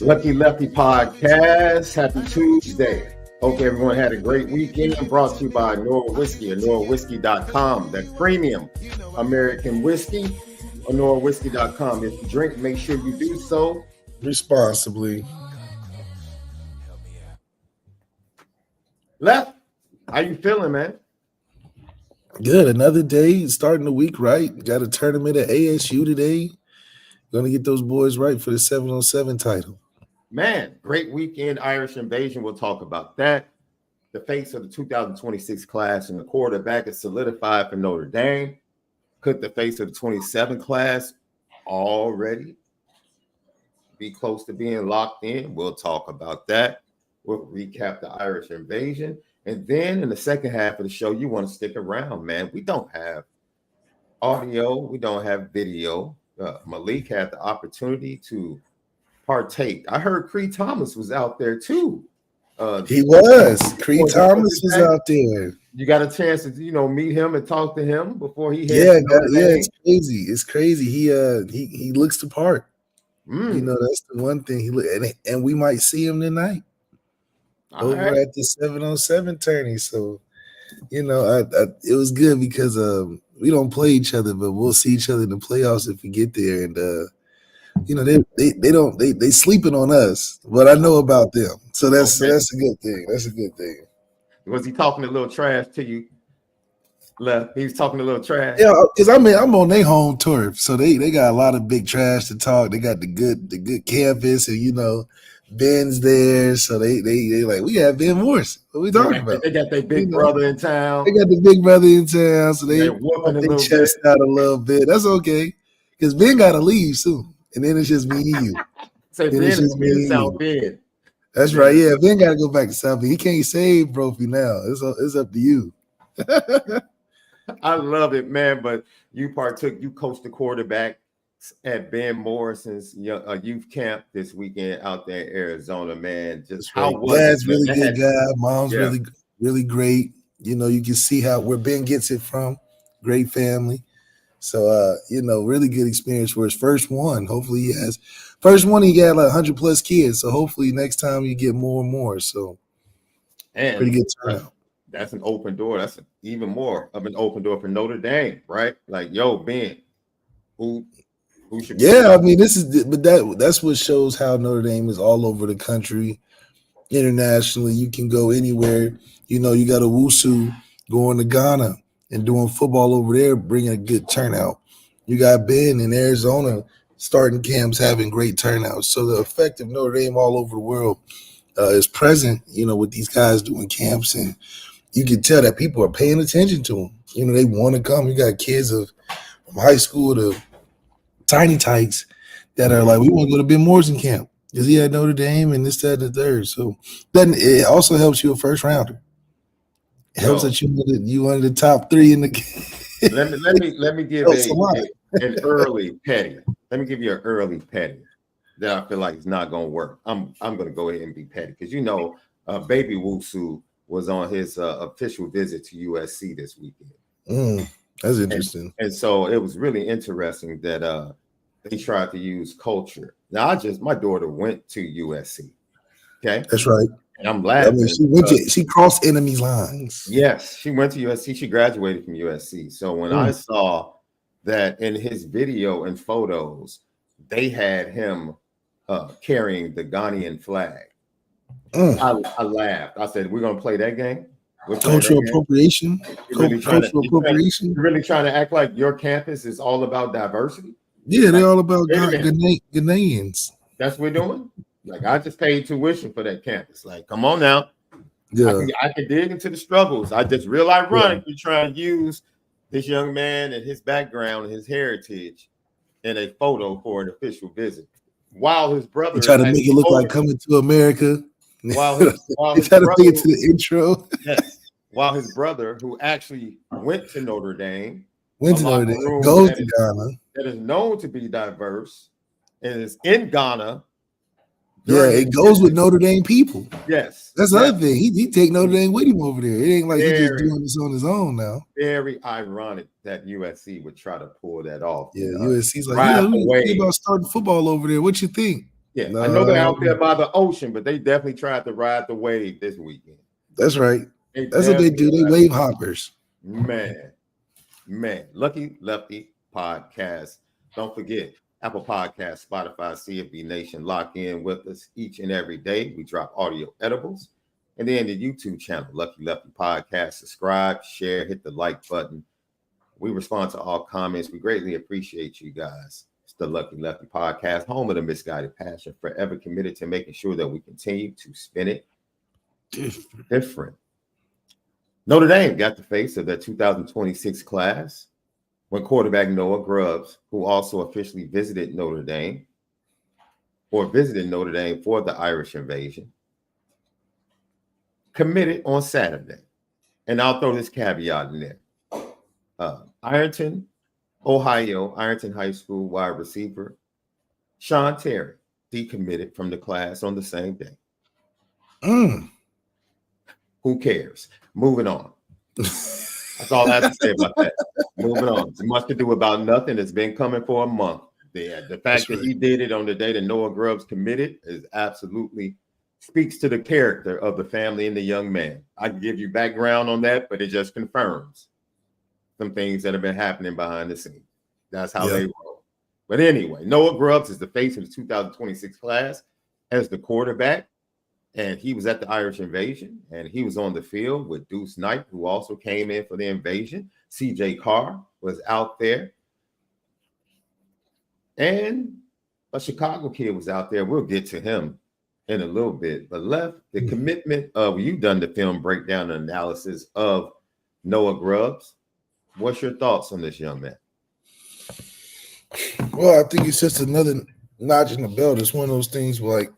Lucky Lefty Podcast. Happy Tuesday. Hope everyone had a great weekend. Brought to you by ONORA Whiskey, ONORAWhiskey.com. That premium American whiskey, ONORAWhiskey.com. If you drink, make sure you do so responsibly. Left, how you feeling, man? Good. Another day, starting the week right. Got a tournament at ASU today. Gonna get those boys right for the 7-on-7 title. Man, great weekend. Irish Invasion. We'll talk about that. The face of the 2026 class and the quarterback is solidified for Notre Dame. Could the face of the 27 class already be close to being locked in? We'll talk about that. We'll recap the Irish Invasion. And then in the second half of the show, you want to stick around, man. We don't have audio. We don't have video. Malik had the opportunity to partake. I heard Creed Thomas was out there too. He was. Creed Thomas was out there. You got a chance to, meet him and talk to him before he heads. Yeah, it's crazy. It's crazy. He looks the part. That's the one thing and we might see him tonight over at the 7-on-7 tourney. So, it was good because we don't play each other, but we'll see each other in the playoffs if we get there. And they sleeping on us, but I know about them. So that's a good thing. That's a good thing. Was he talking a little trash to you? He was talking a little trash. Yeah, because I'm on their home turf, so they got a lot of big trash to talk. They got the good campus, and Ben's there, so they like, we have Ben Morrison. What are we talking about? They got their big brother in town. They got the big brother in town, so they chest out a little bit. That's okay, because Ben got to leave soon, and then it's just me and you. So Ben is in South Bend. That's right. Yeah, Ben got to go back to South Bend. He can't save Brophy now. It's up to you. I love it, man. But you coached the quarterback at Ben Morrison's youth camp this weekend out there in Arizona, man. Just how was it? Dad's really good guy. Mom's really, really great. You can see where Ben gets it from. Great family. So, really good experience for his first one. Hopefully he has – first one he got like 100 plus kids. So hopefully next time you get more and more. So pretty good turnout. That's an open door. That's even more of an open door for Notre Dame, right? Like, Ben, who should be? Yeah, I mean, that's what shows how Notre Dame is all over the country, internationally. You can go anywhere. You got a Wusu going to Ghana and doing football over there, bringing a good turnout. You got Ben in Arizona starting camps, having great turnouts. So the effect of Notre Dame all over the world is present, with these guys doing camps, and you can tell that people are paying attention to them. They want to come. You got kids from high school to tiny tykes that are like, we want to go to Ben Morrison camp because he had Notre Dame and this, that, and the third. So then it also helps you a first rounder. It helps that you one of the top three in the game. let me give an early petty. Let me give you an early petty that I feel like it's not going to work. I'm going to go ahead and be petty because Baby Wusu was on his official visit to USC this weekend. That's interesting. And so it was really interesting that they tried to use culture. Now, my daughter went to USC. Okay, that's right. And I'm laughing. I mean, she crossed enemy lines. Yes, she went to USC. She graduated from USC. So when I saw that in his video and photos, they had him carrying the Ghanaian flag. I laughed. I said, "We're gonna play that game." Cultural appropriation. You're really trying to act like your campus is all about diversity. Yeah, they're all about Ghanaians. That's what we're doing. Like, I just paid tuition for that campus. Like, come on now. Yeah, I can dig into the struggles. I just real ironic you try and use this young man and his background and his heritage in a photo for an official visit, while his brother try to make it look like coming to America. While his try to make it to the intro. Yes. While his brother, who actually went to Notre Dame, goes to Ghana, that is known to be diverse, and is in Ghana. Yeah, it goes with Notre Dame people. Yes, that's the other thing. He take Notre Dame with him over there. It ain't like he's just doing this on his own now. Very ironic that USC would try to pull that off. Yeah, USC's like, we think about starting football over there. What you think? Yeah, I know they're out No, there by the ocean, but they definitely tried to ride the wave this weekend. that's right. They That's what they do. They wave hoppers. Man, Lucky Lefty podcast. Don't forget Apple Podcasts, Spotify, CFB Nation. Lock in with us each and every day. We drop audio edibles. And then the YouTube channel, Lucky Lefty Podcast. Subscribe, share, hit the like button. We respond to all comments. We greatly appreciate you guys. It's the Lucky Lefty Podcast, home of the misguided passion, forever committed to making sure that we continue to spin it different. Notre Dame got the face of their 2026 class when quarterback Noah Grubbs, who also officially visited Notre Dame for the Irish invasion, committed on Saturday. And I'll throw this caveat in there. Ironton, Ohio, Ironton High School wide receiver SHAUN decommitted from the class on the same day. Who cares? Moving on. That's all I have to say about that. Moving on. It's much to do about nothing. It's been coming for a month. The fact that he did it on the day that Noah Grubbs committed is absolutely speaks to the character of the family and the young man. I can give you background on that, but it just confirms some things that have been happening behind the scenes. That's how they roll. But anyway, Noah Grubbs is the face of the 2026 class as the quarterback. And he was at the Irish invasion, and he was on the field with Deuce Knight, who also came in for the invasion. CJ Carr was out there. And a Chicago kid was out there. We'll get to him in a little bit. But the commitment of, you've done the film breakdown and analysis of Noah Grubbs. What's your thoughts on this young man? Well, I think it's just another notch in the belt. It's one of those things like,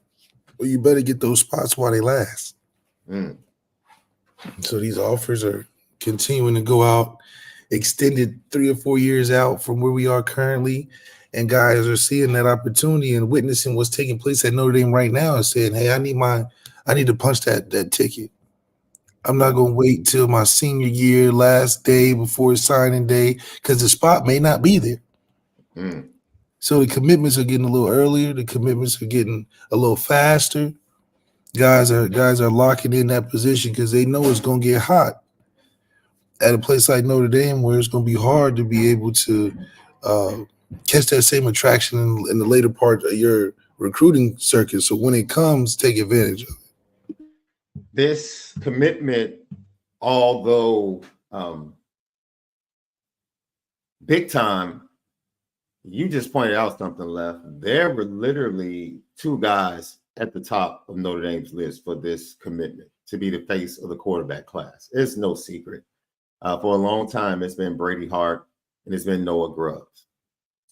well, you better get those spots while they last. So these offers are continuing to go out, extended 3 or 4 years out from where we are currently. And guys are seeing that opportunity and witnessing what's taking place at Notre Dame right now and saying, hey, I need to punch that ticket. I'm not going to wait till my senior year, last day before signing day, because the spot may not be there. So the commitments are getting a little earlier. The commitments are getting a little faster. Guys are locking in that position because they know it's going to get hot at a place like Notre Dame, where it's going to be hard to be able to catch that same attraction in the later part of your recruiting circuit. So when it comes, take advantage of it. This commitment, although big time, you just pointed out something, Left. There were literally 2 guys at the top of Notre Dame's list for this commitment to be the face of the quarterback class. It's no secret. For a long time, it's been Brady Hart and it's been Noah Grubbs.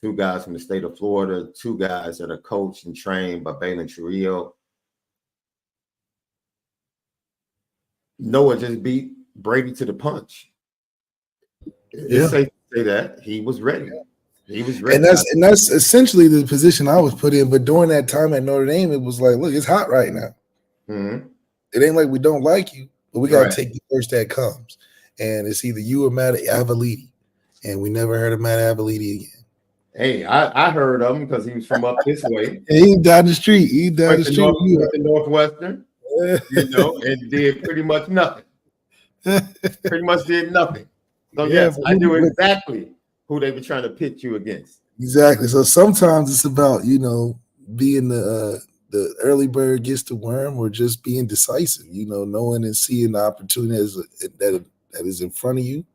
2 guys from the state of Florida, 2 guys that are coached and trained by Balin Trujillo. Noah just beat Brady to the punch. It's safe to say that he was ready. He was ready. And that's essentially the position I was put in. But during that time at Notre Dame, it was like, look, it's hot right now. It ain't like we don't like you, but we got to take the first that comes. And it's either you or Matt Avaliti. And we never heard of Matt Avaliti again. Hey, I heard of him because he was from up this way. He down the street. He down the street. Went to Northwestern, and did pretty much nothing. Pretty much did nothing. So yes, I knew exactly who they were trying to pit you against. Exactly. So sometimes it's about, being the early bird gets the worm, or just being decisive, knowing and seeing the opportunity that is in front of you.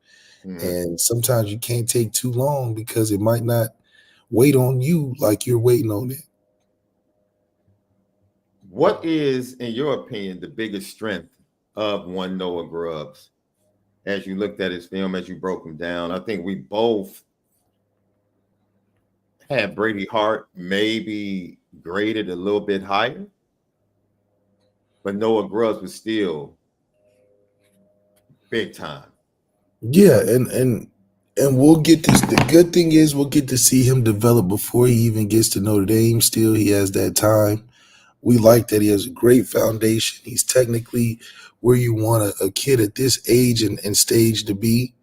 And sometimes you can't take too long because it might not wait on you like you're waiting on it. What is, in your opinion, the biggest strength of one Noah Grubbs? As you looked at his film, as you broke him down, I think we both had Brady Hart maybe graded a little bit higher, but Noah Grubbs was still big time. Yeah, and we'll get this. The good thing is we'll get to see him develop before he even gets to Notre Dame. Still, he has that time. We like that he has a great foundation. He's technically where you want a kid at this age and stage to be.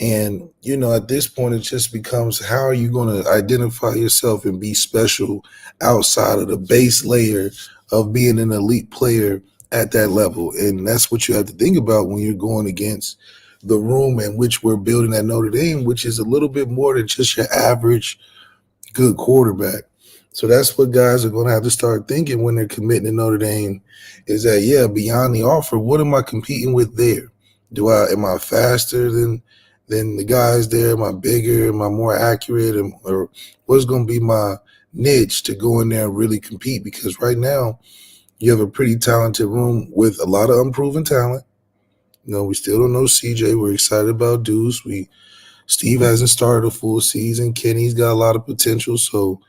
And, at this point, it just becomes, how are you going to identify yourself and be special outside of the base layer of being an elite player at that level? And that's what you have to think about when you're going against the room in which we're building at Notre Dame, which is a little bit more than just your average good quarterback. So that's what guys are going to have to start thinking when they're committing to Notre Dame, is that, yeah, beyond the offer, what am I competing with there? Am I faster than the guys there? Am I bigger? Am I more accurate? Or what's going to be my niche to go in there and really compete? Because right now you have a pretty talented room with a lot of unproven talent. We still don't know CJ. We're excited about Deuce. Steve hasn't started a full season. Kenny's got a lot of potential. So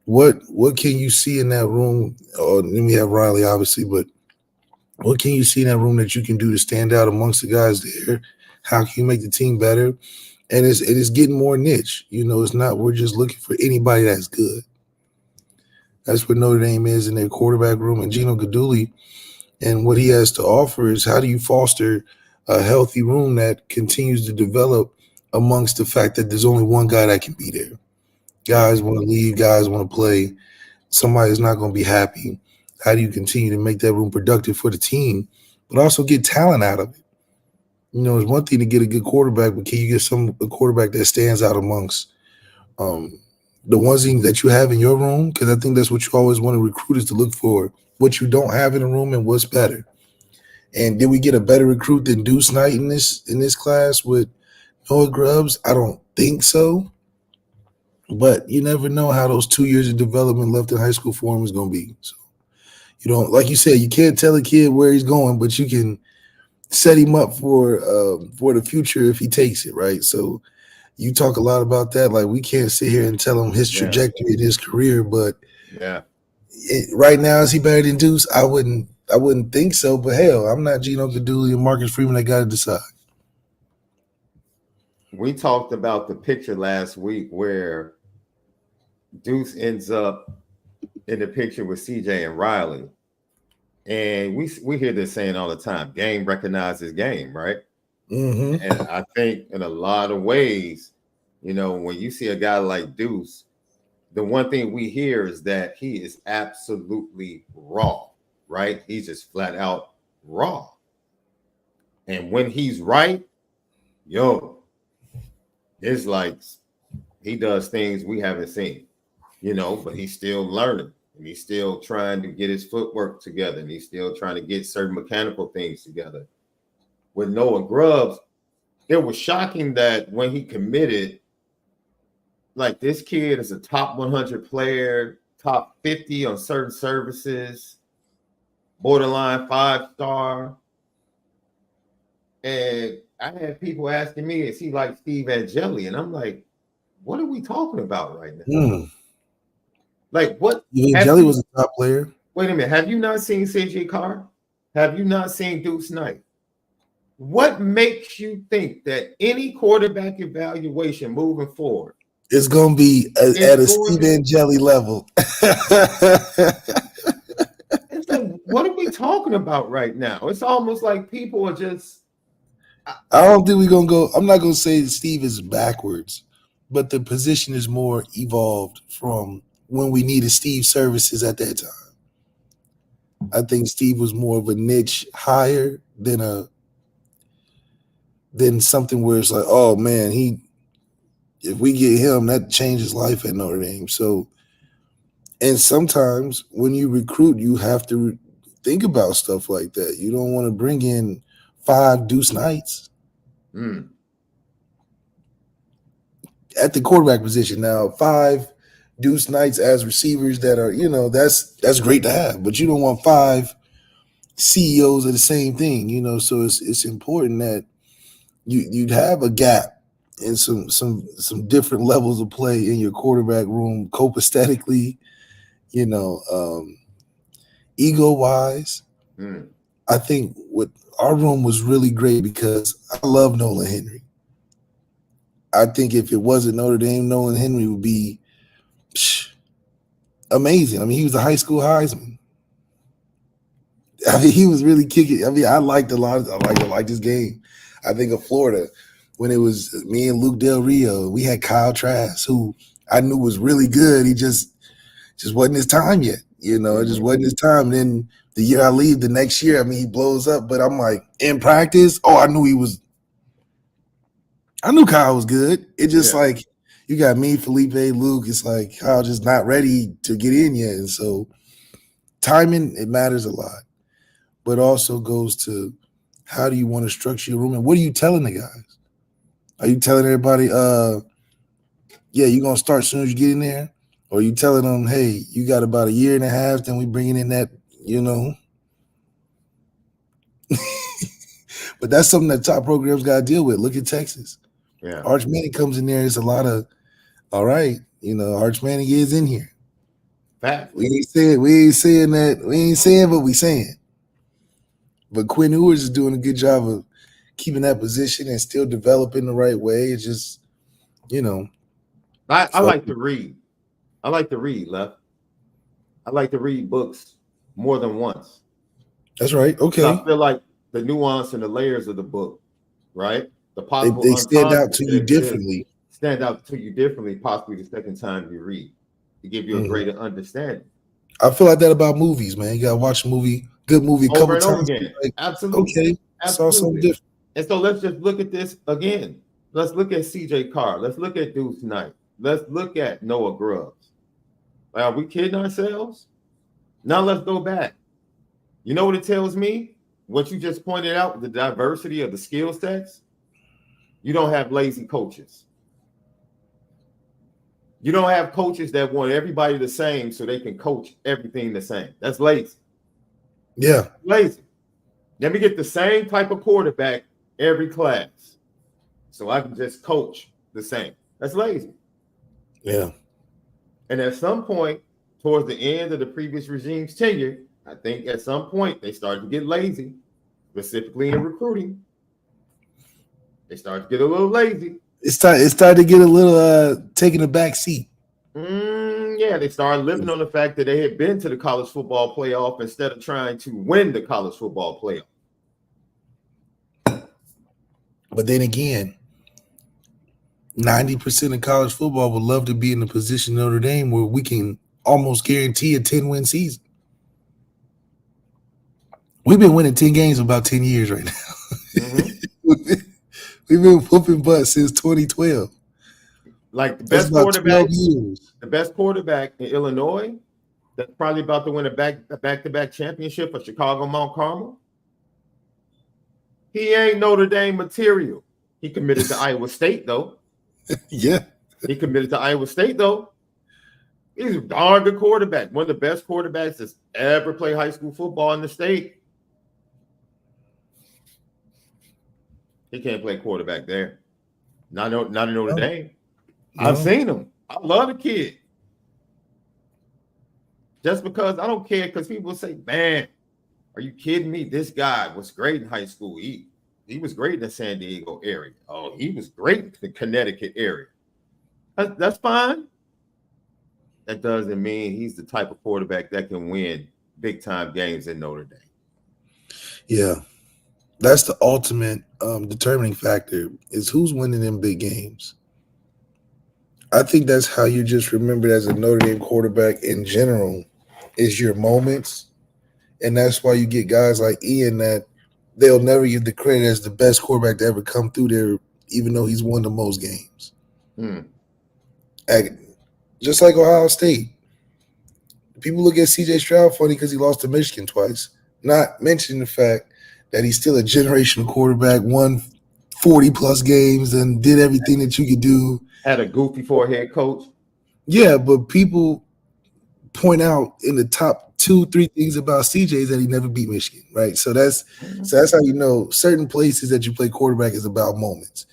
what can you see in that room? Oh, then we have Riley, obviously, but what can you see in that room that you can do to stand out amongst the guys there? How can you make the team better? And it is getting more niche. It's not, we're just looking for anybody that's good. That's what Notre Dame is in their quarterback room. And Gino Guidugli, and what he has to offer is, how do you foster a healthy room that continues to develop amongst the fact that there's only one guy that can be there? Guys want to leave. Guys want to play. Somebody's not going to be happy. How do you continue to make that room productive for the team, but also get talent out of it? It's one thing to get a good quarterback, but can you get a quarterback that stands out amongst the ones that you have in your room? Because I think that's what you always want to recruit, is to look for what you don't have in a room and what's better. And did we get a better recruit than Deuce Knight in this class with Noah Grubbs? I don't think so. But you never know how those 2 years of development left in high school for him is going to be. So, like you said, you can't tell a kid where he's going, but you can set him up for the future if he takes it, right? So you talk a lot about that. Like, we can't sit here and tell him his trajectory in his career, but right now, is he better than Deuce? I wouldn't think so, but hell, I'm not Gino Guidugli and Marcus Freeman. I got to decide. We talked about the picture last week where Deuce ends up in the picture with CJ and Riley. And we hear this saying all the time: game recognizes game, right? Mm-hmm. And I think in a lot of ways, when you see a guy like Deuce, the one thing we hear is that he is absolutely raw, right? He's just flat out raw. And when he's right, it's like he does things we haven't seen, but he's still learning. And he's still trying to get his footwork together. And he's still trying to get certain mechanical things together. With Noah Grubbs, it was shocking that when he committed, like, this kid is a top 100 player, top 50 on certain services, borderline 5-star. And I had people asking me, is he like Steve Angeli? And I'm like, what are we talking about right now? Like, what? Angeli was a top player. Wait a minute. Have you not seen CJ Carr? Have you not seen Deuce Knight? What makes you think that any quarterback evaluation moving forward is going to be at a Steve Angeli level? It's like, what are we talking about right now? It's almost like people are just. I don't think we're going to go. I'm not going to say Steve is backwards, but the position is more evolved from when we needed Steve services at that time. I think Steve was more of a niche hire than something where it's like, oh man, if we get him, that changes life at Notre Dame. So, and sometimes when you recruit, you have to think about stuff like that. You don't want to bring in 5 Deuce Knights at the quarterback position. Now, 5 Deuce Knights as receivers that are, that's great to have, but you don't want 5 CEOs of the same thing, so it's important that you'd have a gap in some different levels of play in your quarterback room, copaesthetically, ego-wise. I think what our room was really great because I love Nolan Henry. I think if it wasn't Notre Dame, Nolan Henry would be amazing. I mean, he was a high school Heisman. I mean, he was really kicking. I mean, I liked a lot. I liked his game. I think of Florida when it was me and Luke Del Rio. We had Kyle Trask, who I knew was really good. He just wasn't his time yet. It just wasn't his time. And then the year I leave, the next year, I mean, he blows up. But I'm like, in practice, I knew Kyle was good. It just like, you got me, Felipe, Luke. It's like Kyle just not ready to get in yet. And so timing, it matters a lot. But also goes to how do you want to structure your room? And what are you telling the guys? Are you telling everybody, you're going to start as soon as you get in there? Or are you telling them, hey, you got about a year and a half, then we bringing in that, But that's something that top programs got to deal with. Look at Texas. Yeah. Arch Manning comes in there. It's a lot of, all right, Arch Manning is in here. Fact. We ain't saying that. We ain't saying what we saying. But Quinn Ewers is doing a good job of keeping that position and still developing the right way. It's just, I like to read. I like to read, Left. I like to read books more than once. That's right. Okay. So I feel like the nuance and the layers of the book, right? The possible they stand out to you differently. Possibly the second time you read, to give you a greater understanding. I feel like that about movies, man. You gotta watch a movie, good movie, a couple times. Again. Like, Absolutely. Okay. Saw something different. And so let's just look at this again. Let's look at CJ Carr. Let's look at Deuce Knight. Let's look at Noah Grubbs. Are we kidding ourselves? Now let's go back. You know what it tells me? What you just pointed out, the diversity of the skill sets. You don't have lazy coaches. You don't have coaches that want everybody the same so they can coach everything the same. That's lazy. Yeah. Lazy. Let me get the same type of quarterback every class so I can just coach the same. That's lazy. Yeah. And at some point, towards the end of the previous regime's tenure, I think at some point they started to get lazy, specifically in recruiting. They started to get a little lazy. It started to get a little taking a back seat. Yeah, they started living on the fact that they had been to the college football playoff instead of trying to win the college football playoff. But then again, 90% of college football would love to be in the position of Notre Dame where we can almost guarantee a 10-win season. We've been winning 10 games for about 10 years right now. We've been whooping butt since 2012. Like the best quarterback in Illinois that's probably about to win a back-to-back championship for Chicago Mount Carmel. He ain't Notre Dame material. He committed to Iowa State, though. Yeah. He committed to Iowa State, though. He's a darn good quarterback. One of the best quarterbacks that's ever played high school football in the state. He can't play quarterback there. Not in Notre Dame. No. I've seen him. I love the kid. Just because I don't care, because people say, man, are you kidding me? This guy was great in high school. He was great in the San Diego area. Oh, he was great in the Connecticut area. That's fine. That doesn't mean he's the type of quarterback that can win big-time games in Notre Dame. Yeah. That's the ultimate determining factor is who's winning them big games. I think that's how you just remembered as a Notre Dame quarterback in general is your moments. And that's why you get guys like Ian that they'll never give the credit as the best quarterback to ever come through there, even though he's won the most games. Just like Ohio State. People look at C.J. Stroud funny because he lost to Michigan twice, not mentioning the fact that he's still a generational quarterback, won 40-plus games and did everything that you could do. Had a goofy forehead coach. Yeah, but people point out in the top 2-3 things about CJ is that he never beat Michigan, right? So that's how you know certain places that you play quarterback is about moments.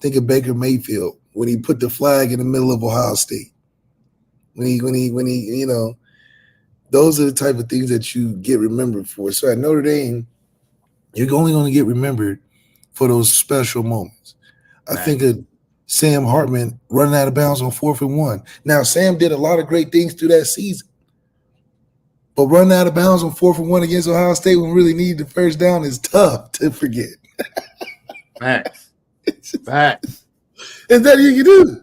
Think of Baker Mayfield when he put the flag in the middle of Ohio State. When he, you know, those are the type of things that you get remembered for. So at Notre Dame, you're only going to get remembered for those special moments. I think of Sam Hartman running out of bounds on 4th and 1. Now, Sam did a lot of great things through that season. But running out of bounds on 4th and 1 against Ohio State when we really needed the first down is tough to forget. Max. Facts. Is that you can do?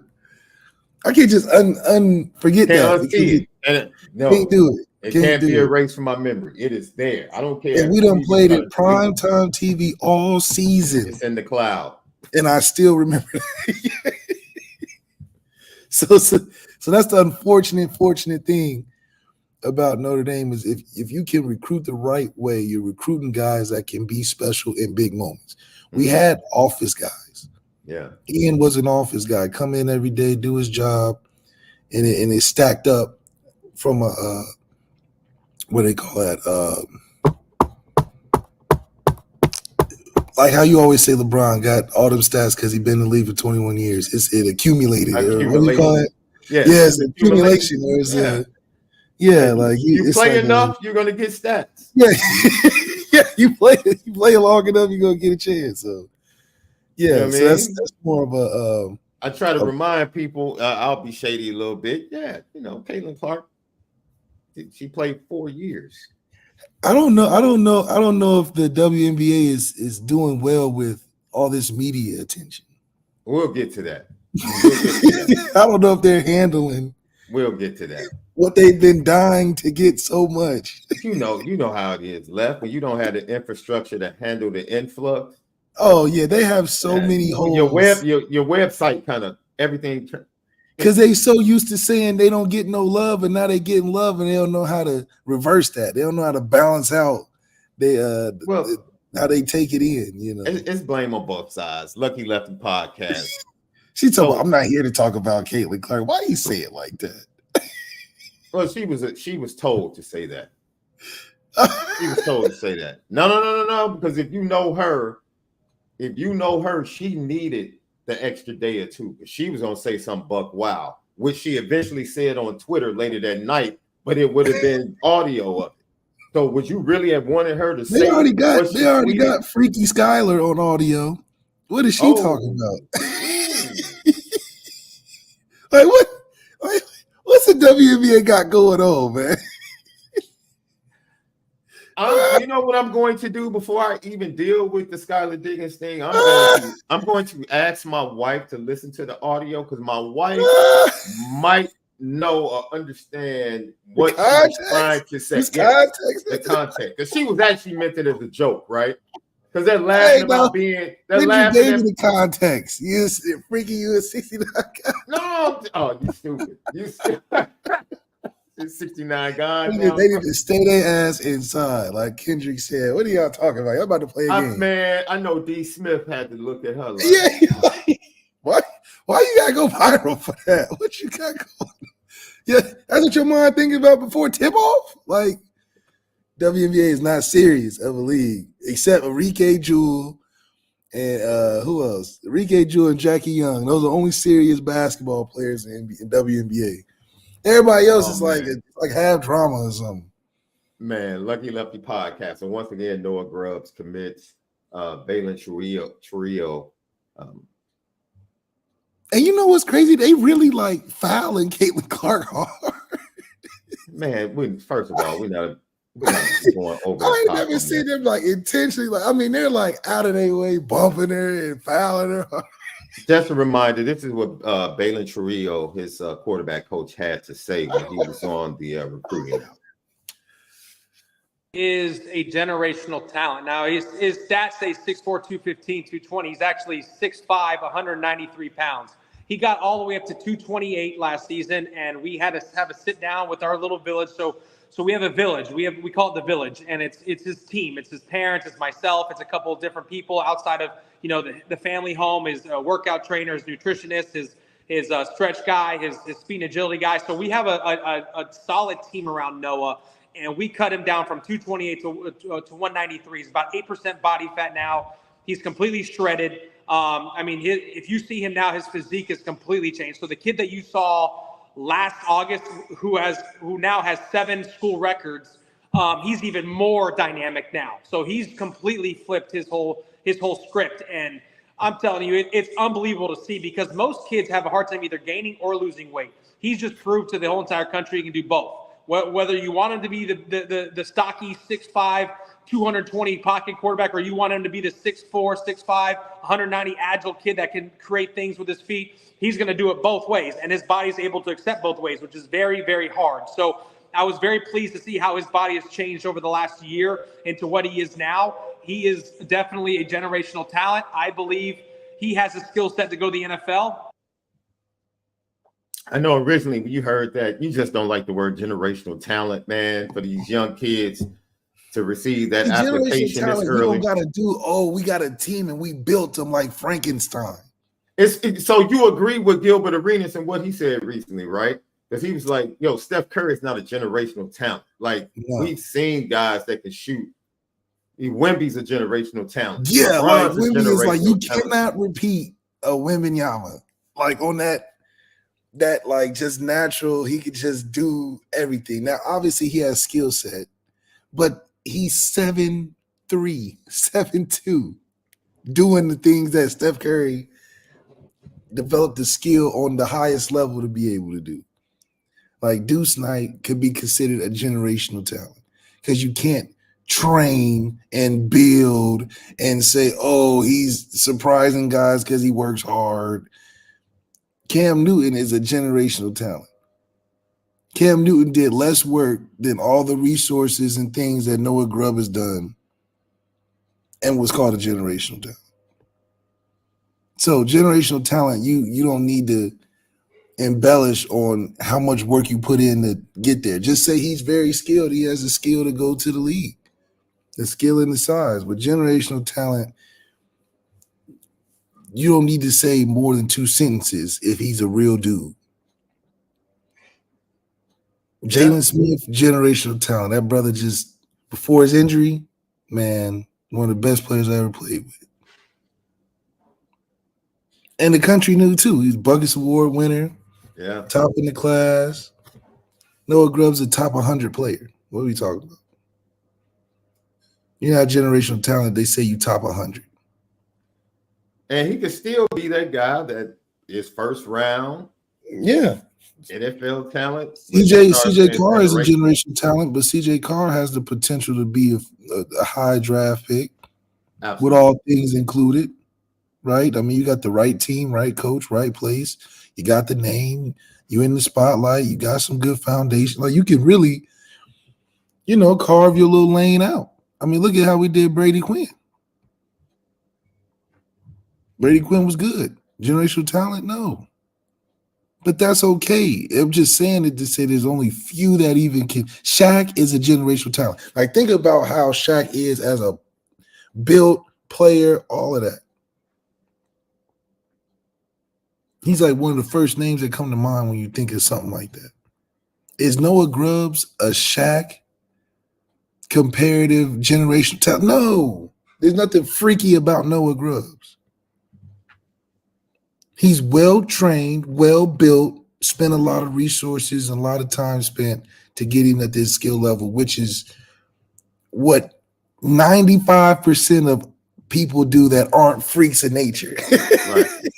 I can't just forget Can't that. unsee it. No, Can't do it. it can't be erased from my memory. It is there. I don't care. And we done played it prime time TV all season. It's in the cloud. And I still remember that. So that's the fortunate thing about Notre Dame is if you can recruit the right way, you're recruiting guys that can be special in big moments. We had office guys. Yeah. Ian was an office guy. Come in every day, do his job, and it stacked up from a what do they call that? Like how you always say LeBron got all them stats because he's been in the league for 21 years. It accumulated. What do you call it? Yeah, it's accumulation. Like you play enough, you're gonna get stats. Yeah, yeah. You play long enough, you're gonna get a chance. So yeah, so that's more of a. I try to remind people. I'll be shady a little bit. Yeah, Caitlin Clark. She played 4 years. I don't know if the WNBA is doing well with all this media attention. We'll get to that. I don't know if they're handling. We'll get to that. What they've been dying to get so much. You know how it is, Left, when you don't have the infrastructure to handle the influx. Oh yeah, they have so many holes. Your website kind of everything. Because they so used to saying they don't get no love, and now they getting love, and they don't know how to reverse that. They don't know how to balance out how they take it in. It's blame on both sides. Lucky Lefty podcast. She told me, I'm not here to talk about Caitlin Clark. Why you say it like that? Well, she was told to say that. She was told to say that. No. Because if you know her, she needed the extra day or two. She was gonna say some buck wow, which she eventually said on Twitter later that night, but it would have been audio of it. So would you really have wanted her to say? They already got Freaky Skylar on audio. What is she talking about? Like what? What's the WNBA got going on, man? You know what I'm going to do before I even deal with the Skylar Diggins thing? I'm going to ask my wife to listen to the audio because my wife might know or understand what she's trying to say. The context. Because she was actually meant it as a joke, right? Because they're laughing about being. They're laughing. You gave me the context. You freaking you a 69 guy. No, you stupid. You stupid. 69 guys. They need to stay their ass inside, like Kendrick said. What are y'all talking about? Y'all about to play a game. Man, I know D. Smith had to look at her. Like, why you gotta go viral for that? What you got going? Yeah, that's what your mind thinking about before tip off. Like WNBA is not serious of a league, except Arike Jewell and who else? Arike Jewell and Jackie Young. Those are only serious basketball players in WNBA. Everybody else is like half drama or something. Man, Lucky Lefty podcast. And once again, Noah Grubbs commits Balin Trio. And you know what's crazy? They really like fouling Caitlin Clark hard. Man, first of all, we're not going over. I ain't never seen them like intentionally. They're like out of their way, bumping her and fouling her hard. Just a reminder, this is what Balin Trio, his quarterback coach, had to say when he was on the recruiting out. Is a generational talent. Now, his stats say 6'4", 215, 220. He's actually 6'5", 193 pounds. He got all the way up to 228 last season, and we had to have a sit down with our little village. So we have a village. We call it the village, and it's his team. It's his parents. It's myself. It's a couple of different people outside of the family home. His workout trainer, his nutritionist, his stretch guy, his speed and agility guy. So we have a solid team around Noah, and we cut him down from 228 to 193. He's about 8% body fat now. He's completely shredded. If you see him now, his physique is completely changed. So the kid that you saw last August, who now has 7 school records, he's even more dynamic now. So he's completely flipped his whole script. And I'm telling you, it's unbelievable to see because most kids have a hard time either gaining or losing weight. He's just proved to the whole entire country he can do both. Whether you want him to be the stocky 6'5", 220 pocket quarterback, or you want him to be the 6'4", 6'5", 190 agile kid that can create things with his feet, he's going to do it both ways. And his body's able to accept both ways, which is very, very hard. So I was very pleased to see how his body has changed over the last year into what he is now. He is definitely a generational talent. I believe he has a skill set to go to the NFL. I know originally when you heard that, you just don't like the word generational talent, man, for these young kids to receive that application this early. You don't got to do, we got a team and we built them like Frankenstein. So you agree with Gilbert Arenas and what he said recently, right? Because he was like, Steph Curry is not a generational talent. Like, we've seen guys that can shoot. Wemby's a generational talent. Yeah, like Wemby is like, you cannot repeat a Wembanyama. Like on that like just natural, he could just do everything. Now, obviously he has skill set, but he's 7'3", 7'2", doing the things that Steph Curry developed the skill on the highest level to be able to do. Like Deuce Knight could be considered a generational talent because you can't train and build and say, he's surprising guys because he works hard. Cam Newton is a generational talent. Cam Newton did less work than all the resources and things that Noah Grubb has done and was called a generational talent. So generational talent, you don't need to embellish on how much work you put in to get there. Just say he's very skilled. He has the skill to go to the league, the skill and the size. With generational talent, you don't need to say more than 2 sentences if he's a real dude. Jalen Smith, generational talent. That brother just, before his injury, man, one of the best players I ever played with. And the country knew too. He's Buckets Award winner. Yeah. Top in the class. Noah Grubbs a top 100 player. What are we talking about? You're not generational talent. They say you top 100. And he could still be that guy that is first round. Yeah. NFL talent. CJ Carr is a generational talent, but CJ Carr has the potential to be a high draft pick. Absolutely. With all things included, right? I mean, you got the right team, right coach, right place. You got the name. You in the spotlight. You got some good foundation. Like you can really, carve your little lane out. I mean, look at how we did Brady Quinn. Brady Quinn was good. Generational talent, no. But that's okay. I'm just saying it to say there's only few that even can. Shaq is a generational talent. Like, think about how Shaq is as a built player, all of that. He's like one of the first names that come to mind when you think of something like that. Is Noah Grubbs a Shaq comparative generational talent? No. There's nothing freaky about Noah Grubbs. He's well-trained, well-built, spent a lot of resources and a lot of time spent to get him at this skill level, which is what 95% of people do that aren't freaks of nature.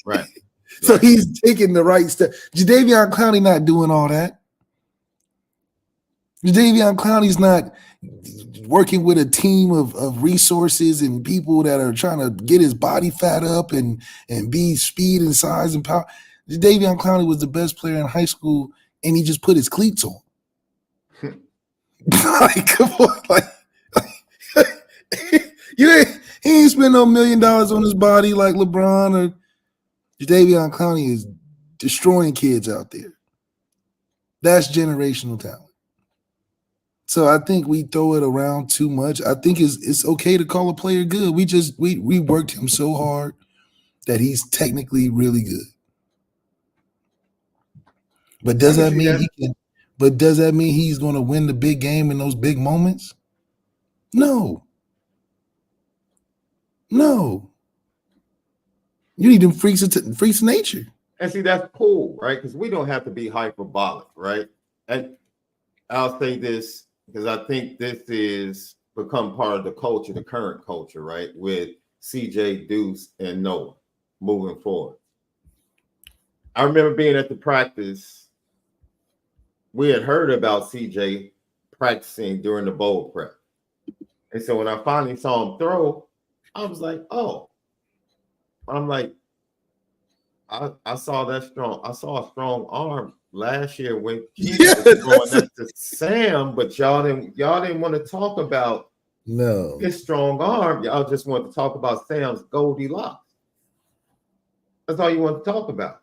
Right. So he's taking the right step. Jadeveon Clowney not doing all that. Jadeveon Clowney's not working with a team of resources and people that are trying to get his body fat up and be speed and size and power. Jadeveon Clowney was the best player in high school, and he just put his cleats on. Like, come on, he ain't spent no $1 million on his body like LeBron or Jadeveon Clowney is destroying kids out there. That's generational talent. So I think we throw it around too much. I think it's okay to call a player good. We worked him so hard that he's technically really good. But does that mean he can? But does that mean he's going to win the big game in those big moments? No. You need them freaks of nature. And see, that's cool, right? Because we don't have to be hyperbolic, right? And I'll say this because I think this is become part of the culture, the current culture, right? With CJ, Deuce, and Noah moving forward. I remember being at the practice we had heard about CJ practicing during the bowl prep. And so when I finally saw him throw, I was like, oh. I'm like, I saw that strong. I saw a strong arm last year when he was going next to Sam, but y'all didn't want to talk about his strong arm. Y'all just want to talk about Sam's Goldilocks. That's all you want to talk about.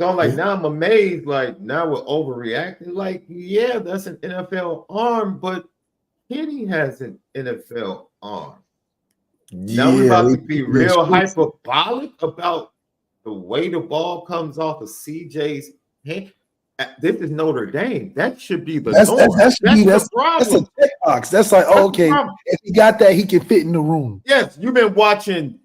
So I'm like, now I'm amazed. Like, now we're overreacting. Like, yeah, that's an NFL arm, but Kenny has an NFL arm. Now we're about to be real hyperbolic about the way the ball comes off of CJ's hand. This is Notre Dame. That should be the norm. That's the problem. That's a checkbox. That's like, okay, if he got that, he can fit in the room. Yes, you've been watching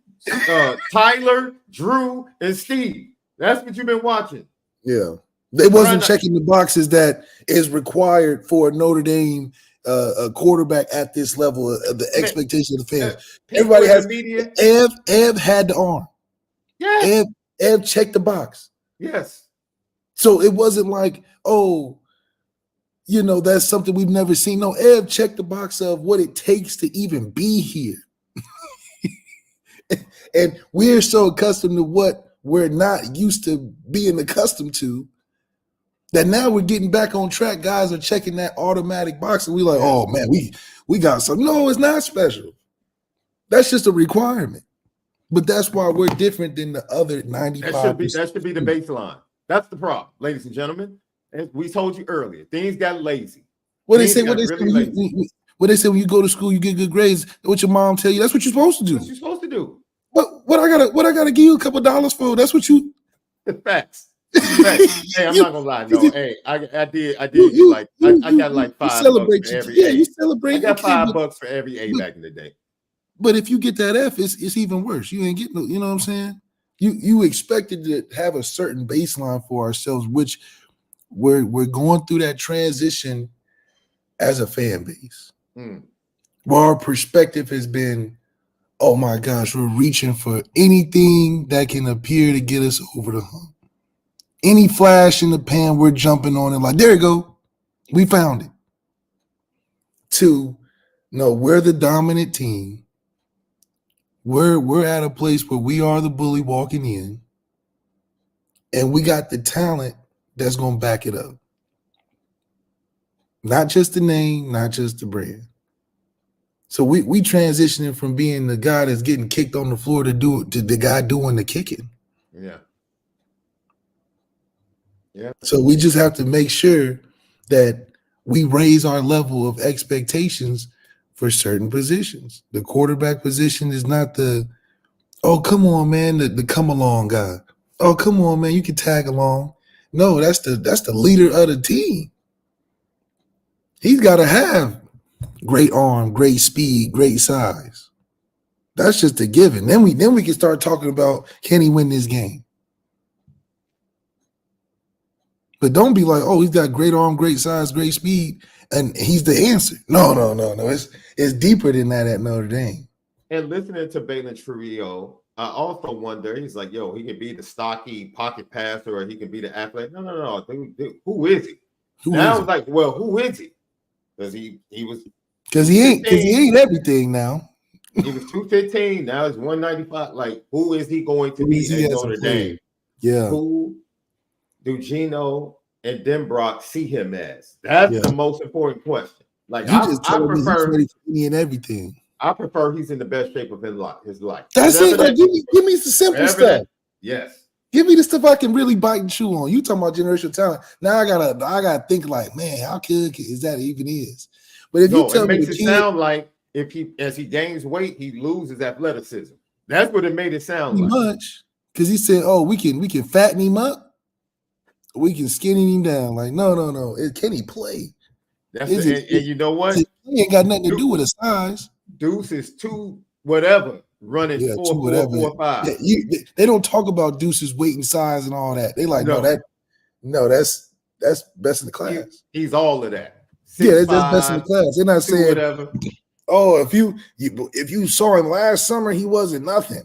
Tyler, Drew, and Steve. That's what you've been watching. Yeah. They wasn't checking the boxes that is required for Notre Dame a quarterback at this level, the expectation of the fans. Everybody has media. Ev had the arm. Yes. Ev checked the box. Yes. So it wasn't like, oh, that's something we've never seen. No, Ev checked the box of what it takes to even be here. And we're so accustomed to what we're not used to being accustomed to that now we're getting back on track. Guys are checking that automatic box, and we're like, oh man, we got something. No, it's not special. That's just a requirement. But that's why we're different than the other 95%. That should be the baseline. That's the problem, ladies and gentlemen. As we told you earlier, things got lazy. What they say when you go to school, you get good grades. What your mom tell you, that's what you're supposed to do. What you're supposed to do. What I gotta give you a couple dollars for? That's what you. Facts. Hey, I'm not gonna lie. No, hey, I did. I got like $5 for every A. You celebrate. I got $5 for every A back in the day. But if you get that F, it's even worse. You ain't getting. You know what I'm saying? You expected to have a certain baseline for ourselves, which we're going through that transition as a fan base. Where our perspective has been, oh my gosh, we're reaching for anything that can appear to get us over the hump. Any flash in the pan, we're jumping on it like, there you go. We found it. No, we're the dominant team. We're at a place where we are the bully walking in, and we got the talent that's going to back it up. Not just the name, not just the brand. So we transitioning from being the guy that's getting kicked on the floor to the guy doing the kicking. Yeah. So we just have to make sure that we raise our level of expectations for certain positions. The quarterback position is not oh, come on, man, the come along guy. Oh, come on, man, you can tag along. No, that's the leader of the team. He's got to have great arm, great speed, great size. That's just a given. Then we can start talking about, can he win this game? But don't be like, oh, he's got great arm, great size, great speed, and he's the answer. No. It's deeper than that at Notre Dame. And listening to Balin Trujillo, I also wonder, he's like, yo, he can be the stocky pocket passer or he can be the athlete. No. Who is he? Now it's like, well, who is he? Because he ain't everything now. He was 215. Now he's 195. Like, who is he going to be at Notre Dame? Yeah. Who do Gino and Denbrock see him as? That's the most important question. Like, I prefer he's ready for any and everything. I prefer he's in the best shape of his life. That's it. Like, give me the simple stuff. Yes. Give me the stuff I can really bite and chew on. You talking about generational talent. Now I gotta think like, man, how good is that even is? But if you tell me, it makes it sound like as he gains weight, he loses athleticism. That's what it made it sound like. Much. Because he said, oh, we can fatten him up, we can skinny him down. Like, no. Can he play? And you know what? He ain't got nothing to do with his size. Deuce is 2 whatever. Running 4.45. Yeah, they don't talk about Deuce's weight and size and all that. They like, that's best in the class. He's all of that. 6'5", that's best in the class. They're not saying whatever. Oh, if you saw him last summer, he wasn't nothing.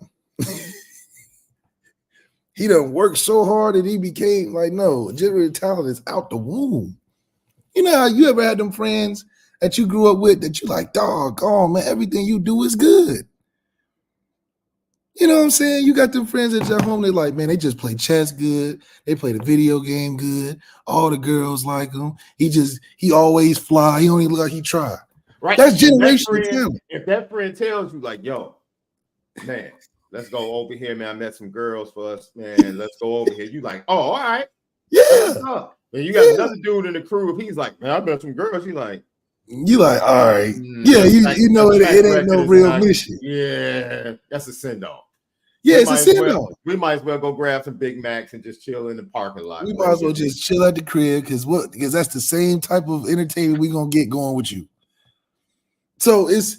he done worked so hard that he became like, no, generated talent is out the womb. You know how you ever had them friends that you grew up with that you like, dog, oh man, everything you do is good. You know what I'm saying? You got them friends at your home, they like, man, they just play chess good. They play the video game good. All the girls like him. He always fly. He don't even look like he try. Right. That's generational talent. If that friend tells you, like, yo, man, let's go over here, man. I met some girls for us, man. Let's go over here. You like, oh, all right. Yeah. And you got another dude in the crew. If he's like, man, I met some girls. You like, all right. Yeah, you know it ain't no real mission. Yeah, that's a send off. Yeah, it's a send off. We might as well go grab some Big Macs and just chill in the parking lot. We might as well just chill at the crib because that's the same type of entertainment we're gonna get going with you. So it's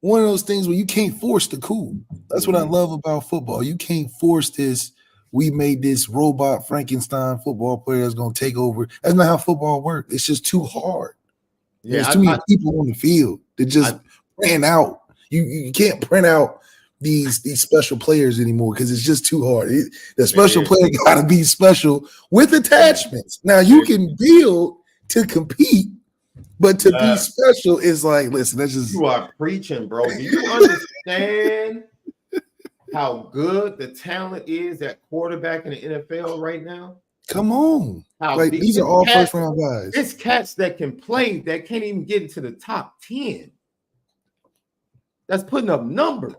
one of those things where you can't force the cool. That's what I love about football. You can't force this. We made this robot Frankenstein football player that's gonna take over. That's not how football works. It's just too hard. Yeah, there's too many people on the field that just print out. You can't print out these special players anymore because it's just too hard. The special player got to be special with attachments. Now you can build to compete, but to be special is like, listen, that's just you are preaching, bro. Do you understand how good the talent is at quarterback in the NFL right now? Come on. Like these are all first round guys. It's cats that can play that can't even get into the top 10. That's putting up numbers.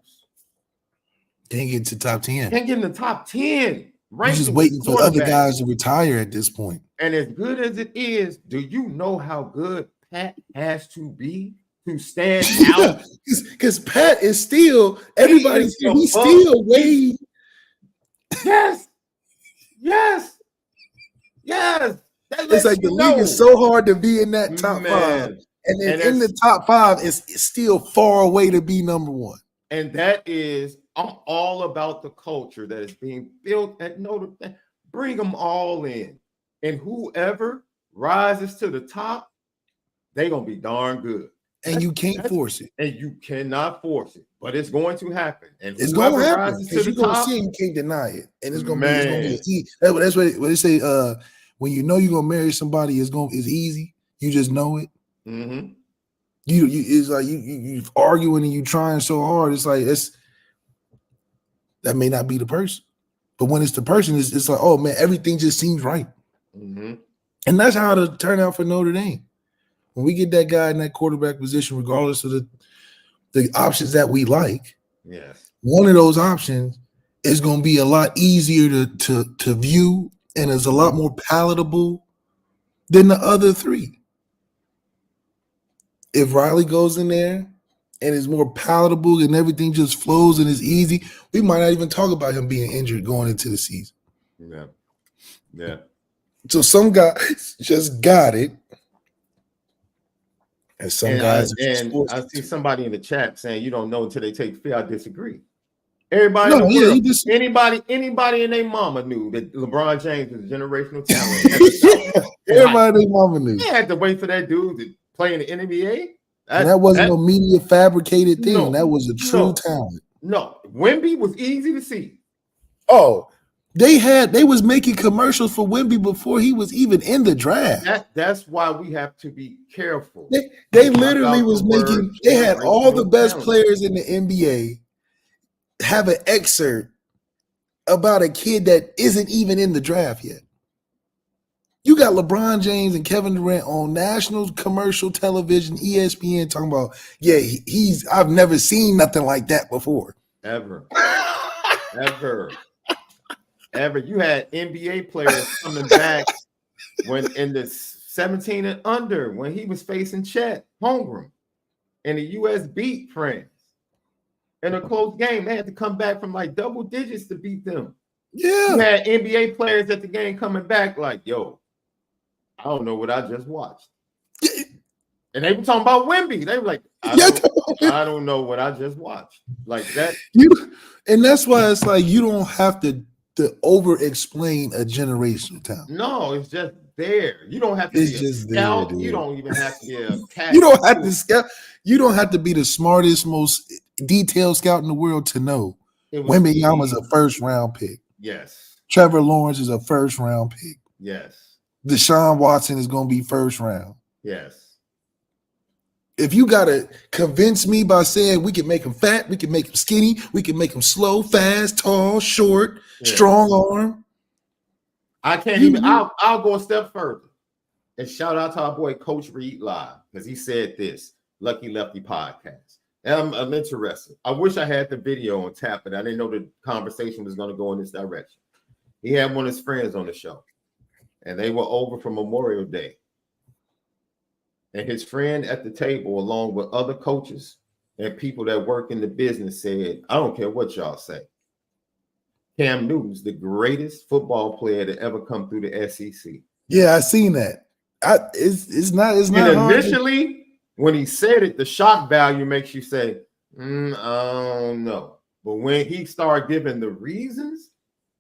Can't get to top 10. Can't get in the top 10. Right. You're just waiting for other guys to retire at this point. And as good as it is, do you know how good Pat has to be to stand out? Because Pat is still everybody's he's still way. Yes. It's like the league is so hard to be in that top 5. And then in the top 5, it's still far away to be number 1. And that is, I'm all about the culture that is being built at Notre Dame. Bring them all in. And whoever rises to the top, they're going to be darn good. And you can't force it. And you cannot force it. But it's going to happen. And it's going to happen because you're going to see it, you can't deny it. And it's going to be that's what they say. When you know you're going to marry somebody, it's easy. You just know it. Mm-hmm. You it's like you arguing and you trying so hard. It's like that may not be the person, but when it's the person, it's like, oh man, everything just seems right. Mm-hmm. And that's how it'll turn out for Notre Dame. When we get that guy in that quarterback position, regardless of the options that we like, one of those options is going to be a lot easier to view and is a lot more palatable than the other 3. If Riley goes in there and is more palatable and everything just flows and is easy, we might not even talk about him being injured going into the season. Yeah. So some guys just got it. And some guys I see somebody in the chat saying you don't know until they take fear. I disagree. Everybody, anybody and their mama knew that LeBron James was a generational talent. Everybody and their mama knew. They had to wait for that dude to play in the NBA. That wasn't a media fabricated thing. That was a true talent. No, Wemby was easy to see. Oh, they was making commercials for Wemby before he was even in the draft. That's why we have to be careful. They literally was making. They had all the best players in the NBA have an excerpt about a kid that isn't even in the draft yet. You got LeBron James and Kevin Durant on national commercial television, ESPN, talking about, I've never seen nothing like that before. Ever. You had NBA players coming back when in the 17 and under, when he was facing Chet Holmgren and the U.S. beat France. In a close game, they had to come back from like double digits to beat them. Yeah. You had NBA players at the game coming back like, yo, I don't know what I just watched. And they were talking about Wemby. They were like, I don't know what I just watched. Like that. And that's why it's like you don't have to over-explain a generational talent. No, it's just there. You don't have to be a scout. There, you don't even have to be a cat. You don't have to scout. You don't have to be the smartest, most detailed scout in the world to know Wembanyama's a first-round pick. Yes. Trevor Lawrence is a first-round pick. Yes. Deshaun Watson is going to be first round. Yes. If you got to convince me by saying we can make him fat, we can make him skinny, we can make him slow, fast, tall, short, strong arm. I can't even. I'll go a step further and shout out to our boy Coach Reed Live because he said this Lucky Lefty podcast. And I'm interested. I wish I had the video on tap, but I didn't know the conversation was going to go in this direction. He had one of his friends on the show, and they were over for Memorial Day. And his friend at the table, along with other coaches and people that work in the business, said, I don't care what y'all say. Cam Newton's the greatest football player to ever come through the SEC. Yeah, I seen that. It's not and initially, when he said it, the shock value makes you say, I don't know. But when he started giving the reasons,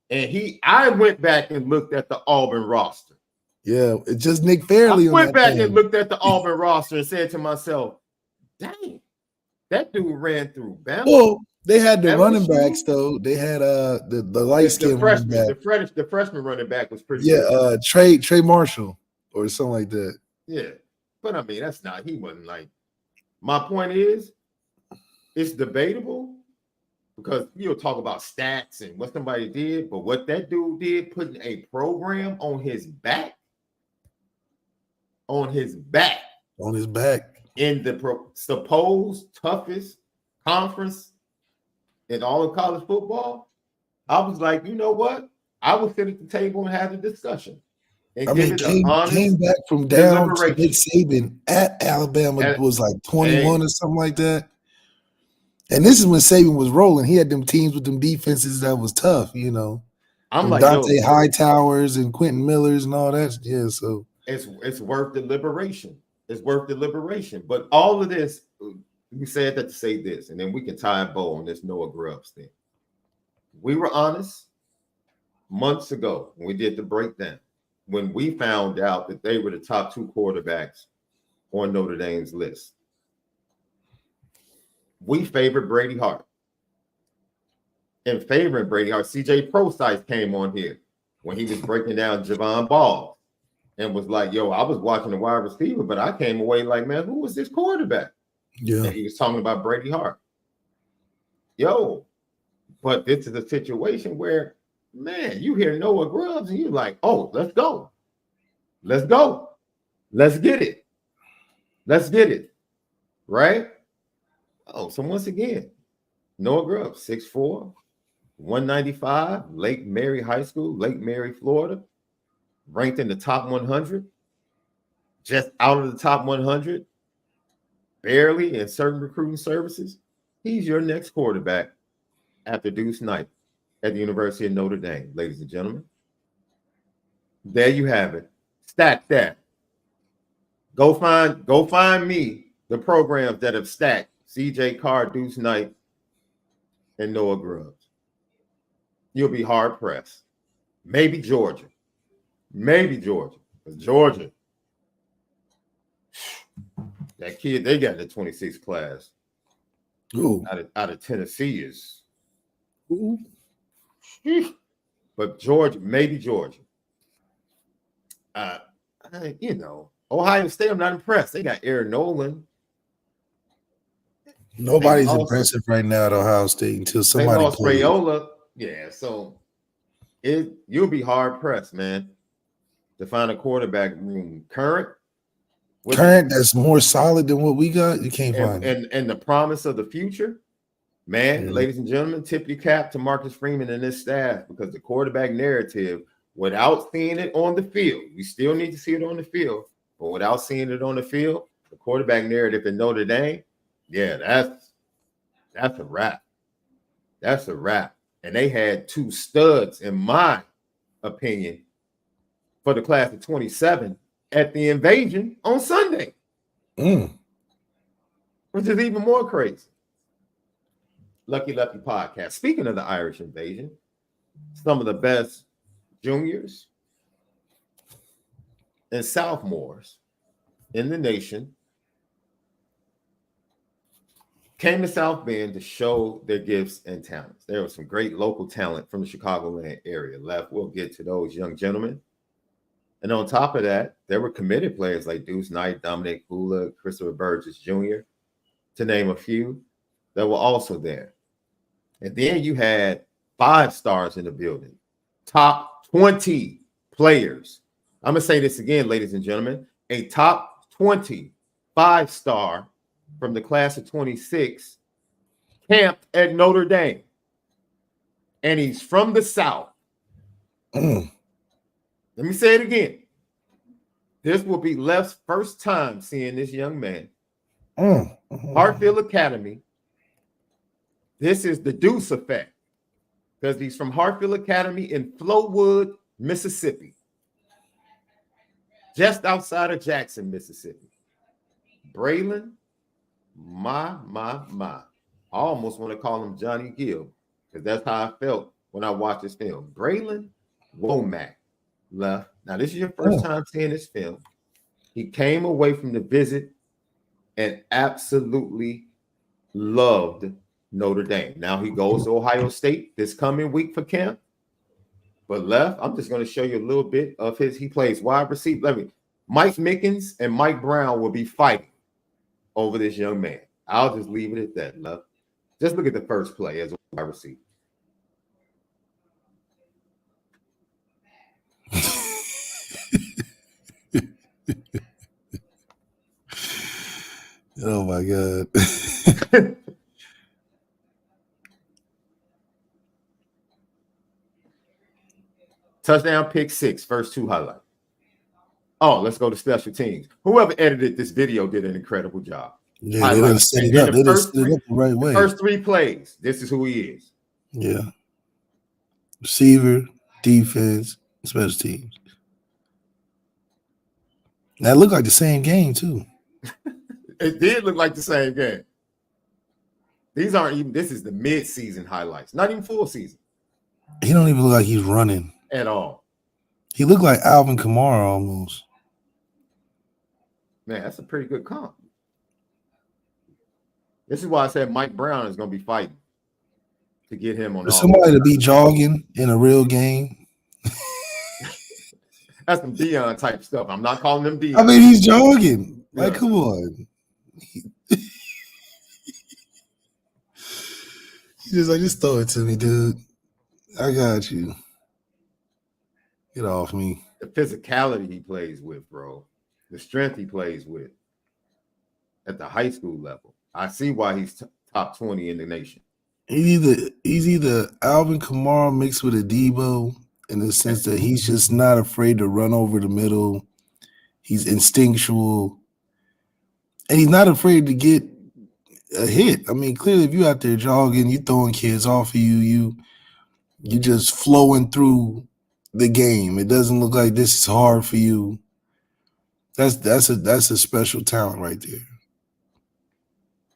and I went back and looked at the Auburn roster. Yeah, it's just Nick Fairley. I went back and looked at the Auburn roster and said to myself, dang, that dude ran through Bama. Well, they had the running backs, though. They had the light-skinned running back. The freshman running back was pretty good. Trey Marshall or something like that. Yeah. But I mean, he wasn't like, my point is, it's debatable because you'll talk about stats and what somebody did, but what that dude did, putting a program on his back, in the supposed toughest conference in all of college football, I was like, you know what? I would sit at the table and have a discussion. And came back from down to Nick Saban at Alabama was like 21 or something like that. And this is when Saban was rolling. He had them teams with them defenses that was tough, you know. I'm like Dante Hightowers and Quentin Millers and all that. Yeah, so it's worth the liberation. It's worth the liberation. But all of this, we said that to say this, and then we can tie a bow on this Noah Grubbs thing. We were honest months ago when we did the breakdown, when we found out that they were the top two quarterbacks on Notre Dame's list. We favored Brady Hart. In favoring Brady Hart, CJ Prosise came on here when he was breaking down Javon Ball and was like, yo, I was watching the wide receiver, but I came away like, man, who was this quarterback? Yeah. And he was talking about Brady Hart. Yo, but this is a situation where, man, you hear Noah Grubbs and you're like, oh, let's go. Let's go. Let's get it. Let's get it. Right? Oh, so once again, Noah Grubbs, 6'4", 195, Lake Mary High School, Lake Mary, Florida, ranked in the top 100, just out of the top 100, barely in certain recruiting services. He's your next quarterback after Deuce Knight at the University of Notre Dame, ladies and gentlemen. There you have it. Stack that. Go find me the programs that have stacked CJ Carr, Deuce Knight, and Noah Grubbs. You'll be hard pressed. Maybe Georgia. Because Georgia, that kid they got in the 26th class. Ooh. Out of Tennessee is. Ooh. But Georgia, maybe Georgia. Ohio State, I'm not impressed. They got Aaron Nolan. Nobody's impressive right now at Ohio State until somebody plays. Raiola. Yeah, so you'll be hard pressed, man, to find a quarterback room current that's more solid than what we got. You can't find it. And the promise of the future, man, ladies and gentlemen, tip your cap to Marcus Freeman and his staff, because the quarterback narrative, without seeing it on the field, we still need to see it on the field, but without seeing it on the field, the quarterback narrative in Notre Dame, yeah, that's a wrap. That's a wrap. And they had two studs, in my opinion, for the class of 27 at the Invasion on Sunday, which is even more crazy. Lucky Lefty podcast. Speaking of the Irish Invasion, some of the best juniors and sophomores in the nation came to South Bend to show their gifts and talents. There was some great local talent from the Chicagoland area left. We'll get to those young gentlemen. And on top of that, there were committed players like Deuce Knight, Dominic Hula, Christopher Burgess Jr., to name a few, that were also there. And then you had 5 stars in the building, top 20 players. I'm going to say this again, ladies and gentlemen, a top 20 5-star from the class of 26 camped at Notre Dame. And he's from the South. Let me say it again. This will be Left's first time seeing this young man. Hartfield Academy. This is the Deuce effect because he's from Hartfield Academy in Flowood, Mississippi, just outside of Jackson, Mississippi. Braylon, my. I almost want to call him Johnny Gill because that's how I felt when I watched this film. Braylon Womack left. Now, this is your first time seeing this film. He came away from the visit and absolutely loved Notre Dame. Now he goes to Ohio State this coming week for camp. But Left, I'm just going to show you a little bit of his. He plays wide receiver. Mike Mickens and Mike Brown will be fighting over this young man. I'll just leave it at that, Left. Just look at the first play as a wide receiver. Oh my God. Touchdown, pick 6, first 2 highlights. Oh, let's go to special teams. Whoever edited this video did an incredible job. Yeah, they didn't set it up. They didn't set it up the right way. First 3 plays, this is who he is. Yeah. Receiver, defense, special teams. That looked like the same game, too. It did look like the same game. These aren't even, this is the mid-season highlights, not even full season. He don't even look like he's running at all. He looked like Alvin Kamara almost. Man, that's a pretty good comp. This is why I said Mike Brown is going to be fighting to get him on. For somebody to be jogging in a real game. That's some Dion type stuff. I'm not calling him Dion. I mean, he's jogging. Like, come on. He's like, just throw it to me, dude. I got you. Get off me. The physicality he plays with, bro. The strength he plays with at the high school level. I see why he's top 20 in the nation. He's either Alvin Kamara mixed with a Debo in the sense that he's just not afraid to run over the middle. He's instinctual. And he's not afraid to get a hit. I mean, clearly, if you're out there jogging, you throwing kids off of you just flowing through the game. It doesn't look like this is hard for you. That's a special talent right there.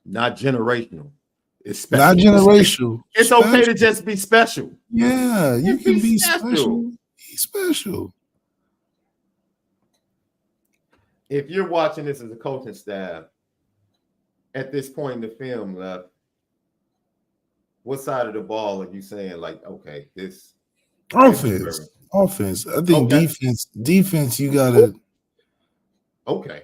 Not generational. It's special. Not generational. It's okay to just be special. Yeah, you can be special. Be special. If you're watching this as a coaching staff, at this point in the film, Left, what side of the ball are you saying, like, okay, this offense? I think defense, you gotta. Okay.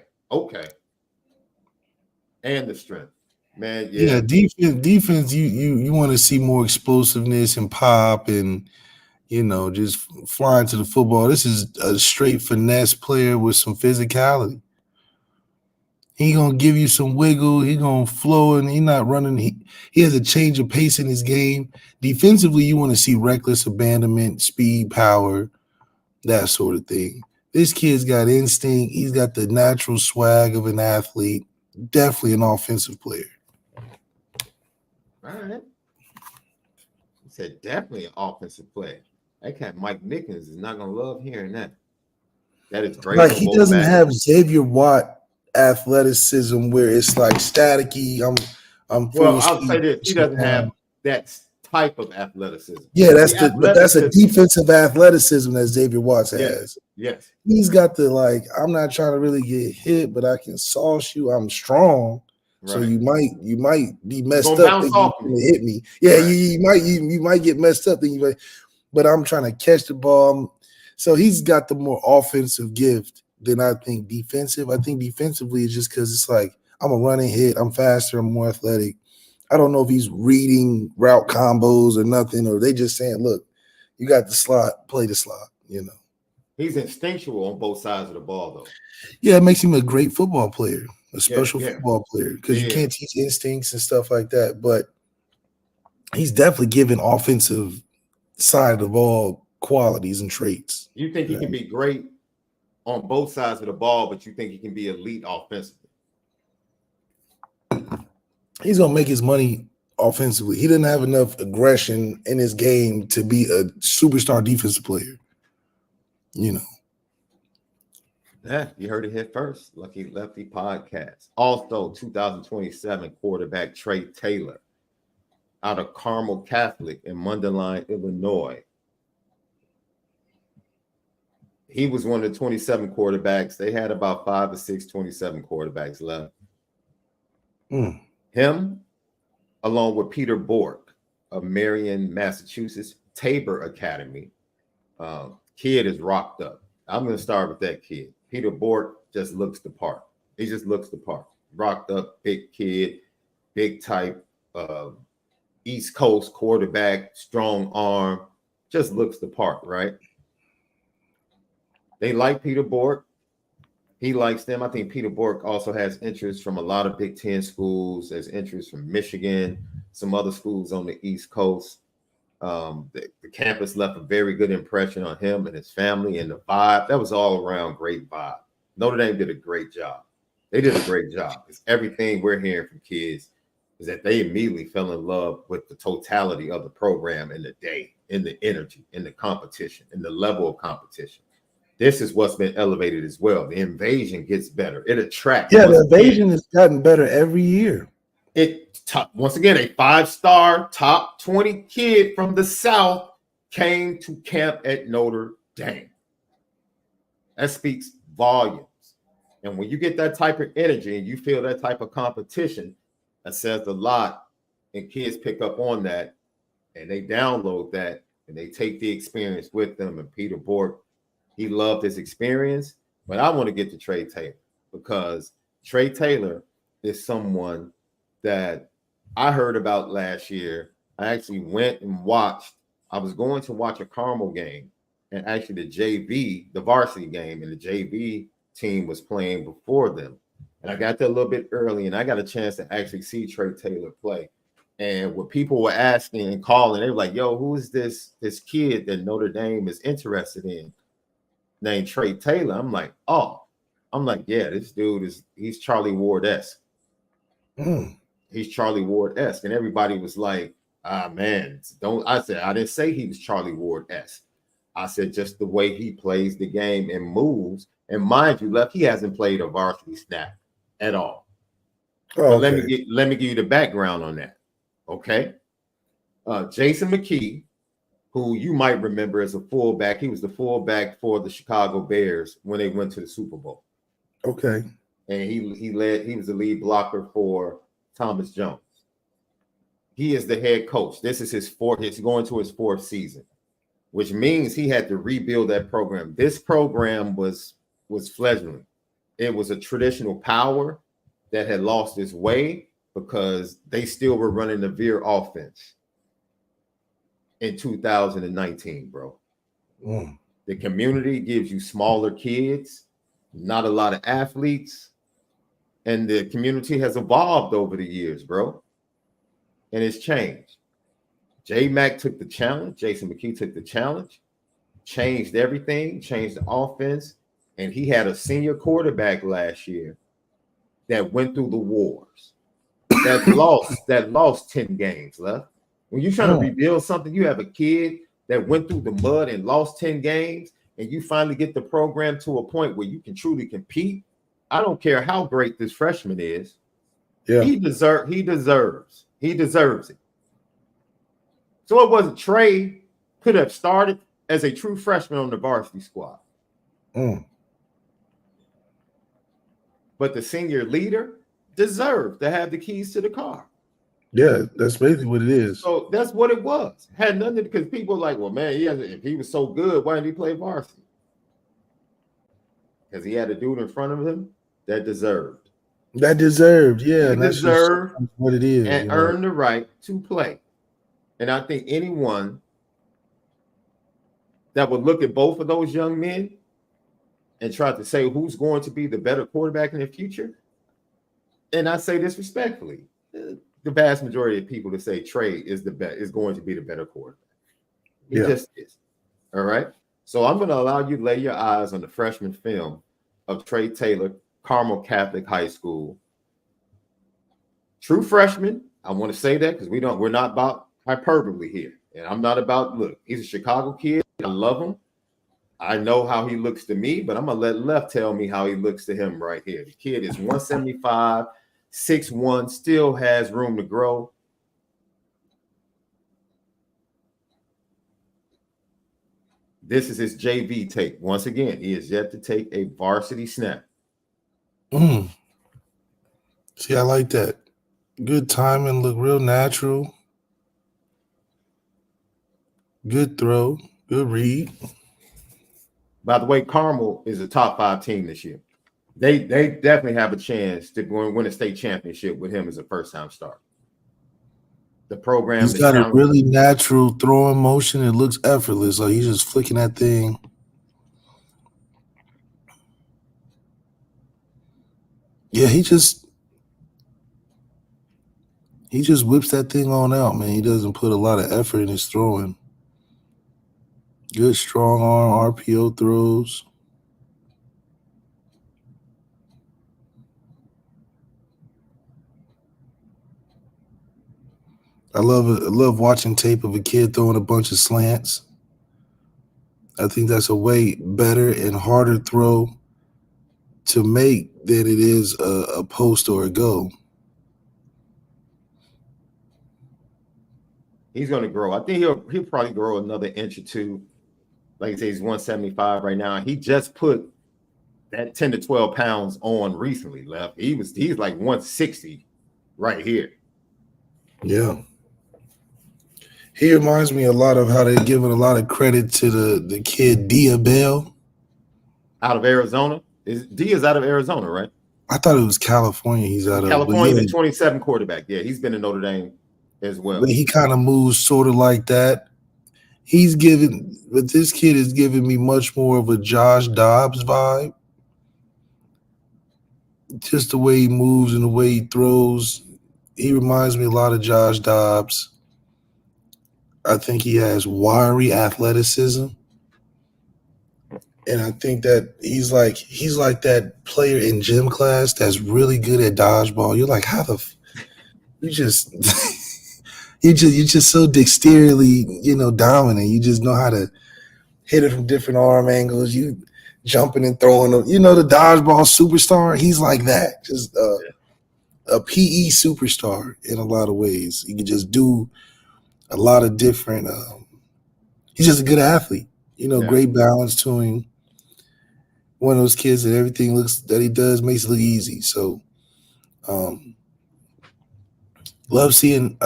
And the strength, man. Yeah, defense. You want to see more explosiveness and pop, and just flying to the football. This is a straight finesse player with some physicality. He gonna give you some wiggle. He gonna flow, and he not running. He has a change of pace in his game. Defensively, you want to see reckless abandonment, speed, power, that sort of thing. This kid's got instinct. He's got the natural swag of an athlete. Definitely an offensive player. All right. He said definitely an offensive player. That cat Mike Mickens is not gonna love hearing that. That is great. Like he doesn't have Xavier Watt athleticism where it's like staticky. Well, I'll say this: he doesn't have that type of athleticism. Yeah, that's a defensive athleticism that Xavier Watts has. Yes, he's got the I'm not trying to really get hit, but I can sauce you. I'm strong. So Right. you might be messed gonna up bounce thinking off you're me. gonna hit me. Yeah, Right. you might get messed up thinking, but I'm trying to catch the ball. So he's got the more offensive gift than I think defensive. I think defensively it's just because it's like I'm a running hit, I'm faster, I'm more athletic. I don't know if he's reading route combos or nothing, or they just saying, look, you got the slot, play the slot, He's instinctual on both sides of the ball, though. Yeah, it makes him a great football player, a Yeah, special yeah. football player, because you Yeah. can't teach instincts and stuff like that. But he's definitely given offensive side of the ball qualities and traits. You think he can be great on both sides of the ball, but you think he can be elite offensively? He's gonna make his money offensively. He didn't have enough aggression in his game to be a superstar defensive player. Yeah, you heard it here first. Lucky Lefty podcast. Also, 2027 quarterback Trey Taylor out of Carmel Catholic in Mundelein, Illinois. He was one of the 27 quarterbacks. They had about 5 or 6 27 quarterbacks left. Him, along with Peter Bork of Marion, Massachusetts, Tabor Academy. Kid is rocked up. I'm going to start with that kid. Peter Bork just looks the part. He just looks the part. Rocked up, big kid, big type, East Coast quarterback, strong arm, just looks the part, right? They like Peter Bork. He likes them. I think Peter Bork also has interest from a lot of Big Ten schools, has interest from Michigan, some other schools on the East Coast. The campus left a very good impression on him and his family, and the vibe, that was all around great vibe. Notre Dame did a great job. They did a great job. It's everything we're hearing from kids is that they immediately fell in love with the totality of the program and the day, and the energy, and the competition, and the level of competition. This is what's been elevated as well. The invasion gets better. It attracts. Yeah, the invasion has gotten better every year. Once again, a 5-star top 20 kid from the South came to camp at Notre Dame. That speaks volumes. And when you get that type of energy and you feel that type of competition, that says a lot. And kids pick up on that and they download that and they take the experience with them. And Peter Bork, he loved his experience. But I want to get to Trey Taylor because Trey Taylor is someone that I heard about last year. I actually went and watched. I was going to watch a Carmel game, and actually the varsity game, and the JV team was playing before them. And I got there a little bit early, and I got a chance to actually see Trey Taylor play. And what people were asking and calling, they were like, yo, who is this kid that Notre Dame is interested in named Trey Taylor? I'm like, yeah, this dude he's Charlie Ward-esque. He's Charlie Ward-esque. And everybody was like, man, I didn't say he was Charlie Ward-esque. I said just the way he plays the game and moves. And mind you, he hasn't played a varsity snap at all. But let me give you the background on that. Okay. Jason McKee, who you might remember as a fullback, he was the fullback for the Chicago Bears when they went to the Super Bowl. Okay. And he was the lead blocker for Thomas Jones. He is the head coach. This is he's going to his 4th season, which means he had to rebuild that program. This program was fledgling. It was a traditional power that had lost its way because they still were running the veer offense in 2019, bro. The community gives you smaller kids, not a lot of athletes, and the community has evolved over the years, bro. And it's changed. J-Mac took the challenge. Jason McKee took the challenge, changed everything, changed the offense. And he had a senior quarterback last year that went through the wars, that lost 10 games left. When you're trying to rebuild something, you have a kid that went through the mud and lost 10 games, and you finally get the program to a point where you can truly compete. I don't care how great this freshman is. Yeah. He deserves it. So it wasn't Trey could have started as a true freshman on the varsity squad. But the senior leader deserved to have the keys to the car. Yeah, that's basically what it is. So that's what it was. Had nothing because people are like, well, man, if he was so good, why didn't he play varsity? Because he had a dude in front of him that deserved. That deserved, yeah. He That's deserved just what it is. and earned the right to play. And I think anyone that would look at both of those young men and try to say who's going to be the better quarterback in the future, and I say this respectfully, the vast majority of people that say Trey is going to be the better quarterback. He just is. All right. So I'm going to allow you to lay your eyes on the freshman film of Trey Taylor, Carmel Catholic High School. True freshman. I want to say that because we're not about hyperbole here. And I'm not about, look, he's a Chicago kid. I love him. I know how he looks to me, but I'm going to let Left tell me how he looks to him right here. The kid is 175, 6'1", still has room to grow. This is his JV tape. Once again, he is yet to take a varsity snap. See, I like that. Good timing, look real natural. Good throw, good read. By the way, Carmel is a top 5 team this year. They definitely have a chance to go and win a state championship with him as a first-time starter. The program, he's got a really natural throwing motion. It looks effortless. Like he's just flicking that thing. Yeah, he just whips that thing on out, man. He doesn't put a lot of effort in his throwing. Good strong arm RPO throws. I love watching tape of a kid throwing a bunch of slants. I think that's a way better and harder throw to make than it is a post or a go. He's going to grow. I think he'll probably grow another inch or two. Like I say, he's 175 right now. He just put that 10 to 12 pounds on recently. Left. He's like 160 right here. Yeah. He reminds me a lot of how they're giving a lot of credit to the kid Dia Bell. Out of Arizona. Dia's out of Arizona, right? I thought it was California. He's out of California, the 27 quarterback. Yeah, he's been in Notre Dame as well. But he kind of moves sort of like that. But this kid is giving me much more of a Josh Dobbs vibe. Just the way he moves and the way he throws. He reminds me a lot of Josh Dobbs. I think he has wiry athleticism. And I think that he's like that player in gym class that's really good at dodgeball. You're like, how you just you're just so dexterously, dominant. You just know how to hit it from different arm angles. You jumping and throwing them. The dodgeball superstar. He's like that. Just a PE superstar in a lot of ways. He can just do a lot of different. He's just a good athlete. Great balance to him. One of those kids that everything that he does makes it look easy. So, I love seeing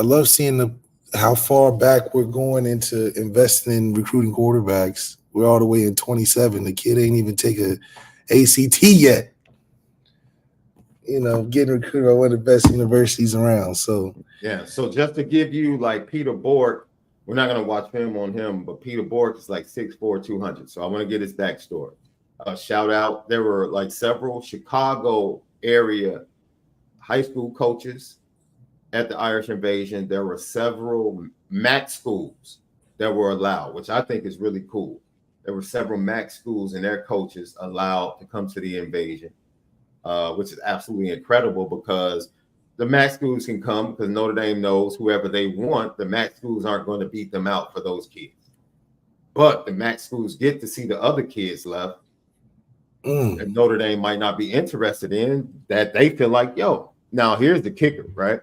how far back we're going into investing in recruiting quarterbacks. We're all the way in 27. The kid ain't even take a ACT yet. Getting recruited by one of the best universities around. So yeah. So just to give you like Peter Bork, we're not going to watch film on him, but Peter Bork is like 6'4", 200. So I want to get his backstory. Shout out. There were like several Chicago area high school coaches at the Irish Invasion. There were several MAC schools that were allowed, which I think is really cool. There were several MAC schools and their coaches allowed to come to the invasion, which is absolutely incredible because the MAC schools can come because Notre Dame knows whoever they want, the MAC schools aren't going to beat them out for those kids. But the MAC schools get to see the other kids left and Notre Dame might not be interested in that they feel like, yo, now here's the kicker, right?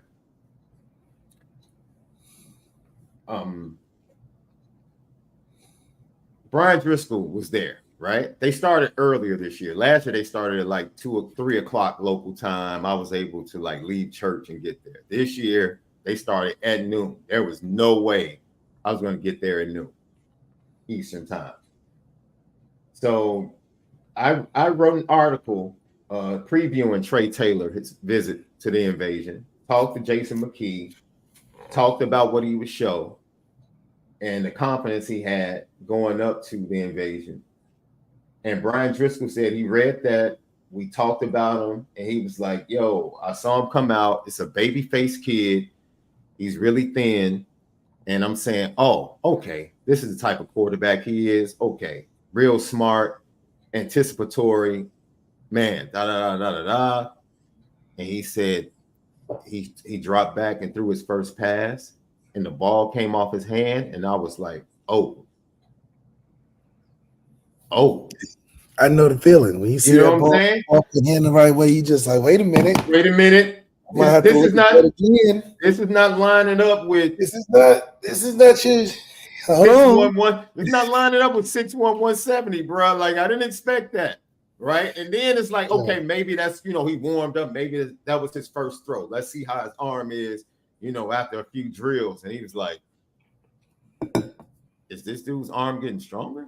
Brian Driscoll was there, right? They started earlier this year. Last year they started at like 2 or 3 o'clock local time. I was able to like leave church and get there. This year they started at noon. There was no way I was going to get there at noon Eastern time. So I wrote an article previewing Trey Taylor, his visit to the invasion, talked to Jason McKee, talked about what he would show and the confidence he had going up to the invasion. And Brian Driscoll said he read that. We talked about him, and he was like, yo, I saw him come out. It's a baby-faced kid. He's really thin. And I'm saying, oh, okay, this is the type of quarterback he is. Okay, real smart, anticipatory, man, da-da-da-da-da-da. And he said he dropped back and threw his first pass, and the ball came off his hand, and I was like, oh. I know the feeling. When you see that ball off the hand the right way, you just like, wait a minute. This is not lining up with this is not your 611. It's not lining up with 61170, bro. Like, I didn't expect that. Right. And then it's like, okay, maybe that's, he warmed up. Maybe that was his first throw. Let's see how his arm is, after a few drills. And he was like, is this dude's arm getting stronger?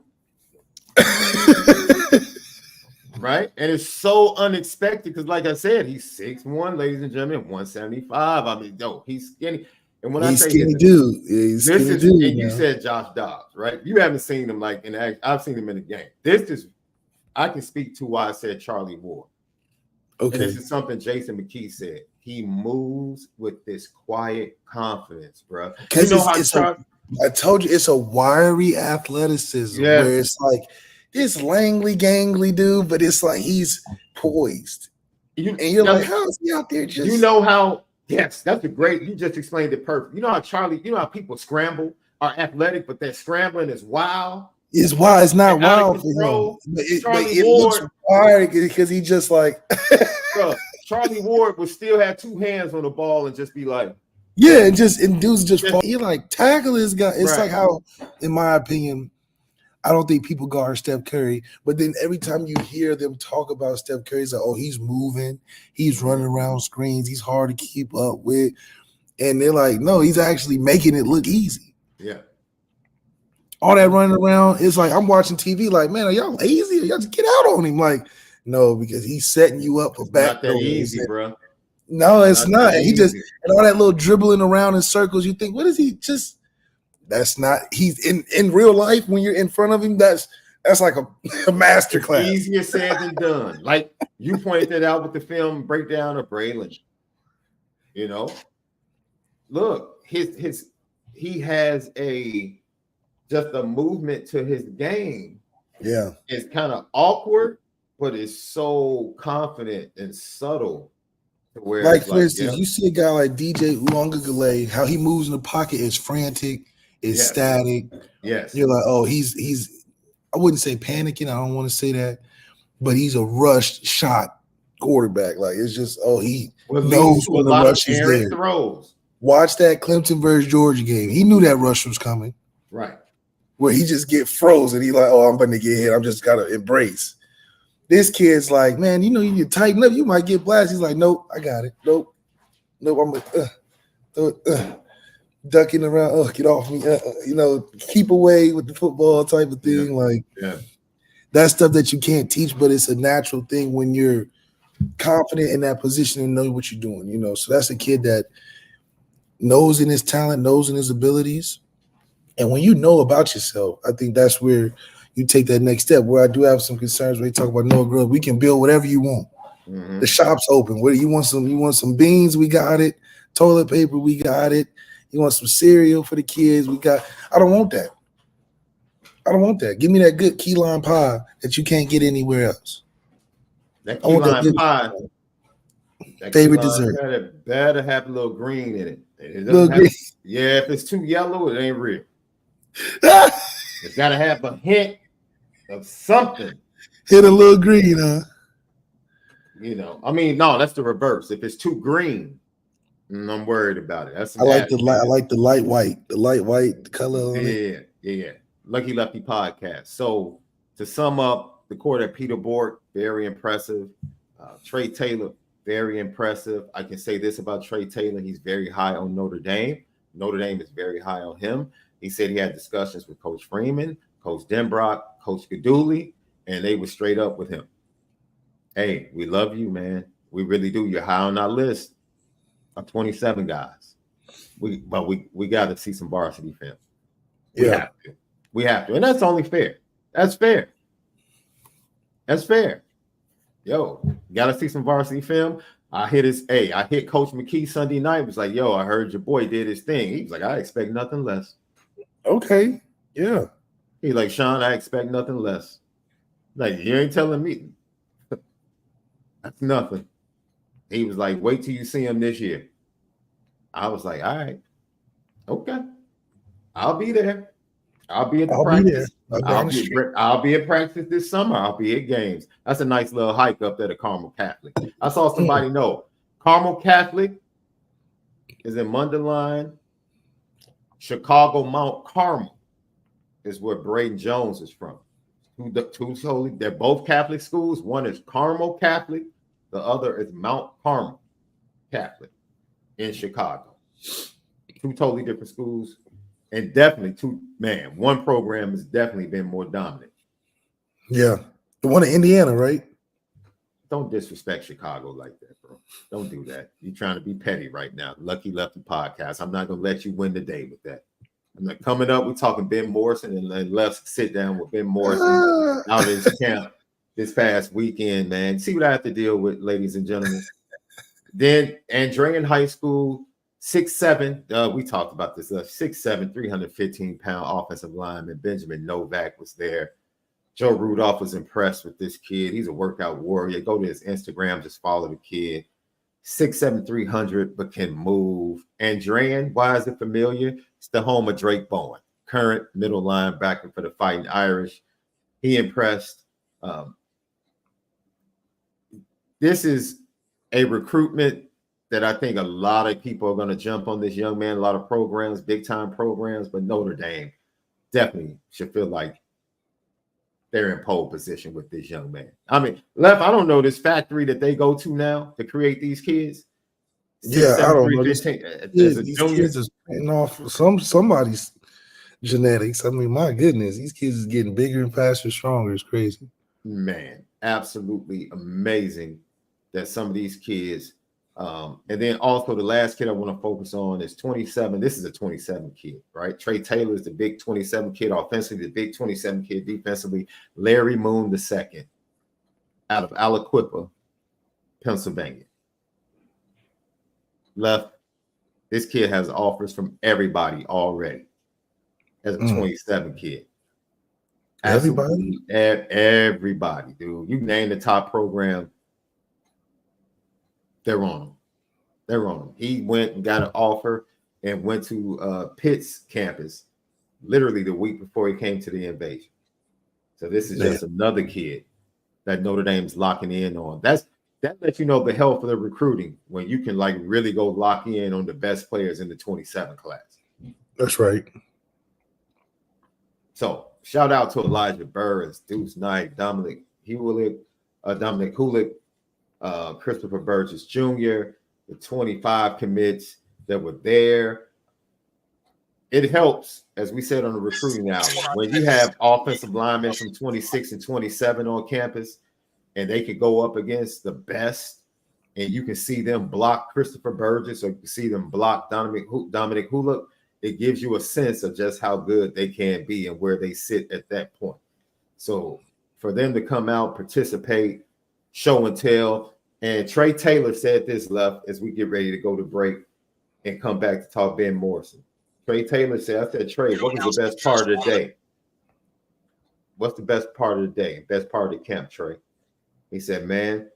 Right. And it's so unexpected because, like I said, he's 6'1", ladies and gentlemen, 175. I mean, he's skinny. And when he's I say skinny dude, you said Josh Dobbs, right? You haven't seen him like in act. I've seen him in the game. I can speak to why I said Charlie Ward. Okay. And this is something Jason McKee said. He moves with this quiet confidence, bro. You know I told you it's a wiry athleticism where it's like this langly gangly dude, but it's like he's poised. You're like, how is he out there just that's you just explained it perfect. You know how people scramble are athletic, but that scrambling is wild. It's wild. It's not wild for him. But it looks wild because he just like bro, Charlie Ward would still have 2 hands on the ball and just be like, and dudes just fall. He like tackle this guy. It's like how, in my opinion, I don't think people guard Steph Curry, but then every time you hear them talk about Steph Curry, it's like, oh, he's moving, he's running around screens, he's hard to keep up with. And they're like, no, he's actually making it look easy. Yeah. All that running around, it's like I'm watching TV like, man, are y'all lazy? Or y'all just get out on him. Like, no, because he's setting you up for back. Not that easy, bro. No, it's not. He just, and all that little dribbling around in circles, you think, what is he just? That's not, he's in real life when you're in front of him, that's like a master class. Easier said than done. Like you pointed that out with the film breakdown of Braylon. Look, he has just a movement to his game. Yeah. It's kind of awkward, but it's so confident and subtle. Where like, for instance, you see a guy like DJ Uongagale, how he moves in the pocket is frantic, is static. Yes. You're like, oh, he's I wouldn't say panicking. I don't want to say that, but he's a rushed shot quarterback. Like, it's just, he knows when the rush is there. Throws. Watch that Clemson versus Georgia game. He knew that rush was coming. Right. Where he just get frozen. He like, oh, I'm going to get hit. I'm just got to embrace. This kid's like, man, you get tighten up, you might get blasted. He's like, nope, I got it. Nope, I'm like, ducking around. Get off me. Keep away with the football type of thing. That's stuff that you can't teach, but it's a natural thing when you're confident in that position and know what you're doing. So that's a kid that knows in his talent, knows in his abilities. And when you know about yourself, I think that's where you take that next step. Where I do have some concerns when they talk about Noah Grubbs, we can build whatever you want. Mm-hmm. The shop's open. What you want some beans? We got it. Toilet paper, we got it. You want some cereal for the kids? We got. I don't want that. Give me that good key lime pie that you can't get anywhere else. That key lime pie. Favorite dessert. Better have a little green in it. Green. Yeah, if it's too yellow, it ain't real. It's got to have a hint of something. Hit a little green, huh? No, that's the reverse. If it's too green, I'm worried about it. I like the light white. The light white color on it. Yeah. Lucky Lefty podcast. So to sum up, the court at Peterborg, very impressive. Trey Taylor, very impressive. I can say this about Trey Taylor. He's very high on Notre Dame. Notre Dame is very high on him. He said he had discussions with Coach Freeman, Coach Denbrock, Coach Gaduli, and they were straight up with him. Hey, we love you, man. We really do. You're high on our list of 27 guys. We got to see some varsity film. We have to. And that's only fair. That's fair. Yo, got to see some varsity film. I hit Coach McKee Sunday night. Was like, yo, I heard your boy did his thing. He was like, I expect nothing less. Okay. Yeah. He's like, Sean, I expect nothing less. Like, you ain't telling me. That's nothing. He was like, wait till you see him this year. I was like, all right. Okay. I'll be there. I'll be at the practice. I'll be at practice this summer. I'll be at games. That's a nice little hike up there to Carmel Catholic. I saw somebody know Carmel Catholic is in Mundelein. Chicago Mount Carmel is where Braden Jones is from. They're both Catholic schools. One is Carmel Catholic. The other is Mount Carmel Catholic in Chicago. Two totally different schools. And definitely one program has definitely been more dominant. Yeah. The one in Indiana, right? Don't disrespect Chicago like that, bro. Don't do that. You're trying to be petty right now. Lucky Lefty podcast. I'm not going to let you win the day with that. I'm not coming up. We're talking Ben Morrison, and let's sit down with Ben Morrison out in camp this past weekend, man. See what I have to deal with, ladies and gentlemen. Then Andrean High School, 6'7", we talked about this, 6'7", 315-pound offensive lineman Benjamin Novak was there. Joe Rudolph was impressed with this kid. He's a workout warrior. Go to his Instagram, just follow the kid. 6'7", 300, but can move. Andrean, why is it familiar? It's the home of Drake Bowen, current middle linebacker for the Fighting Irish. He impressed. This is a recruitment that I think a lot of people are going to jump on this young man, a lot of programs, big-time programs, but Notre Dame definitely should feel like they're in pole position with this young man. I mean, I don't know this factory that they go to now to create these kids. Yeah, I don't know. These junior, kids is paying off somebody's genetics. I mean, my goodness, these kids is getting bigger and faster, stronger. It's crazy. Man, absolutely amazing that some of these kids. And then also the last kid I want to focus on is 27. This is a 27 kid, right? Trey Taylor is the big 27 kid offensively, the big 27 kid defensively. Larry Moon II out of Aliquippa, Pennsylvania. This kid has offers from everybody already as a 27 kid. Everybody? Everybody, dude. You name the top program, they're on him. He went and got an offer and went to Pitt's campus literally the week before he came to the invasion. So this is just another kid that Notre Dame's locking in on. That lets you know the health of the recruiting when you can like really go lock in on the best players in the 27 class. That's right. So shout out to Elijah Burris, Deuce Knight, Dominic Hulick, Christopher Burgess Jr., the 25 commits that were there. It helps, as we said on the recruiting hour, when you have offensive linemen from 26 and 27 on campus, and they could go up against the best, and you can see them block Christopher Burgess or you can see them block Dominic Hulick. It gives you a sense of just how good they can be and where they sit at that point. So for them to come out, participate, show and tell. And Trey Taylor said this, Left, as we get ready to go to break and come back to talk Ben Morrison. Trey Taylor said, I said, Trey, what was the best part of the day? What's the best part of the day? Best part of the camp, Trey? He said, man,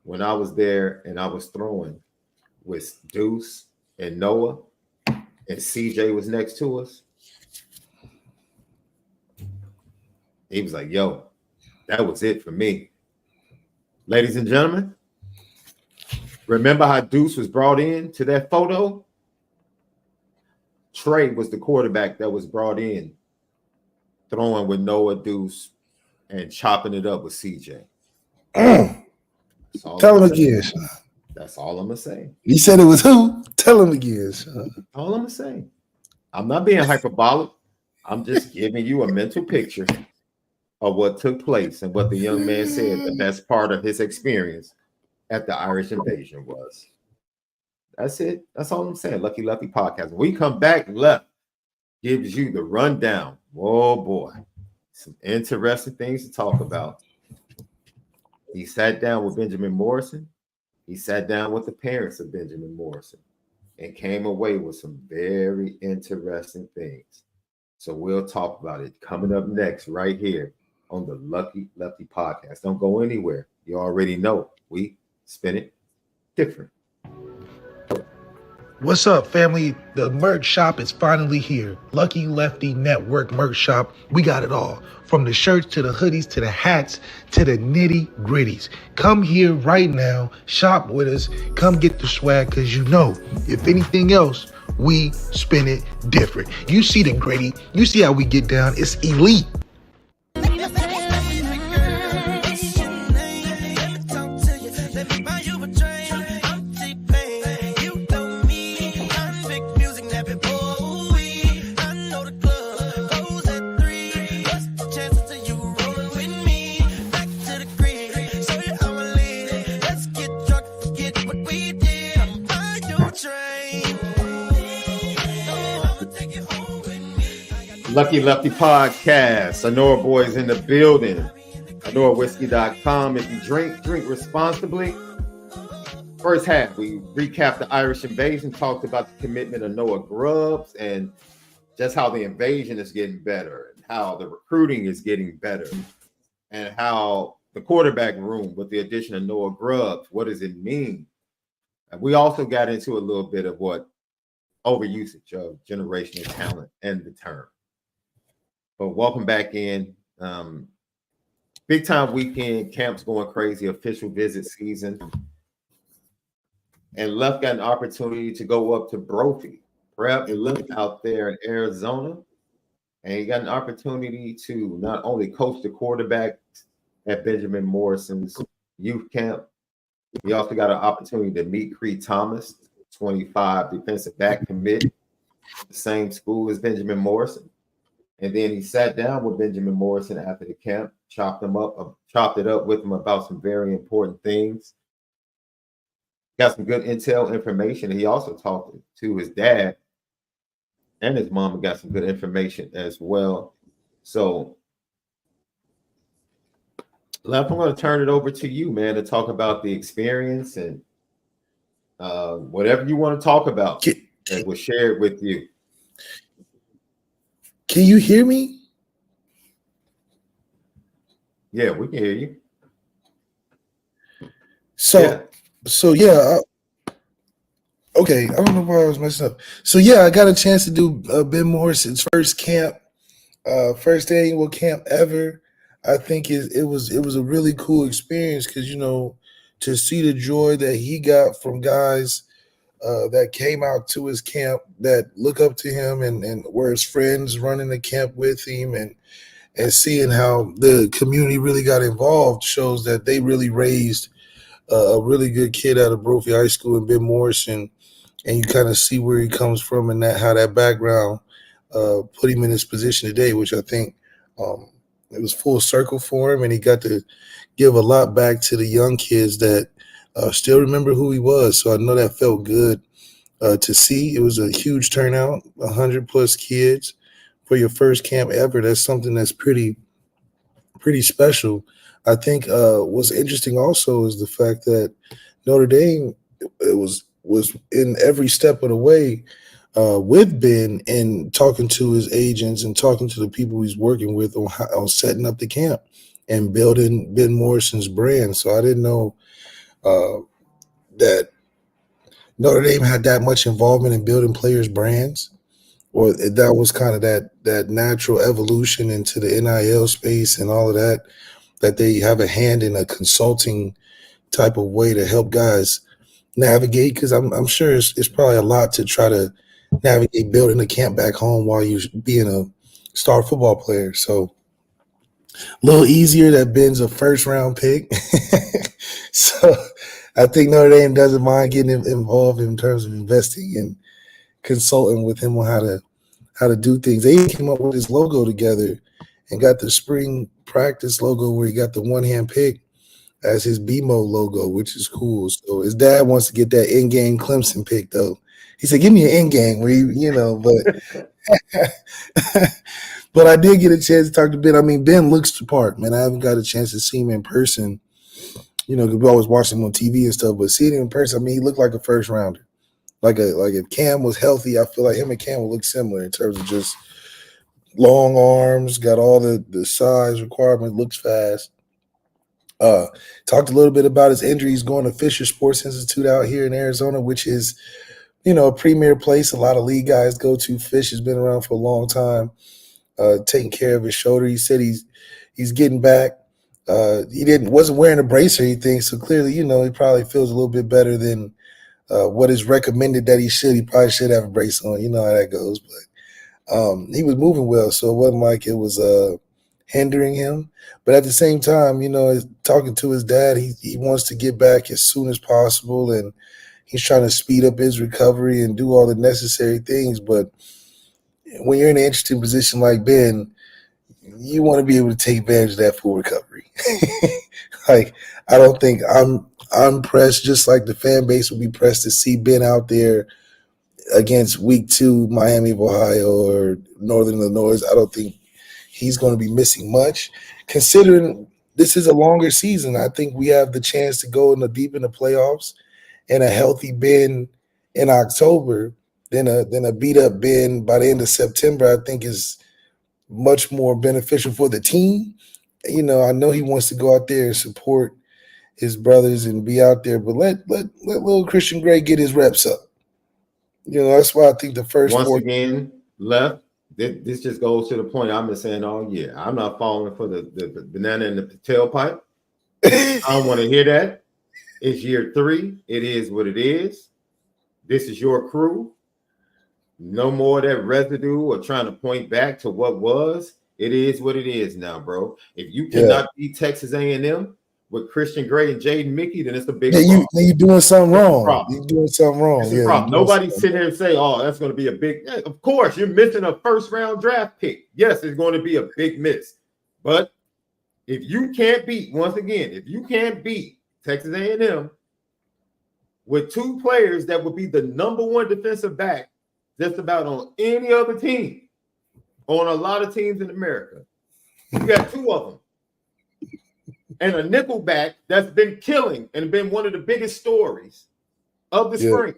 when I was there and I was throwing with Deuce and Noah and CJ was next to us, he was like, yo, that was it for me. Ladies and gentlemen, remember how Deuce was brought in to that photo? Trey was the quarterback that was brought in throwing with Noah Deuce and chopping it up with CJ. Tell him again, Sean. That's all I'm gonna say. You said it was who? Tell him again, Sean. All I'm gonna say. I'm not being hyperbolic. I'm just giving you a mental picture of what took place and what the young man said the best part of his experience at the Irish Invasion was. That's it. That's all I'm saying. Lucky Lefty Podcast. When we come back, Left gives you the rundown. Oh boy, some interesting things to talk about. He sat down with Benjamin Morrison. He sat down with the parents of Benjamin Morrison and came away with some very interesting things. So we'll talk about it coming up next right here on the Lucky Lefty Podcast. Don't go anywhere. You already know we spin it different. What's up, family? The merch shop is finally here. Lucky Lefty Network merch shop. We got it all. From the shirts to the hoodies to the hats to the nitty gritties. Come here right now. Shop with us. Come get the swag because you know, if anything else, we spin it different. You see the gritty. You see how we get down. It's elite. Lucky Lefty Podcast. ONORA boys in the building. ONORAWhiskey.com. If you drink responsibly. First half, we recapped the Irish Invasion, talked about the commitment of Noah Grubbs and just how the invasion is getting better and how the recruiting is getting better and how the quarterback room with the addition of Noah Grubbs, what does it mean? And we also got into a little bit of what overusage of generational talent and the term. But welcome back in. Big time weekend, camps going crazy, official visit season. And Left got an opportunity to go up to Brophy Prep out there in Arizona. And he got an opportunity to not only coach the quarterback at Benjamin Morrison's youth camp, he also got an opportunity to meet Creed Thomas, 25 defensive back commit, the same school as Benjamin Morrison. And then he sat down with Benjamin Morrison after the camp, chopped it up with him about some very important things. Got some good intel information. He also talked to his dad and his mom and got some good information as well. So, Lef, I'm going to turn it over to you, man, to talk about the experience and whatever you want to talk about that was shared with you. Can you hear me? Yeah, we can hear you. Okay, I don't know why I was messing up. So yeah, I got a chance to do Ben Morrison's first camp, first annual camp ever. I think it was a really cool experience because, you know, to see the joy that he got from guys that came out to his camp that look up to him and were his friends running the camp with him and seeing how the community really got involved shows that they really raised a really good kid out of Brophy High School in Ben Morrison, and you kind of see where he comes from and how that background put him in his position today, which I think it was full circle for him, and he got to give a lot back to the young kids that still remember who he was. So I know that felt good to see. It was a huge turnout, 100+ kids for your first camp ever. That's something that's pretty special. I think what's interesting also is the fact that Notre Dame was in every step of the way with Ben and talking to his agents and talking to the people he's working with on setting up the camp and building Ben Morrison's brand. So I didn't know that Notre Dame had that much involvement in building players' brands, or that was kind of that natural evolution into the NIL space and all of that they have a hand in a consulting type of way to help guys navigate, because I'm sure it's probably a lot to try to navigate building a camp back home while you're being a star football player. So a little easier that Ben's a first-round pick. So I think Notre Dame doesn't mind getting involved in terms of investing and consulting with him on how to do things. They even came up with his logo together and got the spring practice logo where he got the one-hand pick as his BMO logo, which is cool. So his dad wants to get that in-game Clemson pick, though. He said, give me an in-game where but but I did get a chance to talk to Ben. I mean, Ben looks the part, man. I haven't got a chance to see him in person, because we always watch him on TV and stuff, but seeing him in person, I mean, he looked like a first rounder. Like if Cam was healthy, I feel like him and Cam would look similar in terms of just long arms, got all the size requirement, looks fast. Talked a little bit about his injury. He's going to Fisher Sports Institute out here in Arizona, which is, a premier place a lot of league guys go to. Fish has been around for a long time, taking care of his shoulder. He said he's getting back. He wasn't wearing a brace or anything, so clearly, he probably feels a little bit better than what is recommended that he should. He probably should have a brace on. You know how that goes. But he was moving well, so it wasn't like it was hindering him. But at the same time, talking to his dad, he wants to get back as soon as possible, and he's trying to speed up his recovery and do all the necessary things. But when you're in an interesting position like Ben, you want to be able to take advantage of that full recovery. Like, I don't think I'm pressed, just like the fan base will be pressed to see Ben out there against week 2, Miami of Ohio or Northern Illinois. I don't think he's going to be missing much. Considering this is a longer season, I think we have the chance to go deep in the playoffs, and a healthy Ben in October than a beat-up Ben by the end of September, I think is much more beneficial for the team. I know he wants to go out there and support his brothers and be out there, but let little Christian Gray get his reps up. That's why I think the first once again left. This just goes to the point I've been saying all year. I'm not falling for the banana in the tailpipe. I don't want to hear that. It's year 3. It is what it is. This is your crew. No more of that residue or trying to point back to what was. It is what it is now, bro. If you cannot beat Texas A&M with Christian Gray and Jaden Mickey, then it's a big problem. You're doing something wrong. You're doing something wrong. It's a problem. Nobody sit here and say, oh, that's going to be a big – of course, you're missing a first-round draft pick. Yes, it's going to be a big miss. But if you can't beat – once again, if you can't beat Texas A&M with 2 players that would be the number 1 defensive back just about on any other team, on a lot of teams in America, you got 2 of them. And a nickel back that's been killing and been one of the biggest stories of the spring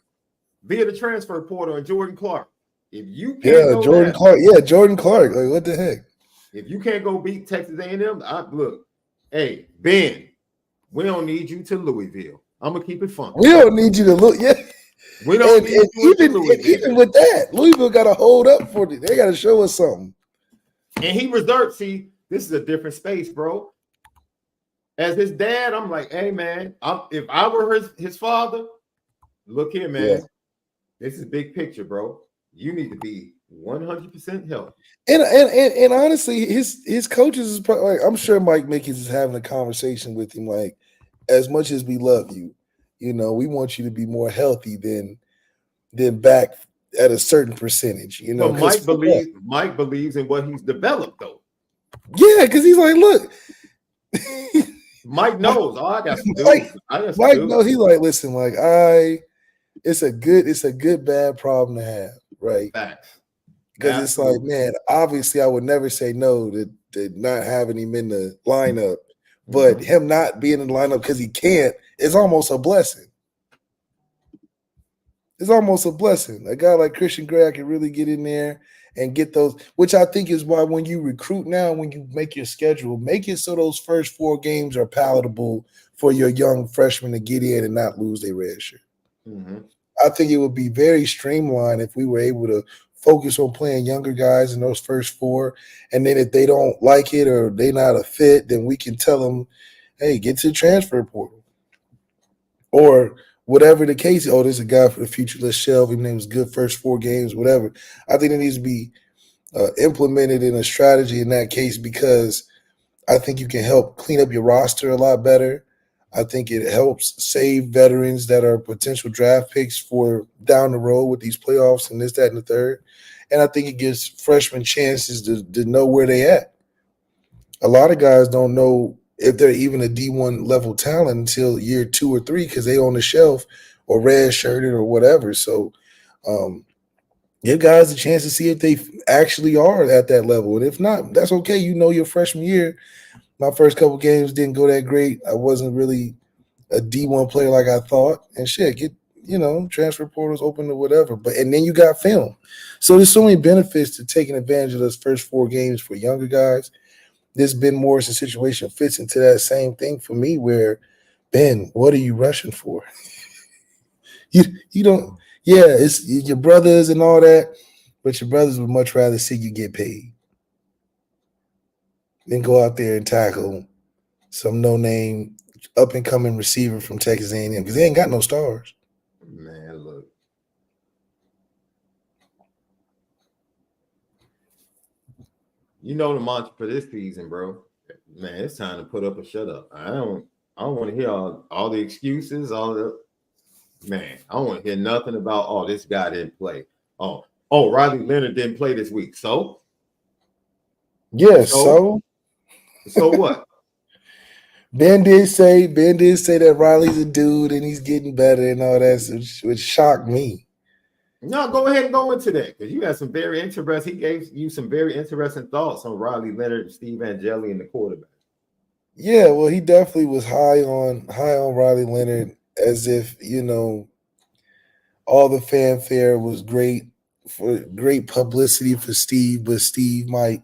via the transfer portal and Jordan Clark. If you can't Jordan Clark. Like, what the heck? If you can't go beat Texas A&M, look, hey, Ben, we don't need you to Louisville. I'm gonna keep it fun. We don't need you to look. Yeah, we don't need you to Louisville. Even with that, Louisville got to hold up for it. They got to show us something. And he reserved. See, this is a different space, bro. As his dad, I'm like, hey, man, if I were his father, look here, man. Yeah. This is big picture, bro. You need to be 100% healthy. And honestly, his coaches is probably, like, I'm sure Mike Mickens is having a conversation with him, like, as much as we love you, we want you to be more healthy than back at a certain percentage. But Mike believes in what he's developed, though. Yeah, because he's like, look. Mike knows. Oh, I got some Mike knows. He's like, listen, like it's a good bad problem to have, right? Because it's like, man, obviously I would never say no to not having him in the lineup, but him not being in the lineup because he can't is almost a blessing. It's almost a blessing. A guy like Christian Gray can really get in there and get those, which I think is why when you recruit now, when you make your schedule, make it so those first 4 games are palatable for your young freshmen to get in and not lose their red shirt. Mm-hmm. I think it would be very streamlined if we were able to focus on playing younger guys in those first 4. And then if they don't like it or they're not a fit, then we can tell them, hey, get to the transfer portal. Or whatever the case, there's a guy for the future. Let's shelve him. Name's good first 4 games, whatever. I think there needs to be implemented in a strategy in that case, because I think you can help clean up your roster a lot better. I think it helps save veterans that are potential draft picks for down the road with these playoffs and this, that, and the third. And I think it gives freshmen chances to know where they at. A lot of guys don't know if they're even a D1 level talent until year 2 or 3 because they on the shelf or red-shirted or whatever. So give guys a chance to see if they actually are at that level. And if not, that's okay. You know, your freshman year, my first couple games didn't go that great. I wasn't really a D1 player like I thought. And shit, get, transfer portals open or whatever. And then you got film. So there's so many benefits to taking advantage of those first 4 games for younger guys. This Ben Morrison situation fits into that same thing for me where, Ben, what are you rushing for? you don't, yeah, it's your brothers and all that, but your brothers would much rather see you get paid than go out there and tackle some no-name up-and-coming receiver from Texas A&M because they ain't got no stars. Man, look. You know the mantra for this season, bro. Man, it's time to put up or shut up. I don't want to hear all the excuses, man, I don't want to hear nothing about, this guy didn't play. Oh, Riley Leonard didn't play this week. So? Yeah, so what? Ben did say that Riley's a dude and he's getting better and all that, which shocked me. No, go ahead and go into that because you got some very interesting. He gave you some very interesting thoughts on Riley Leonard and Steve Angeli and the quarterback. Yeah, well, he definitely was high on Riley Leonard, as if all the fanfare was great publicity for Steve, but Steve might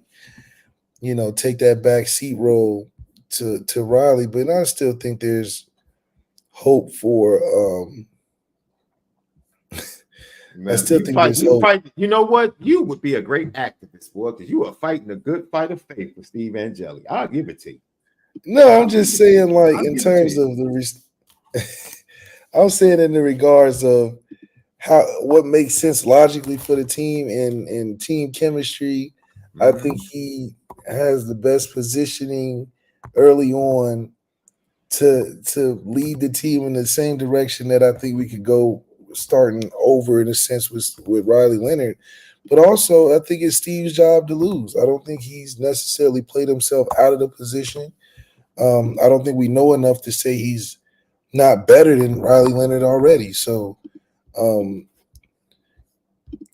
take that back seat role to Riley. But I still think there's hope for. Man, I still think there's hope. You know what? You would be a great activist, boy, because you are fighting a good fight of faith for Steve Angeli. I'll give it to you. No, I'm just saying, like, in terms of I'm saying in the regards of what makes sense logically for the team and team chemistry. I think he has the best positioning early on to lead the team in the same direction that I think we could go starting over in a sense with Riley Leonard. But also, I think it's Steve's job to lose. I don't think he's necessarily played himself out of the position. I don't think we know enough to say he's not better than Riley Leonard already. So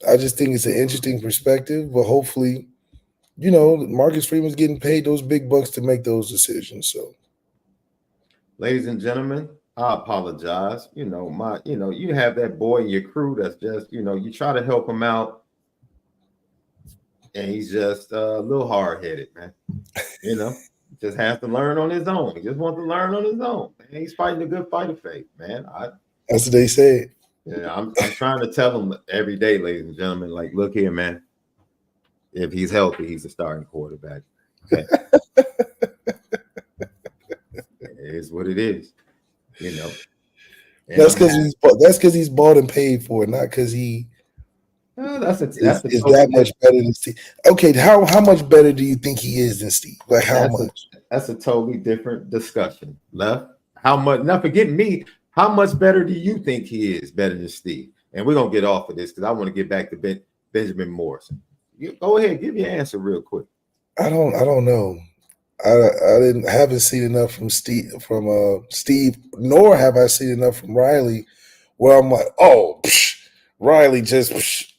I just think it's an interesting perspective, but hopefully, Marcus Freeman's getting paid those big bucks to make those decisions. So, ladies and gentlemen, I apologize. You have that boy in your crew that's just, you try to help him out, and he's just a little hard-headed, man. Just has to learn on his own. He just wants to learn on his own. Man, he's fighting a good fight of faith, man. That's what they say. Yeah, I'm trying to tell him every day, ladies and gentlemen, like, look here, man. If he's healthy, he's a starting quarterback. Okay? It is what it is, That's because he's bought and paid for it, not because he is that much better than Steve. Okay, how much better do you think he is than Steve? Like how much? That's a totally different discussion. Left. How much? Now forget me. How much better do you think he is better than Steve? And we're gonna get off of this because I want to get back to Benjamin Morrison. You go ahead, give your answer real quick. I don't know. I haven't seen enough from Steve, nor have I seen enough from Riley, where I'm like, Riley just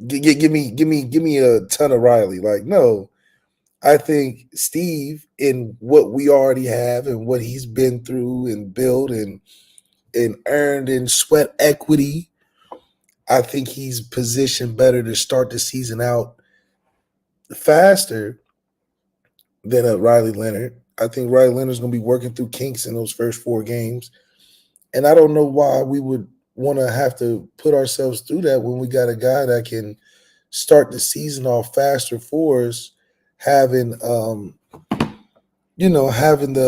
give me a ton of Riley. Like, no, I think Steve, in what we already have and what he's been through and built and earned in sweat equity, I think he's positioned better to start the season out faster than Riley Leonard. I think Riley Leonard's going to be working through kinks in those first 4 games. And I don't know why we would want to have to put ourselves through that when we got a guy that can start the season off faster for us, having the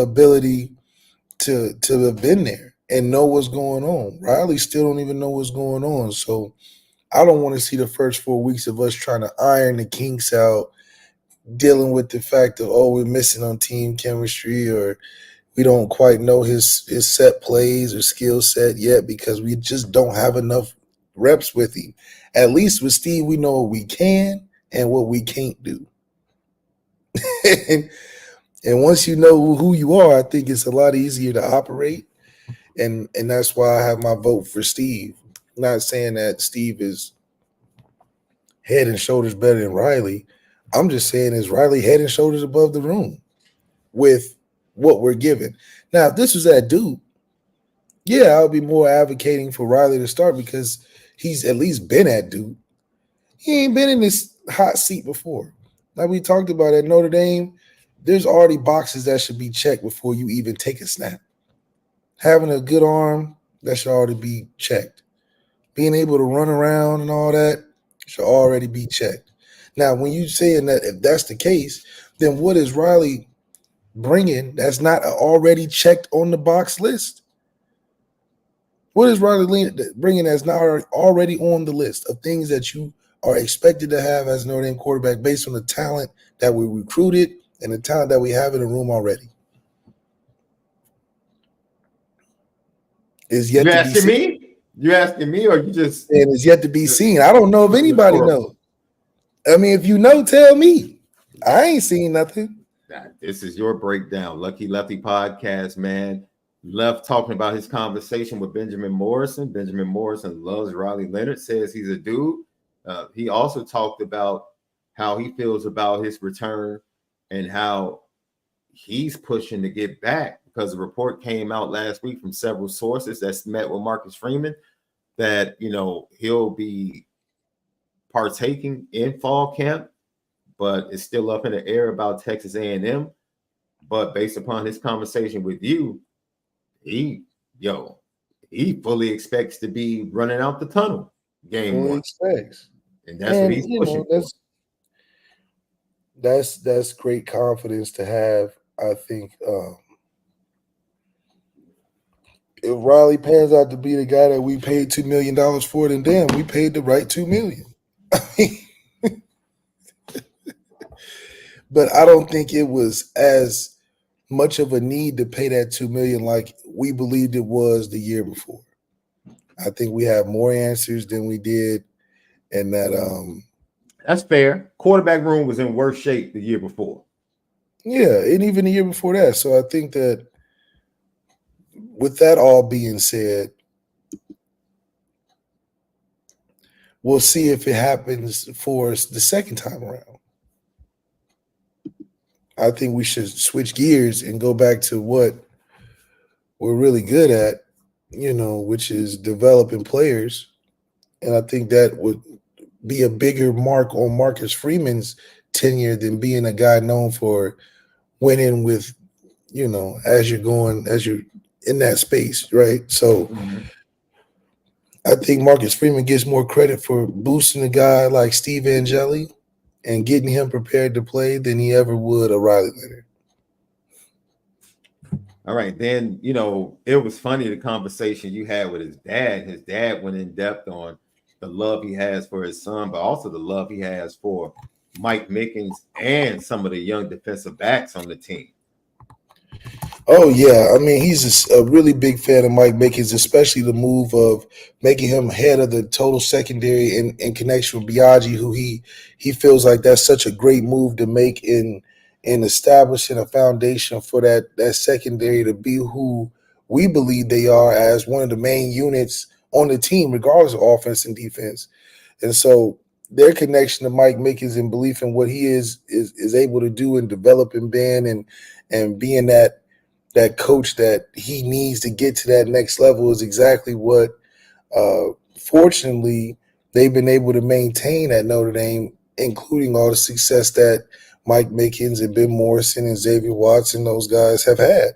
ability to have been there and know what's going on. Riley still don't even know what's going on. So I don't want to see the first 4 weeks of us trying to iron the kinks out, dealing with the fact of, we're missing on team chemistry, or we don't quite know his set plays or skill set yet because we just don't have enough reps with him. At least with Steve, we know what we can and what we can't do. and once you know who you are, I think it's a lot easier to operate. And that's why I have my vote for Steve. I'm not saying that Steve is head and shoulders better than Riley. I'm just saying, is Riley head and shoulders above the room with what we're given? Now, if this was at Duke, yeah, I'll be more advocating for Riley to start because he's at least been at Duke. He ain't been in this hot seat before. Like we talked about at Notre Dame, there's already boxes that should be checked before you even take a snap. Having a good arm, that should already be checked. Being able to run around and all that should already be checked. Now, when you're saying that if that's the case, then what is Riley bringing that's not already checked on the box list? What is Riley bringing that's not already on the list of things that you are expected to have as Notre Dame quarterback based on the talent that we recruited and the talent that we have in the room already? Is yet You to be asking seen. me? You asking me, or you just? And it's yet to be seen. I don't know if anybody knows. I mean, if you know, tell me. I ain't seen nothing. This is your breakdown. Lucky Lefty podcast, man. Left talking about his conversation with Benjamin Morrison. Benjamin Morrison loves Riley Leonard, says he's a dude. He also talked about how he feels about his return and how he's pushing to get back, because a report came out last week from several sources that's met with Marcus Freeman that, he'll be partaking in fall camp, but it's still up in the air about Texas A&M. But based upon his conversation with you, he fully expects to be running out the tunnel game one. Expects. And that's what he's pushing for. That's great confidence to have. I think if Riley pans out to be the guy that we paid $2 million for, then damn, we paid the right $2 million. But I don't think it was as much of a need to pay that $2 million like we believed it was the year before. I think we have more answers than we did, and that's fair. Quarterback room was in worse shape the year before. Yeah, and even the year before that. So I think that with that all being said, we'll see if it happens for us the second time around. I think we should switch gears and go back to what we're really good at, which is developing players. And I think that would be a bigger mark on Marcus Freeman's tenure than being a guy known for winning with, as you're in that space, right? So I think Marcus Freeman gets more credit for boosting a guy like Steve Angeli and getting him prepared to play than he ever would a Riley Leonard. All right. Then, it was funny, the conversation you had with his dad. His dad went in depth on the love he has for his son, but also the love he has for Mike Mickens and some of the young defensive backs on the team. Oh, yeah. I mean, he's a really big fan of Mike Mickens, especially the move of making him head of the total secondary in connection with Biaggi, who he feels like that's such a great move to make in establishing a foundation for that secondary to be who we believe they are as one of the main units on the team, regardless of offense and defense. And so their connection to Mike Mickens and belief in what he is able to do in developing Ben and being that coach that he needs to get to that next level is exactly what, fortunately, they've been able to maintain at Notre Dame, including all the success that Mike Mickens and Ben Morrison and Xavier Watson, those guys have had.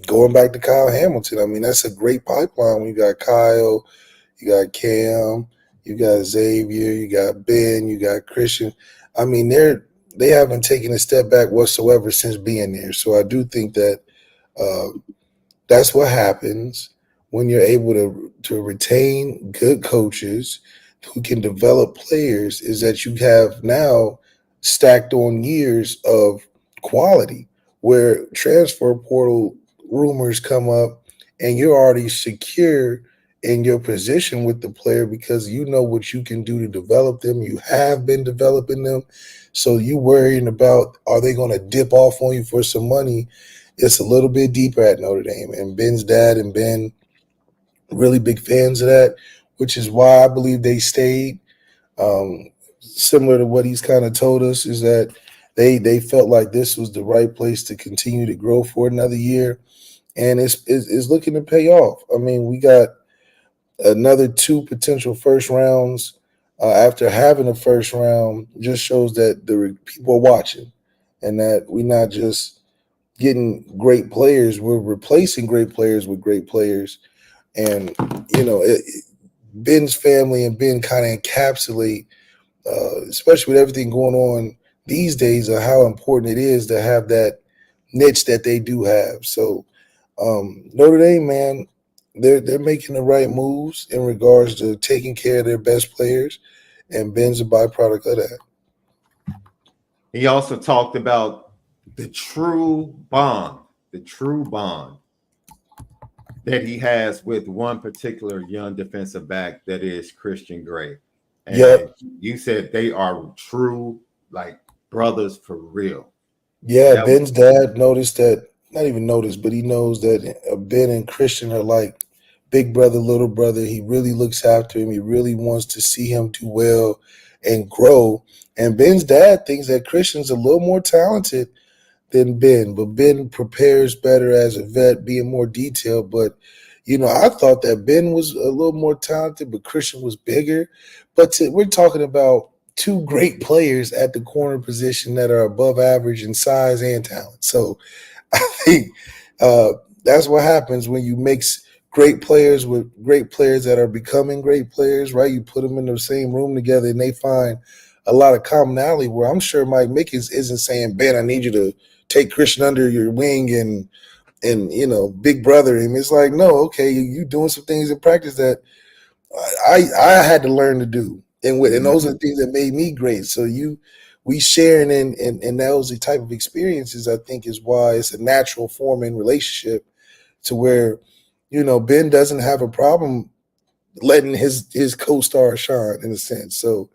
Going back to Kyle Hamilton, I mean, that's a great pipeline when you got Kyle, you got Cam, you got Xavier, you got Ben, you got Christian. I mean, they haven't taken a step back whatsoever since being there. So I do think that that's what happens when you're able to retain good coaches who can develop players is that you have now stacked on years of quality where transfer portal rumors come up and you're already secure in your position with the player because you know what you can do to develop them. You have been developing them. So you worrying about, are they going to dip off on you for some money? It's a little bit deeper at Notre Dame. And Ben's dad and Ben, really big fans of that, which is why I believe they stayed. Similar to what he's kind of told us is that they felt like this was the right place to continue to grow for another year. And it's looking to pay off. I mean, we got another 2 potential first rounds after having a first round. Just shows that the people are watching and that we're not just getting great players, we're replacing great players with great players. And Ben's family and Ben kind of encapsulate, especially with everything going on these days, of how important it is to have that niche that they do have. So Notre Dame, man, they're making the right moves in regards to taking care of their best players, and Ben's a byproduct of that. He also talked about the true bond that he has with one particular young defensive back, that is Christian Gray. And Yep. You said they are true, like, brothers for real. Yeah, Ben's dad noticed that, not even noticed, but he knows that Ben and Christian are like big brother, little brother. He really looks after him. He really wants to see him do well and grow. And Ben's dad thinks that Christian's a little more talented than Ben, but Ben prepares better as a vet, being more detailed. But, I thought that Ben was a little more talented, but Christian was bigger. But we're talking about 2 great players at the corner position that are above average in size and talent. So I think that's what happens when you mix great players with great players that are becoming great players, right? You put them in the same room together and they find a lot of commonality, where I'm sure Mike Mickens isn't saying, Ben, I need you to take Christian under your wing and big brother him. It's like, no, okay, you doing some things in practice that I had to learn to do. And those are the things that made me great. So we sharing and that was the type of experiences, I think, is why it's a natural forming relationship to where, Ben doesn't have a problem letting his co-star shine, in a sense. So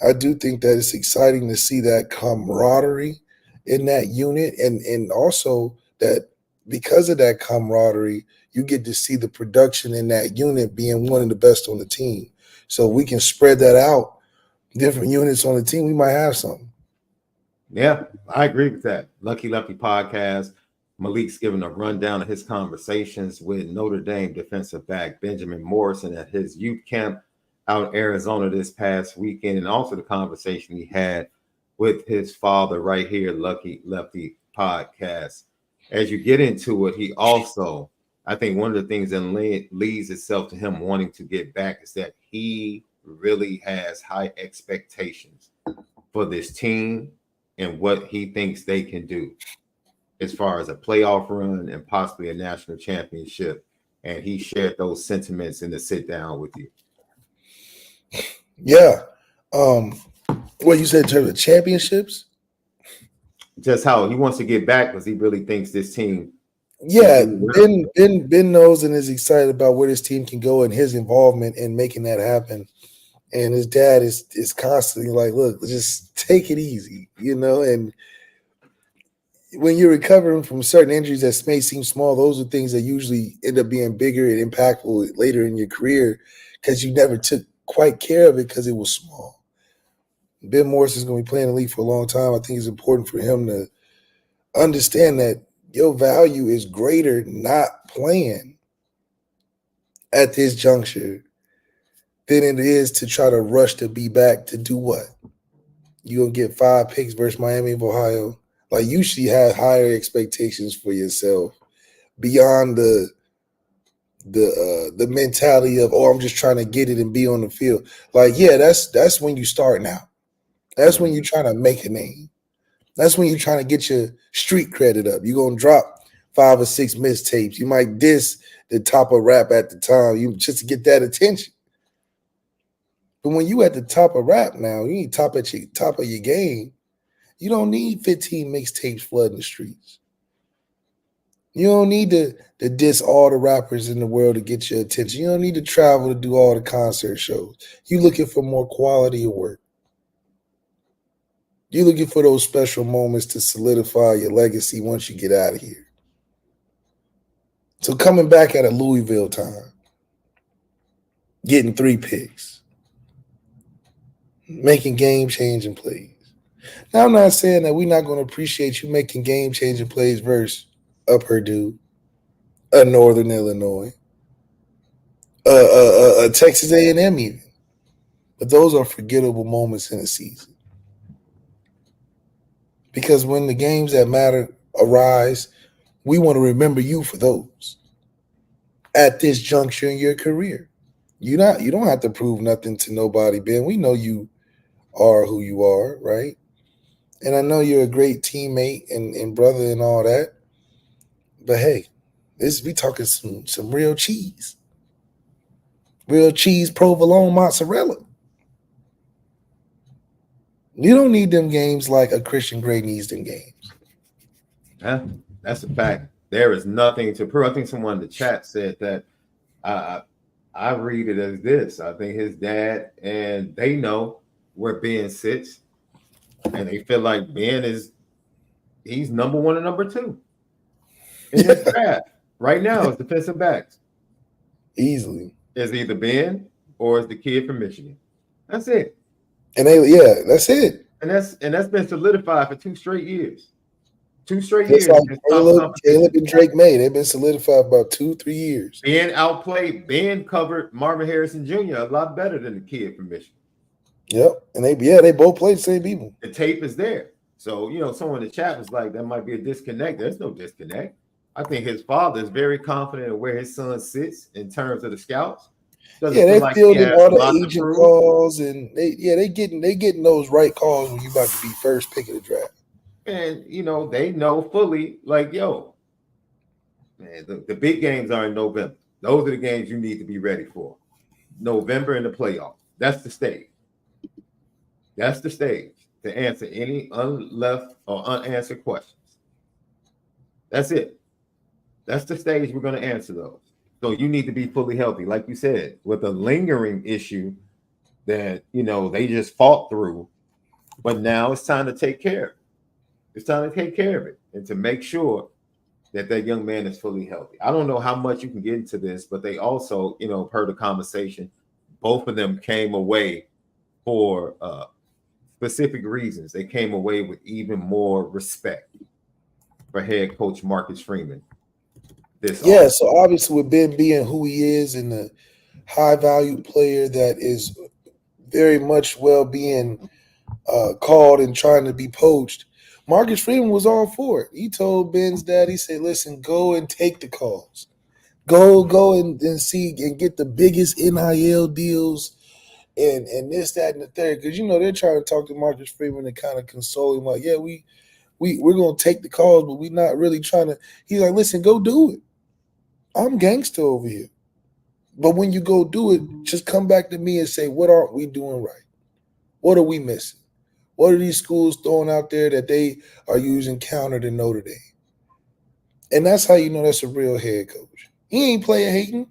I do think that it's exciting to see that camaraderie in that unit, and also that because of that camaraderie, you get to see the production in that unit being one of the best on the team. So we can spread that out, different units on the team, we might have something. Yeah, I agree with that. Lucky Lefty podcast. Malik's giving a rundown of his conversations with Notre Dame defensive back Benjamin Morrison at his youth camp out in Arizona this past weekend, and also the conversation he had with his father right here, Lucky Lefty podcast. As you get into it, he also, I think one of the things that leads itself to him wanting to get back is that he really has high expectations for this team and what he thinks they can do as far as a playoff run and possibly a national championship. And he shared those sentiments in the sit down with you. Yeah. What you said in terms of championships? Just how he wants to get back because he really thinks this team. Yeah, Ben knows and is excited about where this team can go and his involvement in making that happen. And his dad is constantly like, look, just take it easy, and when you're recovering from certain injuries that may seem small, those are things that usually end up being bigger and impactful later in your career because you never took quite care of it because it was small. Ben Morrison is going to be playing in the league for a long time. I think it's important for him to understand that your value is greater not playing at this juncture than it is to try to rush to be back to do what? You're going to get 5 picks versus Miami of Ohio. Like, you should have higher expectations for yourself beyond the mentality of, I'm just trying to get it and be on the field. Like, yeah, that's when you start now. That's when you're trying to make a name. That's when you're trying to get your street credit up. You're going to drop 5 or 6 mistapes. You might diss the top of rap at the time, just to get that attention. But when you at the top of rap now, you need top of your game. You don't need 15 mixtapes flooding the streets. You don't need to diss all the rappers in the world to get your attention. You don't need to travel to do all the concert shows. You looking for more quality of work. You're looking for those special moments to solidify your legacy once you get out of here. So coming back at a Louisville time, getting 3 picks, making game-changing plays. Now, I'm not saying that we're not going to appreciate you making game-changing plays versus a Purdue, a Northern Illinois, a Texas A&M even. But those are forgettable moments in a season. Because when the games that matter arise, we want to remember you for those at this juncture in your career. You don't have to prove nothing to nobody, Ben. We know you are who you are, right? And I know you're a great teammate and brother and all that. But hey, we talking some real cheese. Real cheese provolone mozzarella. You don't need them games like a Christian Gray needs them games. Yeah, that's a fact. There is nothing to prove. I think someone in the chat said that. I read it as this. I think his dad and they know where Ben sits, and they feel like Ben he's number 1 and number 2 in his draft right now. It's defensive backs Easily. It's either Ben or it's the kid from Michigan. That's it. And that's it. And that's been solidified for 2 straight years. 2 straight Just years. like Caleb and Drake May, they've been solidified about 2-3 years. Ben covered Marvin Harrison Jr. a lot better than the kid from Michigan. Yep. And they both played the same people. The tape is there. So, someone in the chat was like, that might be a disconnect. There's no disconnect. I think his father is very confident in where his son sits in terms of the scouts. They're fielding all the agent calls, and they getting those right calls when you about to be first pick of the draft. And they know fully, like, yo, man, the big games are in November. Those are the games you need to be ready for. November in the playoffs. That's the stage. That's the stage to answer any unleft or unanswered questions. That's it. That's the stage we're going to answer those. So you need to be fully healthy, like you said, with a lingering issue that, they just fought through. But now it's time to take care of it. It's time to take care of it and to make sure that young man is fully healthy. I don't know how much you can get into this, but they also, per the conversation, both of them came away for specific reasons. They came away with even more respect for head coach Marcus Freeman. So obviously with Ben being who he is and the high value player that is very much being called and trying to be poached, Marcus Freeman was all for it. He told Ben's dad, he said, listen, go and take the calls. Go and see and get the biggest NIL deals and this, that, and the third. Because, they're trying to talk to Marcus Freeman and kind of console him like, yeah, we're going to take the calls, but we're not really trying to. He's like, listen, go do it. I'm gangster over here. But when you go do it, just come back to me and say, what aren't we doing right? What are we missing? What are these schools throwing out there that they are using counter to Notre Dame? And that's how you know that's a real head coach. He ain't player hating.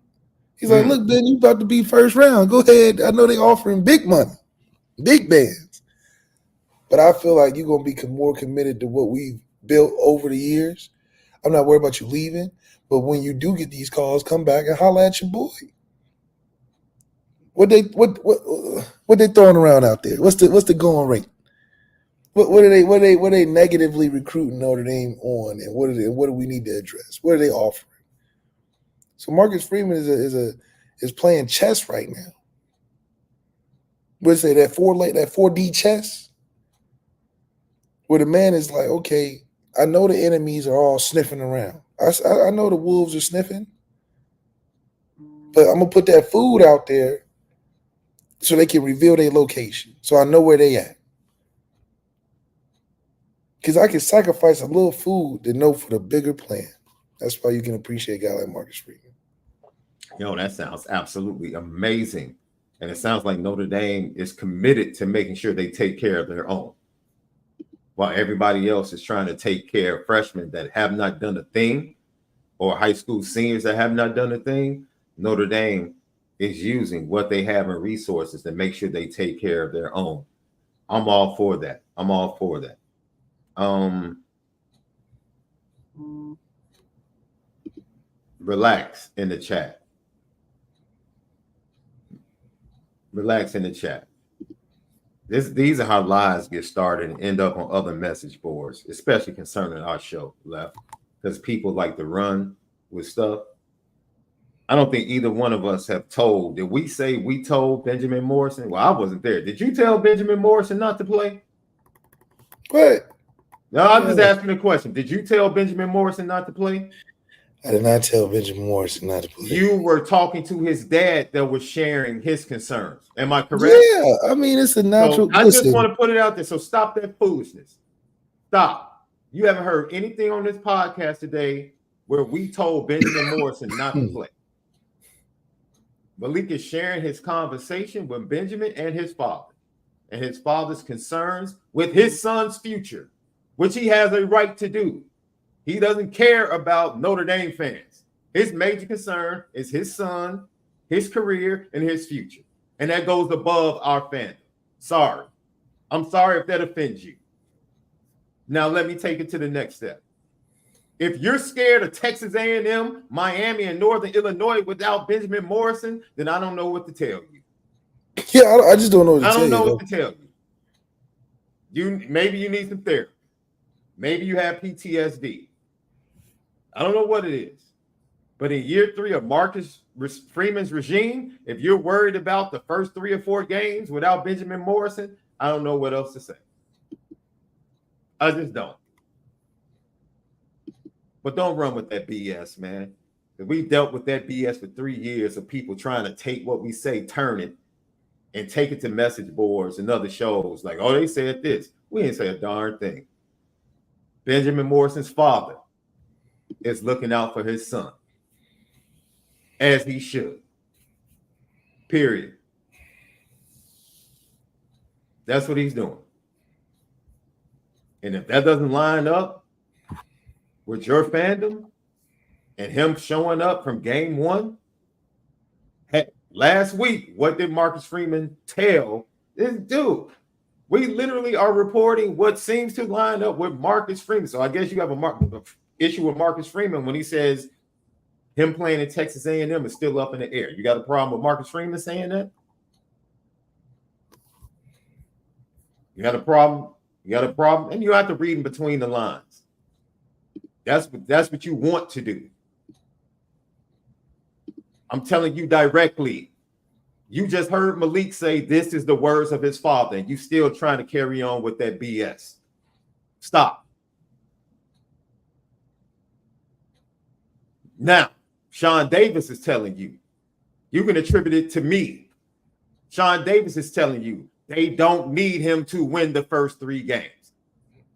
He's like, look, Ben, you about to be first round. Go ahead. I know they offering big money, big bands. But I feel like you're going to be more committed to what we've built over the years. I'm not worried about you leaving. But when you do get these calls, come back and holler at your boy. What they throwing around out there? What's the going rate? What are they negatively recruiting Notre Dame on, and what do we need to address? What are they offering? So Marcus Freeman is playing chess right now. What say that 4D chess, where the man is like, okay, I know the enemies are all sniffing around. I know the wolves are sniffing, but I'm gonna put that food out there so they can reveal their location, so I know where they at. Because I can sacrifice a little food to know for the bigger plan. That's why you can appreciate a guy like Marcus Freeman. That sounds absolutely amazing. And it sounds like Notre Dame is committed to making sure they take care of their own, while everybody else is trying to take care of freshmen that have not done a thing, or high school seniors that have not done a thing. Notre Dame is using what they have in resources to make sure they take care of their own. I'm all for that. I'm all for that. Relax in the chat. Relax in the chat. These are how lies get started and end up on other message boards, especially concerning our show, Left, because people like to run with stuff. I don't think either one of us have told. Did we say we told Benjamin Morrison? Well, I wasn't there. Did you tell Benjamin Morrison not to play? What? No, I'm just asking a question. Did you tell Benjamin Morrison not to play? I did not tell Benjamin Morrison not to play. You were talking to his dad that was sharing his concerns. Am I correct? Yeah, I mean, it's a natural. So I just want to put it out there. So stop that foolishness. Stop. You haven't heard anything on this podcast today where we told Benjamin Morrison not to play. Malik is sharing his conversation with Benjamin and his father's concerns with his son's future, which he has a right to do. He doesn't care about Notre Dame fans. His major concern is his son, his career, and his future. And that goes above our fandom. Sorry. I'm sorry if that offends you. Now let me take it to the next step. If you're scared of Texas A&M, Miami, and Northern Illinois without Benjamin Morrison, then I don't know what to tell you. Yeah, I just don't know what to tell you. I don't know what to tell you. Maybe you need some therapy. Maybe you have PTSD. I don't know what it is. But in year 3 of Marcus Freeman's regime, if you're worried about the first 3 or 4 games without Benjamin Morrison, I don't know what else to say. I just don't. But don't run with that BS, man. We dealt with that BS for 3 years of people trying to take what we say, turn it, and take it to message boards and other shows. Like, oh, they said this. We didn't say a darn thing. Benjamin Morrison's father is looking out for his son, as he should. Period. That's what he's doing. And if that doesn't line up with your fandom and him showing up from game 1, heck, last week, what did Marcus Freeman tell this dude? We literally are reporting what seems to line up with Marcus Freeman. So I guess you have a issue with Marcus Freeman when he says him playing in Texas A&M is still up in the air. You got a problem with Marcus Freeman saying that? You got a problem? You got a problem? And you have to read in between the lines. That's what you want to do. I'm telling you directly. You just heard Malik say this is the words of his father, and you still trying to carry on with that BS. Stop. Now, Sean Davis is telling you. You can attribute it to me. Sean Davis is telling you they don't need him to win the first 3 games.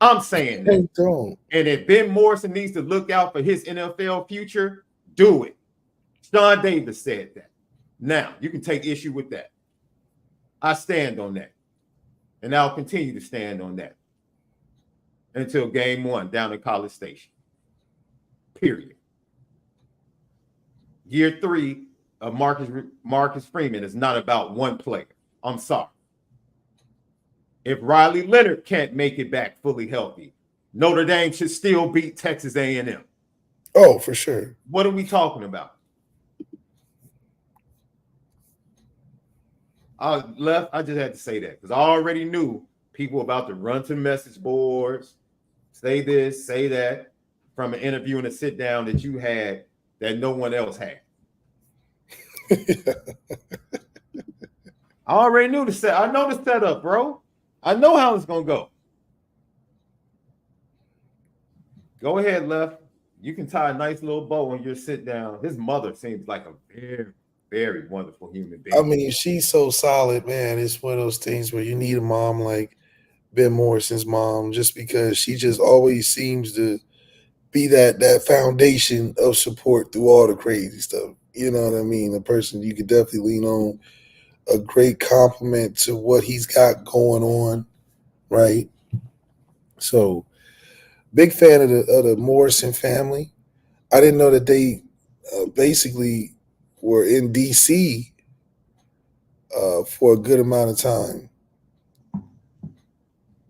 I'm saying that. They don't. And if Ben Morrison needs to look out for his NFL future, do it. Sean Davis said that. Now, you can take issue with that. I stand on that. And I'll continue to stand on that until game 1 down in College Station. Period. Year 3 of Marcus Freeman is not about one player. I'm sorry. If Riley Leonard can't make it back fully healthy, Notre Dame should still beat Texas A&M. Oh, for sure. What are we talking about? I just had to say that because I already knew people about to run to message boards, say this, say that, from an interview and a sit down that you had that no one else had. I already knew the set. I know the setup, bro. I know how it's gonna go. Go ahead, Left. You can tie a nice little bow on your sit down. His mother seems like a very, very wonderful human being. I mean, she's so solid, man. It's one of those things where you need a mom like Ben Morrison's mom, just because she just always seems to be that foundation of support through all the crazy stuff. You know what I mean? A person you could definitely lean on. a great compliment to what he's got going on, right? So, big fan of the Morrison family. I didn't know that they basically were in D.C. For a good amount of time.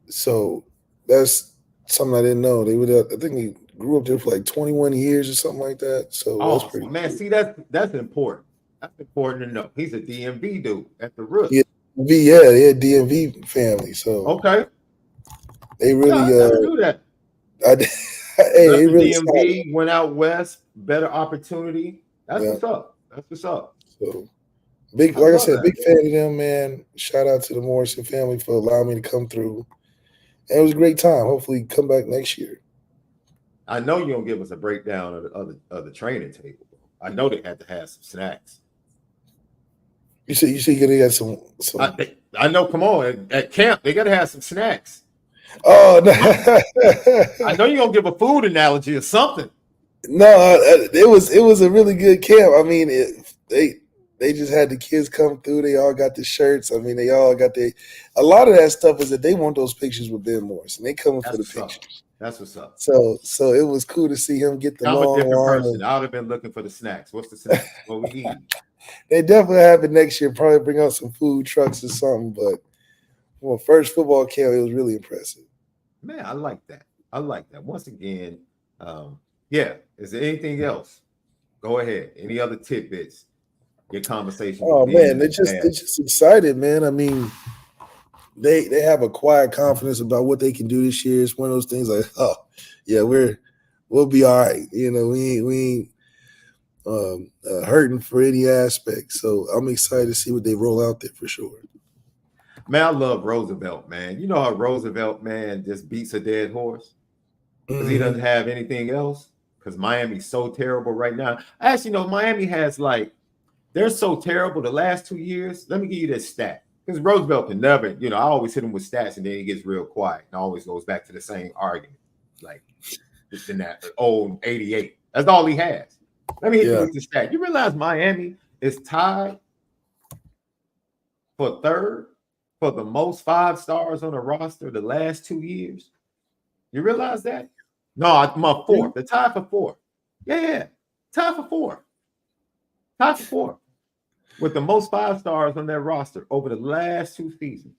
So that's something I didn't know. They would, I think, they grew up there for like 21 years or something like that. So that's Oh pretty man, cool. see that's important. That's important to know. He's a DMV dude at the root. Yeah, they had DMV family. So Okay, they yeah, I really, never knew that. hey, Left they the really solid. DMV, went out west, better opportunity. That's Yeah. what's up. That's what's up. So big, I like I love said, that. big fan of them, man. Shout out to the Morrison family for allowing me to come through. And it was a great time. Hopefully, come back next year. I know you're gonna give us a breakdown of the training table. I know they had to have some snacks. You said you're gonna get some. I know. Come on, at camp they gotta have some snacks. Oh no! I know you're gonna give a food analogy or something. No, it was a really good camp. I mean, they just had the kids come through. They all got the shirts. I mean, they all got a lot of that stuff is that they want those pictures with Ben Morrison. They coming for the pictures. That's what's up. So it was cool to see him get the I'm long a different line. person. I would have been looking for the snacks. What's the snacks? What we eat? They definitely have it next year. Probably bring out some food trucks or something. But well, first football camp, it was really impressive. Man, I like that. I like that. Once again, yeah. Is there anything else? Go ahead. Any other tidbits? Your conversation. Oh man, they're just excited, man. I mean, they have a quiet confidence about what they can do this year. It's one of those things like, oh yeah, we'll be all right. You know, we ain't hurting for any aspect. So I'm excited to see what they roll out there for sure. Man, I love Roosevelt, man. You know how Roosevelt, man, just beats a dead horse because he doesn't have anything else. Because Miami's so terrible right now. Actually, no, Miami has they're so terrible the last 2 years. Let me give you this stat. Because Roosevelt can never, I always hit him with stats and then he gets real quiet and always goes back to the same argument. Like in that old 88. That's all he has. Let me hit you with the stat. You realize Miami is tied for third for the most 5 stars on the roster the last 2 years? You realize that? No, I'm fourth. The tie for fourth. Yeah. Tie for fourth. Tie for fourth. With the most 5 stars on their roster over the last 2 seasons.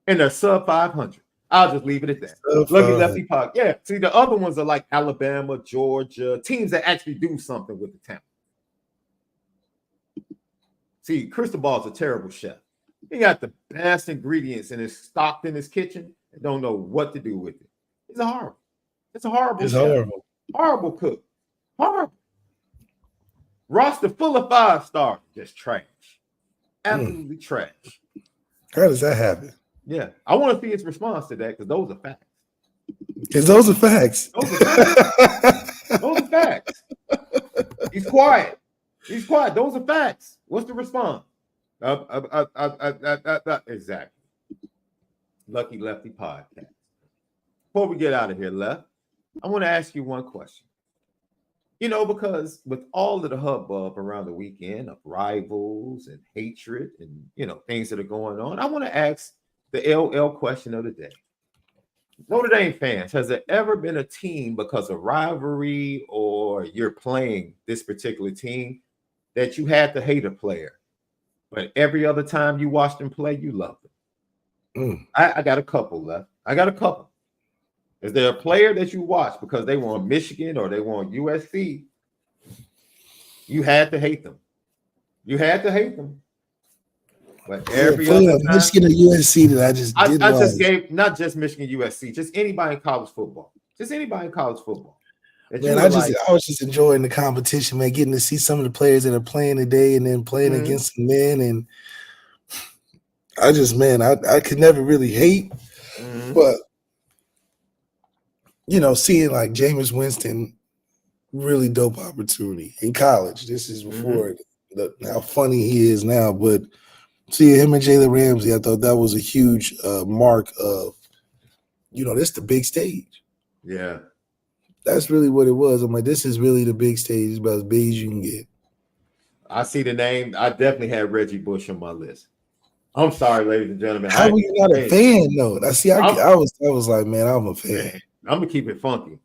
And they're sub 500. I'll just leave it at that. Look at Lefty Puck. Yeah. See, the other ones are like Alabama, Georgia, teams that actually do something with the talent. See, Cristobal's a terrible chef. He got the best ingredients and it's stocked in his kitchen and don't know what to do with it. It's a horrible chef. Horrible cook. Horrible. Roster full of 5 stars. Just trash. Absolutely trash. How does that happen? Yeah. I want to see his response to that because those are facts. Because those are facts. Those are facts. He's quiet. Those are facts. What's the response? Exactly. Lucky Lefty podcast. Before we get out of here, Left, I want to ask you one question. Because with all of the hubbub around the weekend of rivals and hatred and, things that are going on, I want to ask the LL question of the day. Notre Dame fans, has there ever been a team because of rivalry or you're playing this particular team that you had to hate a player, but every other time you watched them play, you loved them? I got a couple left. Is there a player that you watched because they were on Michigan or they were on USC? You had to hate them. But every other time, Michigan or USC that I just gave not just Michigan, USC, just anybody in college football. Man, I was just enjoying the competition, man, getting to see some of the players that are playing today and then playing against the men. And I could never really hate, but seeing like Jameis Winston, really dope opportunity in college. This is before how funny he is now, but seeing him and Jalen Ramsey, I thought that was a huge mark of, this is the big stage. Yeah. That's really what it was. I'm like, this is really the big stage. It's about as big as you can get. I see the name. I definitely had Reggie Bush on my list. I'm sorry, ladies and gentlemen. How were you not a fan though? I was like, man, I'm a fan. Man, I'm gonna keep it funky.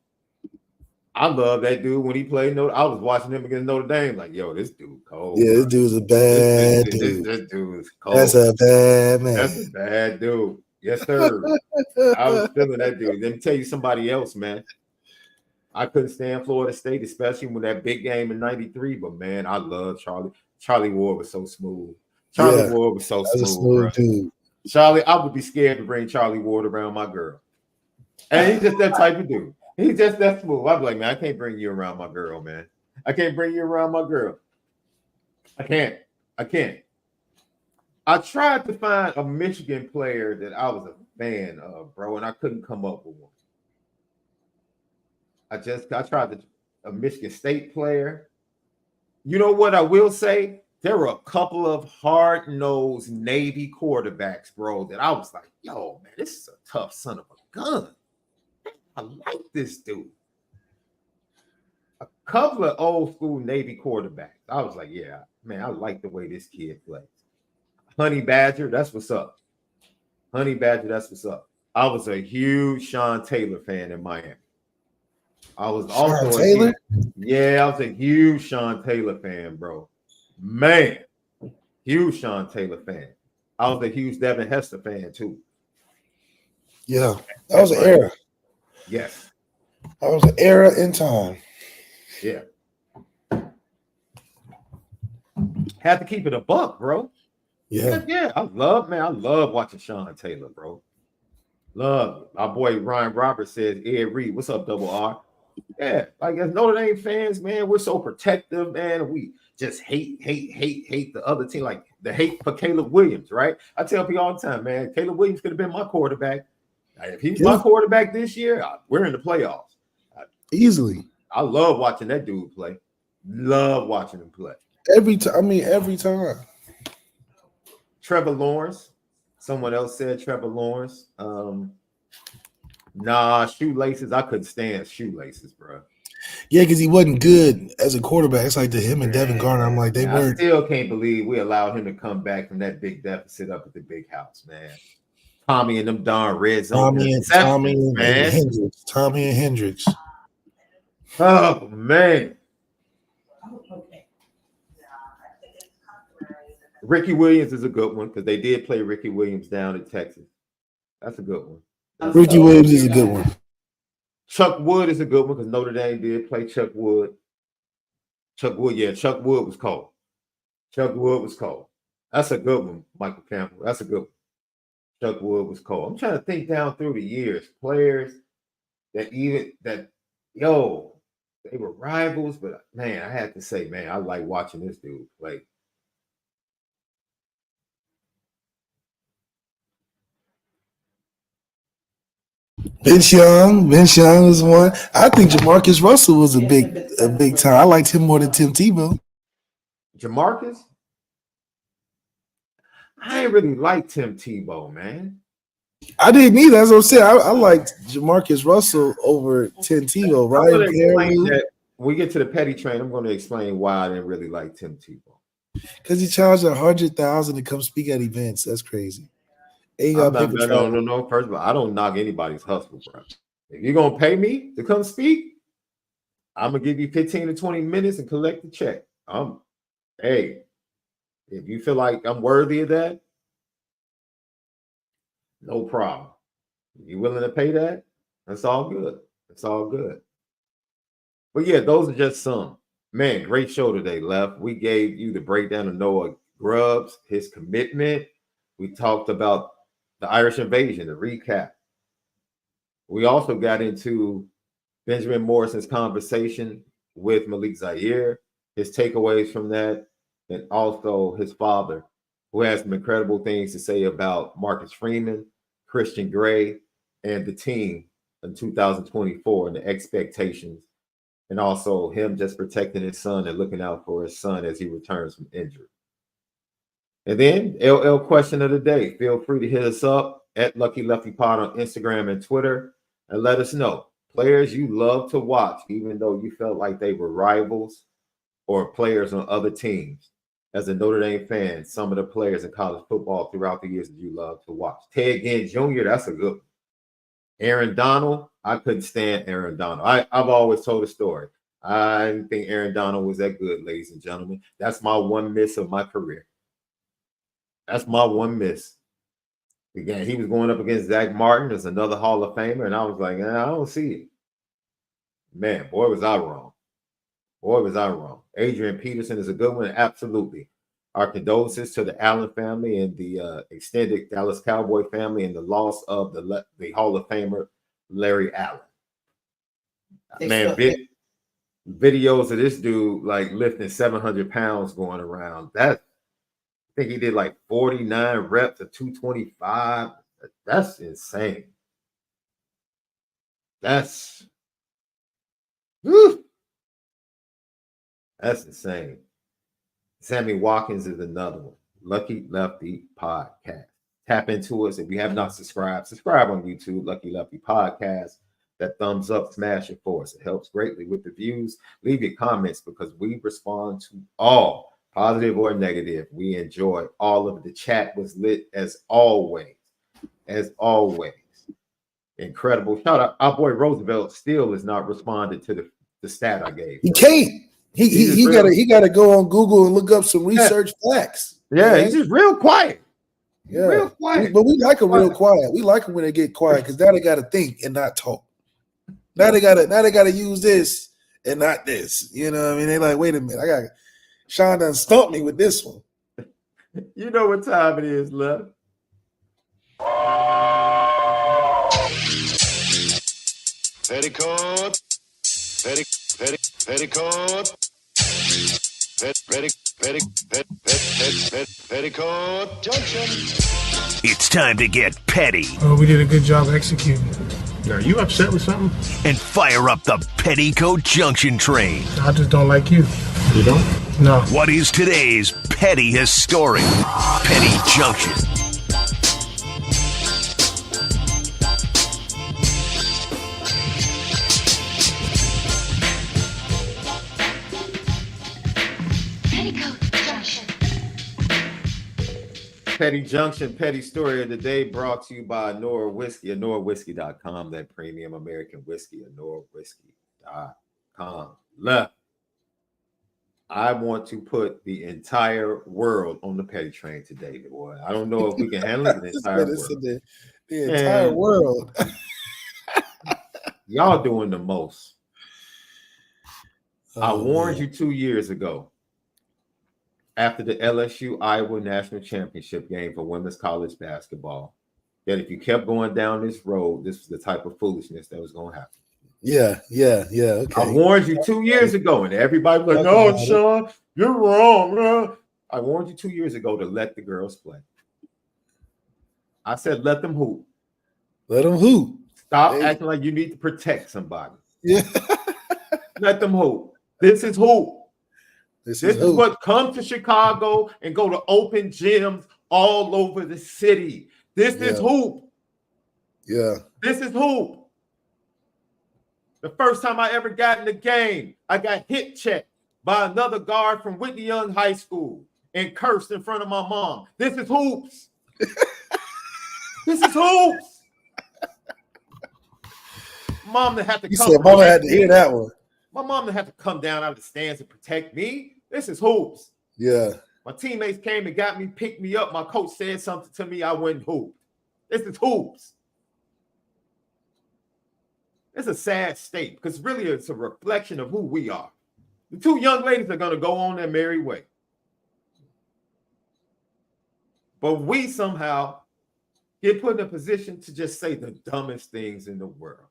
I love that dude when he played Notre. I was watching him against Notre Dame, like, yo, this dude cold. Yeah, this dude's a bad dude. This dude is cold. That's a bad man. That's a bad dude. Yes, sir. I was feeling that dude. Let me tell you somebody else, man. I couldn't stand Florida State, especially when that big game in '93. But man, I love Charlie. Charlie Ward was so smooth. Charlie Ward was so smooth, dude. Charlie, I would be scared to bring Charlie Ward around my girl. And he's just that type of dude. He's just that smooth. I'd be like, man, I can't bring you around my girl, man. I can't bring you around my girl. I can't. I tried to find a Michigan player that I was a fan of, bro, and I couldn't come up with one. I tried a Michigan State player. You know what I will say? There were a couple of hard-nosed Navy quarterbacks, bro, that I was like, yo, man, this is a tough son of a gun. I like this dude. A couple of old school Navy quarterbacks. I was like, yeah, man, I like the way this kid plays. Honey Badger, that's what's up. Honey Badger, that's what's up. I was a huge Sean Taylor fan in Miami. I was also I was a huge Sean Taylor fan, bro. Man, huge Sean Taylor fan. I was a huge Devin Hester fan too. Yeah, that was an era. Yes. That was an era in time. Yeah. Had to keep it a buck, bro. Yeah. I love watching Sean Taylor, bro. Love it. My boy Ryan Roberts says, Ed Reed, what's up, Double R? Yeah, like as Notre Dame fans, man, we're so protective, man. We just hate the other team, like the hate for Caleb Williams, right? I tell people all the time, man, Caleb Williams could have been my quarterback. If he was my quarterback this year, we're in the playoffs. Easily. I love watching that dude play. Love watching him play. Every time. Trevor Lawrence. Someone else said Trevor Lawrence. Nah, shoelaces. I couldn't stand shoelaces, bro. Yeah, because he wasn't good as a quarterback. It's like him and Devin Garner. I'm like, they weren't. I still can't believe we allowed him to come back from that big deficit up at the big house, man. Tommy and them darn red zone. Tommy and Hendricks. Oh, man. Ricky Williams is a good one because they did play Ricky Williams down in Texas. That's a good one. Ricky Williams is a good one. Chuck Wood is a good one because Notre Dame did play Chuck Wood. Chuck Wood was cold. That's a good one, Michael Campbell. That's a good one. Chuck Wood was cold. I'm trying to think down through the years. Players that they were rivals, but man, I had to say, man, I like watching this dude play. Vince Young was one. I think Jamarcus Russell was a big time. I liked him more than Tim Tebow. Jamarcus? I ain't really like Tim Tebow, man. I didn't either. As I said, I liked Jamarcus Russell over Tim Tebow. Right? When we get to the petty train, I'm going to explain why I didn't really like Tim Tebow. Because he charged $100,000 to come speak at events. That's crazy. No. First of all, I don't knock anybody's hustle, bro. If you're gonna pay me to come speak, I'm gonna give you 15 to 20 minutes and collect the check. Hey, if you feel like I'm worthy of that, no problem. You willing to pay that? That's all good. But yeah, those are just some. Man, great show today, Left. We gave you the breakdown of Noah Grubbs, his commitment. We talked about the Irish invasion, the recap. We also got into Benjamin Morrison's conversation with Malik Zaire, his takeaways from that, and also his father, who has some incredible things to say about Marcus Freeman, Christian Gray, and the team in 2024 and the expectations, and also him just protecting his son and looking out for his son as he returns from injury. And then LL question of the day. Feel free to hit us up at Lucky Lefty Pod on Instagram and Twitter and let us know players you love to watch, even though you felt like they were rivals or players on other teams. as a Notre Dame fan, some of the players in college football throughout the years that you love to watch? Ted Ginn Jr., that's a good one. Aaron Donald, I couldn't stand Aaron Donald. I've always told a story. I didn't think Aaron Donald was that good, ladies and gentlemen. That's my one miss of my career. That's my one miss. Again, he was going up against Zach Martin as another Hall of Famer, and I was like, I don't see it. Man, boy, was I wrong. Boy, was I wrong. Adrian Peterson is a good one, absolutely. Our condolences to the Allen family and the extended Dallas Cowboy family and the loss of the Hall of Famer Larry Allen. Man, videos of this dude like lifting 700 pounds going around. I think he did like 49 reps of 225. That's insane. That's insane. Sammy Watkins is another one. Lucky Lefty Podcast. Tap into us. If you have not subscribed, subscribe on YouTube, Lucky Lefty Podcast. That thumbs up, smash it for us. It helps greatly with the views. Leave your comments because we respond to all, positive or negative. We enjoy all of the chat. Was lit as always. As always. Incredible. Shout out. Our boy Roosevelt still has not responded to the stat I gave. He can't. He gotta go on Google and look up some research facts. Yeah, he's just real quiet. Yeah, real quiet. But we like them real quiet. We like them when they get quiet because now they got to think and not talk. Now they gotta use this and not this. You know what I mean? They like, wait a minute, Sean done stumped me with this one. You know what time it is, love. Petticoat. Petticoat Junction. It's time to get petty. Oh, we did a good job executing. Are you upset with something? And fire up the Petticoat Junction train. I just don't like you. You don't? No. What is today's petty historic Petty Junction? Petty Junction, Petty Story of the Day brought to you by ONORA Whiskey, ONORAWhiskey.com, that premium American whiskey, ONORAWhiskey.com. Left. I want to put the entire world on the petty train today, boy. I don't know if we can handle it. The entire world. The entire world. Y'all doing the most. I warned you 2 years ago after the LSU Iowa National Championship game for women's college basketball that if you kept going down this road, this was the type of foolishness that was going to happen. Yeah. Okay. I warned you 2 years ago, and everybody was like, "No, Sean, you're wrong." Man. I warned you 2 years ago to let the girls play. I said, let them hoop. Let them hoop. Stop acting like you need to protect somebody. Yeah. Let them hoop. This is hoop. This is what come to Chicago and go to open gyms all over the city. This is hoop. Yeah. This is hoop. The first time I ever got in the game, I got hit checked by another guard from Whitney Young High School and cursed in front of my mom. This is hoops. This is hoops. Mom that had to come. Said Mama had to hear that one. My mom that had to come down out of the stands and protect me. This is hoops. Yeah. My teammates came and got me, picked me up. My coach said something to me. I went hoop. This is hoops. It's a sad state because really it's a reflection of who we are. The two young ladies are going to go on their merry way. But we somehow get put in a position to just say the dumbest things in the world.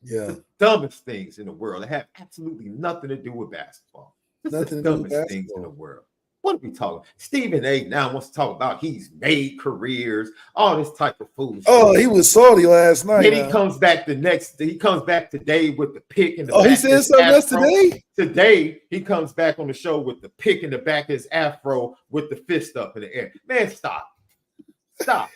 Yeah. The dumbest things in the world that have absolutely nothing to do with basketball. Just the dumbest things in the world. What are we talking? Stephen A. now wants to talk about he's made careers, all this type of foolishness. Oh, he was salty last night. Then he comes back he comes back today with the pick in the back. Oh, he said something else today? Today, he comes back on the show with the pick in the back of his afro with the fist up in the air. Man, stop. Stop.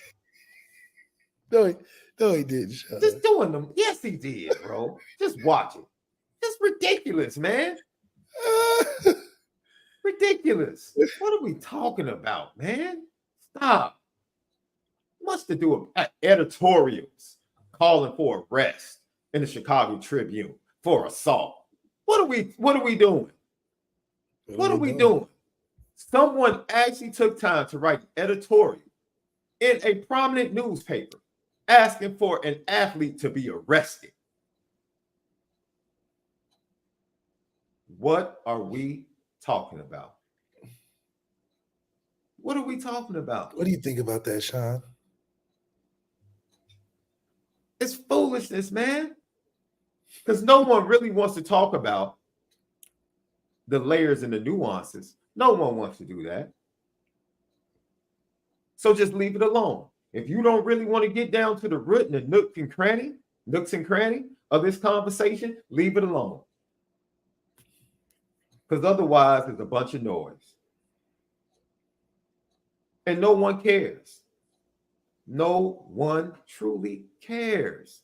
No, he didn't. Just doing them. Yes, he did, bro. Just watch it. It's ridiculous, man. Ridiculous. What are we talking about, man? Stop. Wants to do editorials calling for arrest in the Chicago Tribune for assault. What are we doing? What are we doing? Someone actually took time to write an editorial in a prominent newspaper asking for an athlete to be arrested. What are we talking about? What are we talking about? What do you think about that, Sean? It's foolishness, man. Because no one really wants to talk about the layers and the nuances. No one wants to do that. So just leave it alone. If you don't really want to get down to the root and the nooks and cranny of this conversation, leave it alone. Because otherwise, it's a bunch of noise. And no one cares. No one truly cares.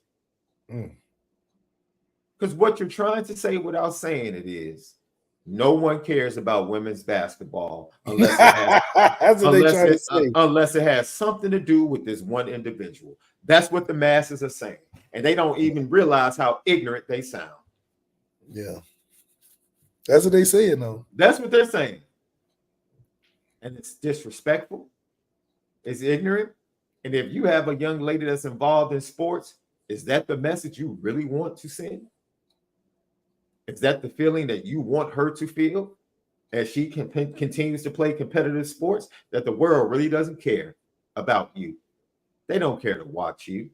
Because what you're trying to say without saying it is, no one cares about women's basketball unless it has something to do with this one individual. That's what the masses are saying. And they don't even realize how ignorant they sound. Yeah. That's what they saying, though. That's what they're saying. And it's disrespectful. It's ignorant. And if you have a young lady that's involved in sports, is that the message you really want to send? Is that the feeling that you want her to feel as she continues to play competitive sports, that the world really doesn't care about you? They don't care to watch you.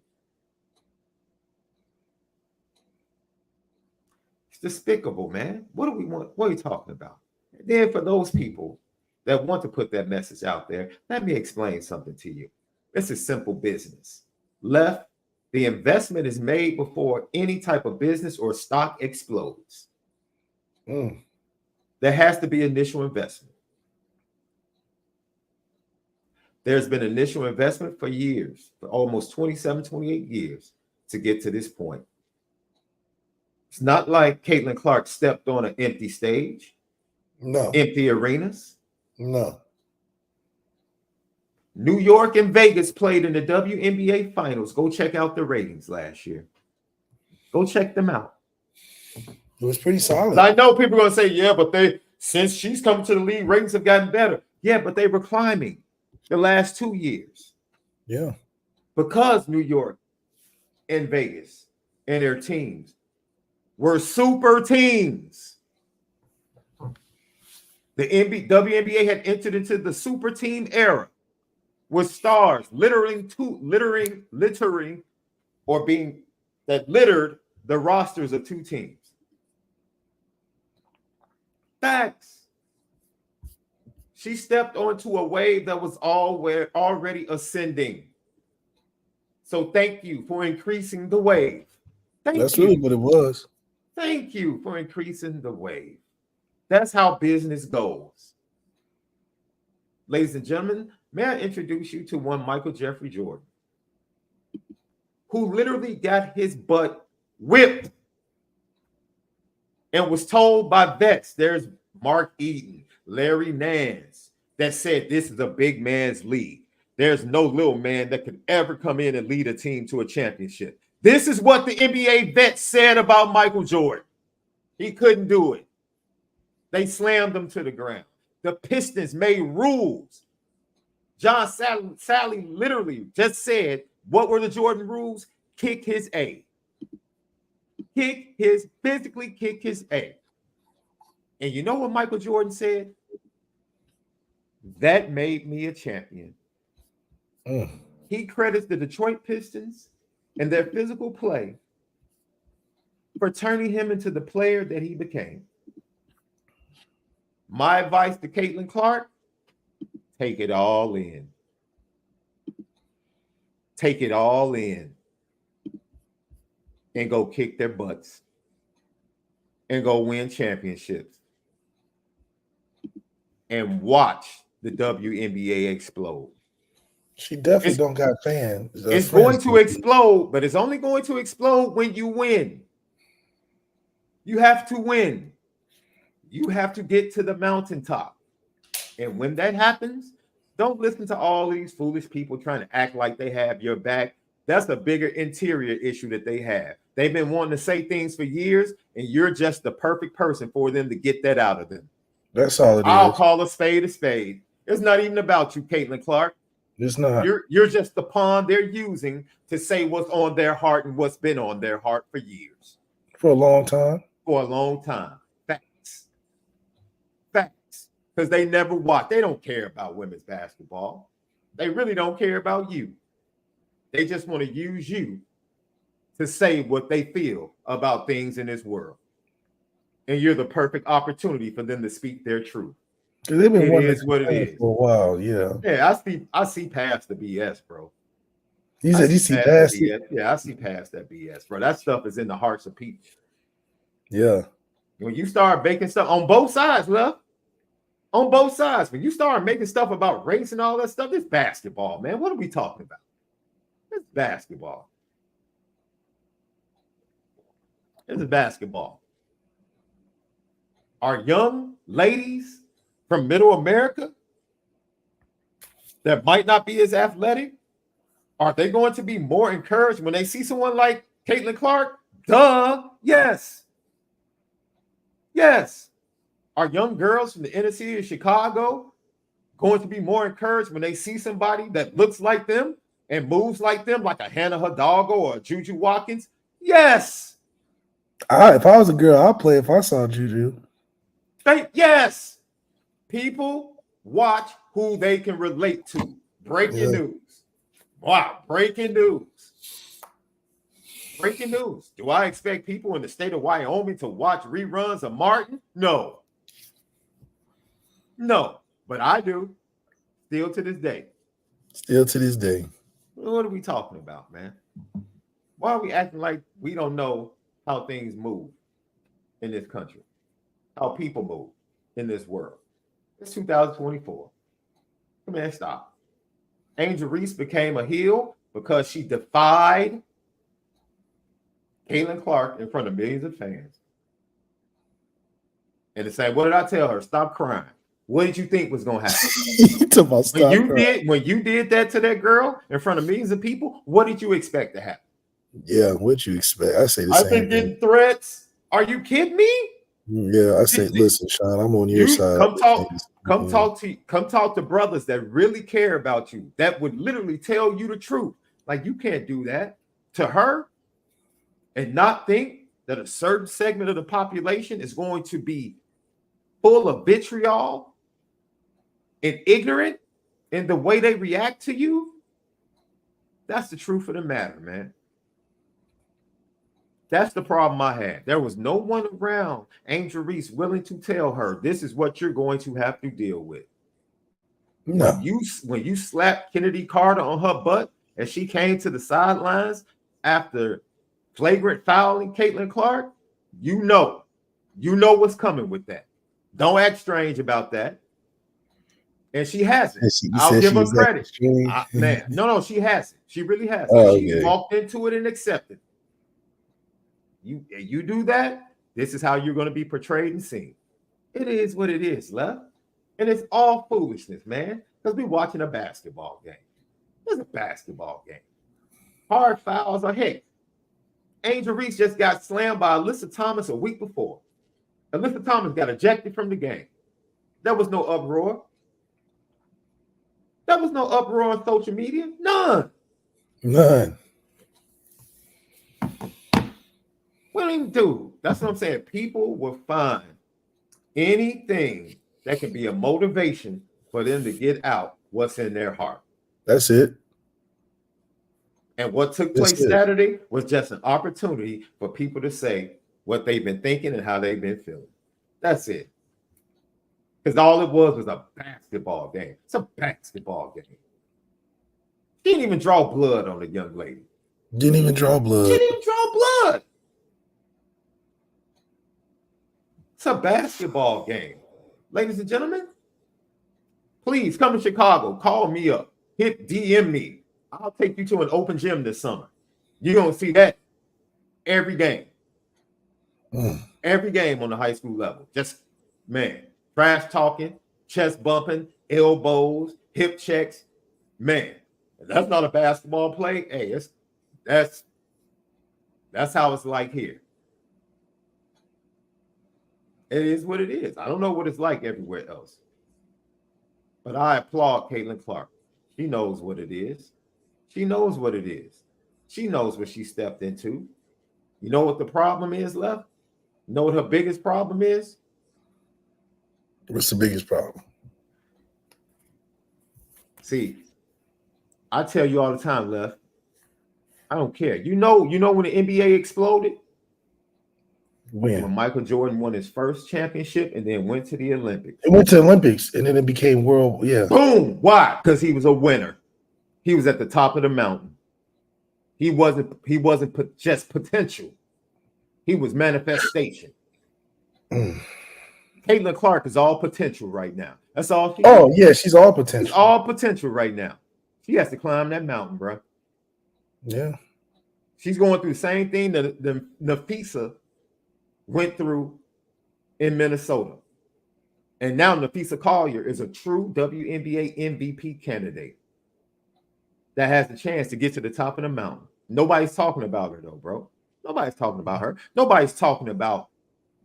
It's despicable, man. What do we want? What are you talking about? And then for those people that want to put that message out there, let me explain something to you. This is simple business. Left, the investment is made before any type of business or stock explodes. There has to be initial investment. There's been initial investment for years, for almost 27, 28 years to get to this point. It's not like Caitlin Clark stepped on an empty stage. No. Empty arenas. No. New York and Vegas played in the WNBA finals. Go check out the ratings last year. Go check them out. It was pretty solid. I know people are going to say, yeah, but since she's come to the league, ratings have gotten better. Yeah, but they were climbing the last 2 years. Yeah. Because New York and Vegas and their teams were super teams. The WNBA had entered into the super team era with stars littering or being that littered the rosters of two teams. Facts. She stepped onto a wave that was already ascending. So thank you for increasing the wave. That's really what it was. Thank you for increasing the wave. That's how business goes. Ladies and gentlemen, may I introduce you to one Michael Jeffrey Jordan, who literally got his butt whipped and was told by vets, there's Mark Eaton, Larry Nance, that said this is a big man's league. There's no little man that could ever come in and lead a team to a championship. This is what the NBA vets said about Michael Jordan. He couldn't do it. They slammed him to the ground. The Pistons made rules. John Sally literally just said, what were the Jordan rules? Kick his A. Physically kick his A. And you know what Michael Jordan said? That made me a champion. He credits the Detroit Pistons and their physical play for turning him into the player that he became. My advice to Caitlin Clark, take it all in. Take it all in. And go kick their butts. And go win championships. And watch the WNBA explode. She definitely don't got fans. It's going to explode, but it's only going to explode when you win. You have to win. You have to get to the mountaintop. And when that happens, don't listen to all these foolish people trying to act like they have your back. That's a bigger interior issue that they have. They've been wanting to say things for years, and you're just the perfect person for them to get that out of them. That's all it I'll is. call a spade a spade. It's not even about you, Caitlin Clark. It's not. You're just the pawn they're using to say what's on their heart and what's been on their heart for years. For a long time. For a long time. Facts. Facts. Because they never watch. They don't care about women's basketball. They really don't care about you. They just want to use you to say what they feel about things in this world. And you're the perfect opportunity for them to speak their truth. They've been It is what it is. For a while, yeah. Yeah, I see past the BS, bro. You said you see past it? Yeah, I see past that BS, bro. That stuff is in the hearts of people. Yeah. When you start making stuff on both sides, love, on both sides, when you start making stuff about race and all that stuff, it's basketball, man. What are we talking about? It's basketball. It's basketball. Our young ladies from Middle America that might not be as athletic, are they going to be more encouraged when they see someone like Caitlin Clark? Duh. Yes. Yes. Are young girls from the inner city of Chicago going to be more encouraged when they see somebody that looks like them and moves like them, like a Hannah Hidalgo or a Juju Watkins? Yes. If I was a girl, I'd play if I saw Juju. Yes. People watch who they can relate to. Breaking news. Wow, breaking news. Breaking news. Do I expect people in the state of Wyoming to watch reruns of Martin? No. No, but I do. Still to this day. Still to this day. What are we talking about, man? Why are we acting like we don't know how things move in this country? How people move in this world? It's 2024. Come on, stop. Angel Reese became a heel because she defied Caitlin Clark in front of millions of fans. And to say, what did I tell her? Stop crying. What did you think was going to happen? When you did that to that girl in front of millions of people, what did you expect to happen? Yeah, what you expect? I say the same thing. I've been getting threats. Are you kidding me? Yeah, I say, listen, Sean, I'm on your side. Come talk to brothers that really care about you, that would literally tell you the truth. Like, you can't do that to her and not think that a certain segment of the population is going to be full of vitriol and ignorant in the way they react to you. That's the truth of the matter, man. That's the problem I had. There was no one around Angel Reese willing to tell her, this is what you're going to have to deal with. No. When you slapped Kennedy Carter on her butt as she came to the sidelines after flagrant fouling Caitlin Clark, you know what's coming with that. Don't act strange about that. And she hasn't. I'll give her credit. Man, no, she hasn't. She really hasn't. She walked into it and accepted. You do that, this is how you're going to be portrayed and seen. It is what it is, love. And it's all foolishness, man, because we're watching a basketball game. It's a basketball game. Hard fouls are heck. Angel Reese just got slammed by Alyssa Thomas a week before. Alyssa Thomas got ejected from the game. There was no uproar. There was no uproar on social media. None. We don't even do. That's what I'm saying. People will find anything that can be a motivation for them to get out what's in their heart. That's it. And what took place Saturday was just an opportunity for people to say what they've been thinking and how they've been feeling. That's it. Because all it was a basketball game. It's a basketball game. She didn't even draw blood on the young lady. Didn't even draw blood. She didn't draw blood. It's a basketball game. Ladies and gentlemen, please come to Chicago. Call me up. DM me. I'll take you to an open gym this summer. You're going to see that every game. Every game on the high school level. Just, man, trash talking, chest bumping, elbows, hip checks. Man, if that's not a basketball play. Hey, that's how it's like here. It is what it is. I don't know what it's like everywhere else. But I applaud Caitlin Clark. She knows what it is. She knows what it is. She knows what she stepped into. You know what the problem is, Left? You know what her biggest problem is? What's the biggest problem? See, I tell you all the time, Left, I don't care. You know when the NBA exploded? When Michael Jordan won his first championship and then went to the Olympics. It went to the Olympics and then it became world. Yeah. Boom. Why? Because he was a winner. He was at the top of the mountain. He wasn't just potential. He was manifestation. Caitlin Clark is all potential right now. That's all she is. Yeah, she's all potential. She's all potential right now. She has to climb that mountain, bro. Yeah. She's going through the same thing that the Nafisa went through in Minnesota. And now Nafisa Collier is a true WNBA MVP candidate that has the chance to get to the top of the mountain. Nobody's talking about her, though, bro. Nobody's talking about her. Nobody's talking about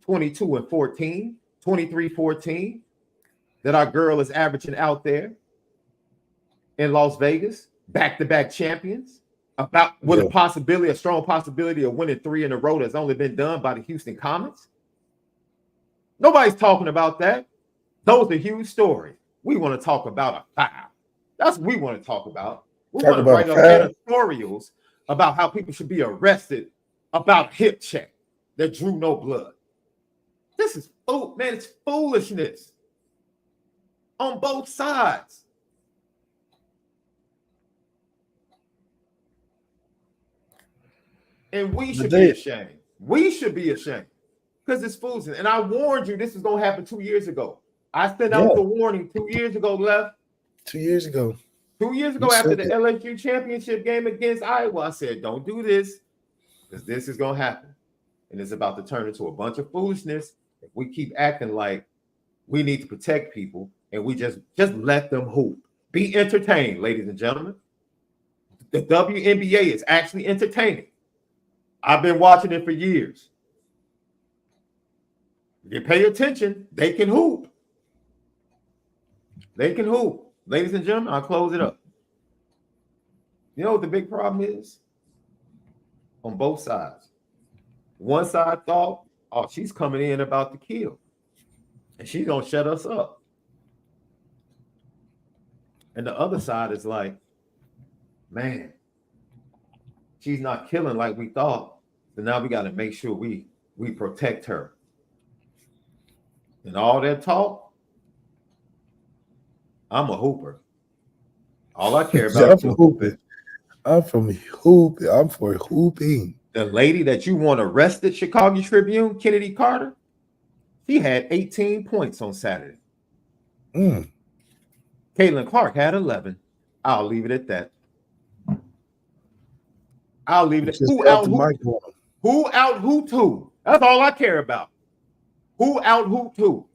22-14, 23-14 that our girl is averaging out there in Las Vegas, back-to-back champions, with a strong possibility of winning 3 in a row that's only been done by the Houston Comets. Nobody's talking about that. Those are huge stories. We want to talk about a foul. That's what we want to talk about. We want to write up editorials about how people should be arrested about a hip check that drew no blood. This is man, it's foolishness on both sides. And we should be ashamed. We should be ashamed because it's foolishness. And I warned you this was going to happen 2 years ago. I sent out the warning 2 years ago, Left. 2 years ago. 2 years ago, after the LSU championship game against Iowa, I said, don't do this because this is going to happen. And it's about to turn into a bunch of foolishness if we keep acting like we need to protect people and we just let them hoop. Be entertained, ladies and gentlemen. The WNBA is actually entertaining. I've been watching it for years. If you pay attention, they can hoop. They can hoop. Ladies and gentlemen, I'll close it up. You know what the big problem is? On both sides. One side thought, oh, she's coming in about to kill. And she's going to shut us up. And the other side is like, man, she's not killing like we thought. So now we got to make sure we protect her. And all that talk, I'm a hooper. All I care about is hooping. I'm from hooping. I'm for hooping. The lady that you want arrested, Chicago Tribune, Kennedy Carter, she had 18 points on Saturday. Caitlin Clark had 11. I'll leave it at that. I'll leave it at who out hooped who? That's all I care about. Who out hooped who?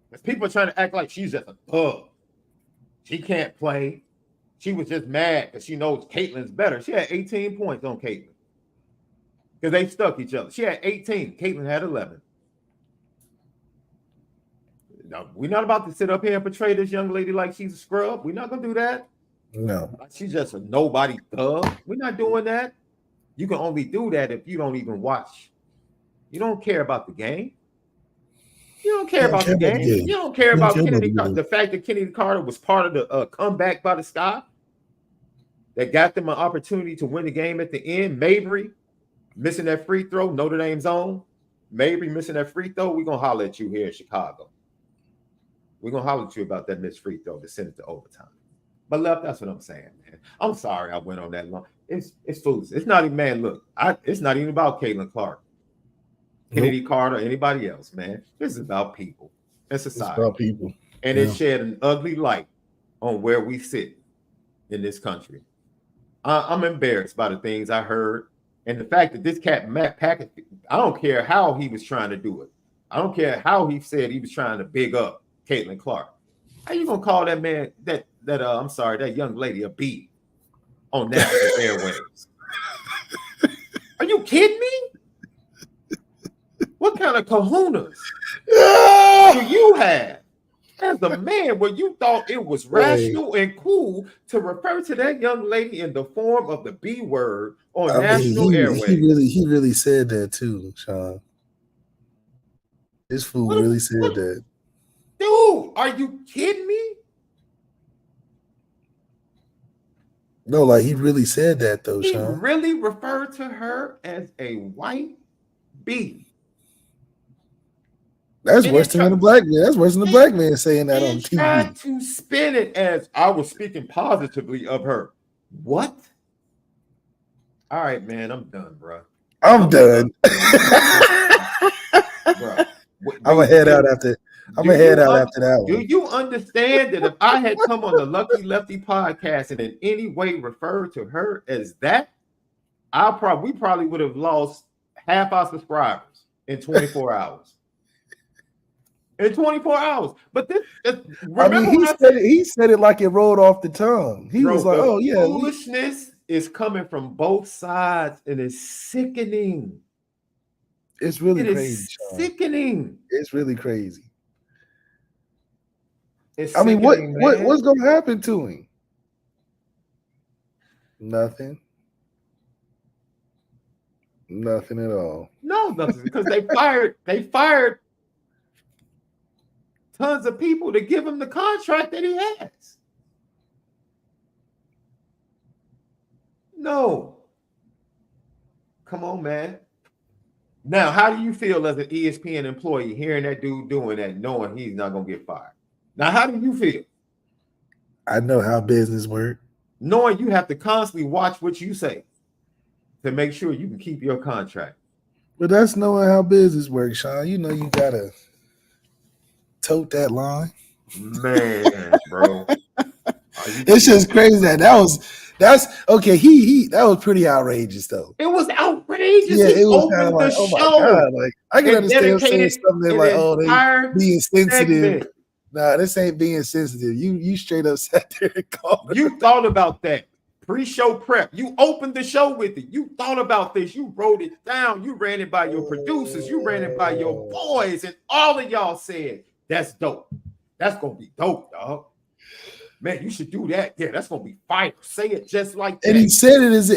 Because people are trying to act like she's just a thug. She can't play. She was just mad because she knows Caitlin's better. She had 18 points on Caitlin. Because they stuck each other. She had 18. Caitlin had 11. Now, we're not about to sit up here and portray this young lady like she's a scrub. We're not going to do that. No. She's just a nobody thug. We're not doing that. You can only do that if you don't even watch. You don't care about the game. You don't care about the game. You don't care about Kennedy Carter. The fact that Kennedy Carter was part of the comeback by the Sky that got them an opportunity to win the game at the end. Mabry missing that free throw, Notre Dame's own. Mabry missing that free throw. We're going to holler at you here in Chicago. We're going to holler at you about that missed free throw to send it to overtime. But Left, that's what I'm saying, man. I'm sorry I went on that long. It's foolish. It's not even, man, look, it's not even about Caitlin Clark, Kennedy Carter, anybody else, man. This is about people and society. It's about people. And it shed an ugly light on where we sit in this country. I'm embarrassed by the things I heard. And the fact that this cat, Matt Packett, I don't care how he was trying to do it. I don't care how he said he was trying to big up Caitlin Clark. How you gonna call that man that young lady a B on national airwaves? Are you kidding me? What kind of kahunas do you have as a man where you thought it was rational and cool to refer to that young lady in the form of the B word on national airwaves? He really said that too, Sean. This fool really said that. Dude, are you kidding me? No, like he really said that though, He Sean. really referred to her as a white B. That's worse than the black man. That's worse than the black man saying that on TV. Tried to spin it as I was speaking positively of her. What? All right, man, I'm done, bro. I'm done. Bro, I'm gonna head out after. I'm gonna head out after that one. Do you understand that if I had come on the Lucky Lefty podcast and in any way referred to her as that, we probably would have lost half our subscribers in 24 hours. In 24 hours. But this he said it like it rolled off the tongue. He was like, "Oh yeah." Foolishness is coming from both sides, and it's sickening. It's really crazy. Sickening. It's really crazy. It's I mean, what's gonna happen to him? Nothing. Nothing at all. No, nothing, because they fired tons of people to give him the contract that he has. No. Come on, man. Now, how do you feel as an ESPN employee hearing that dude doing that, knowing he's not going to get fired? Now, how do you feel? I know how business works. Knowing you have to constantly watch what you say to make sure you can keep your contract. But that's knowing how business works, Sean. You know you got to tote that line. Man, bro. It's just crazy that's okay. That was pretty outrageous though. It was outrageous. Yeah, he it was opened like, the oh my show. God, like I can understand saying something like, "Oh, they being sensitive." Segment. Nah, this ain't being sensitive. You straight up sat there and called. You thought about that pre-show prep. You opened the show with it. You thought about this. You wrote it down. You ran it by your producers. You ran it by your boys, and all of y'all said, "That's dope. That's gonna be dope, dog. Man, you should do that. Yeah, that's gonna be fire. Say it just like that." And he said it as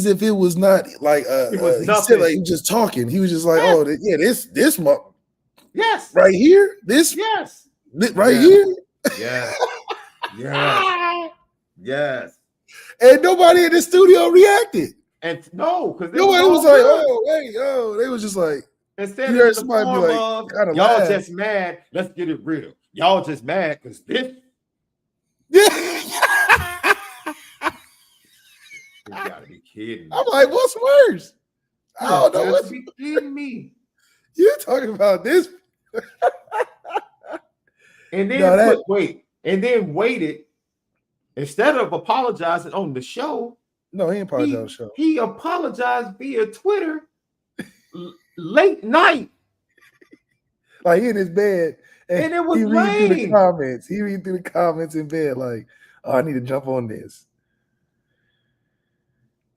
if it was not like it was he nothing. said like he was just talking. He was just like, "Oh, yeah, this month, yes, right here, this yes, right here, yes, yes, yes." And nobody in the studio reacted. And no, because nobody was like, "Oh, hey, yo," they was just like, instead you heard of somebody be like, kind of y'all just mad. Let's get it real. Y'all just mad because this. Yeah. You gotta be kidding me. I'm like, what's worse? I don't know what's be kidding me. You're talking about this. And then waited. Instead of apologizing on the show. No, he apologized on the show. He apologized via Twitter late night. Like in his bed. And it was he read through the lame. comments. He read through the comments in bed, like, "Oh, I need to jump on this."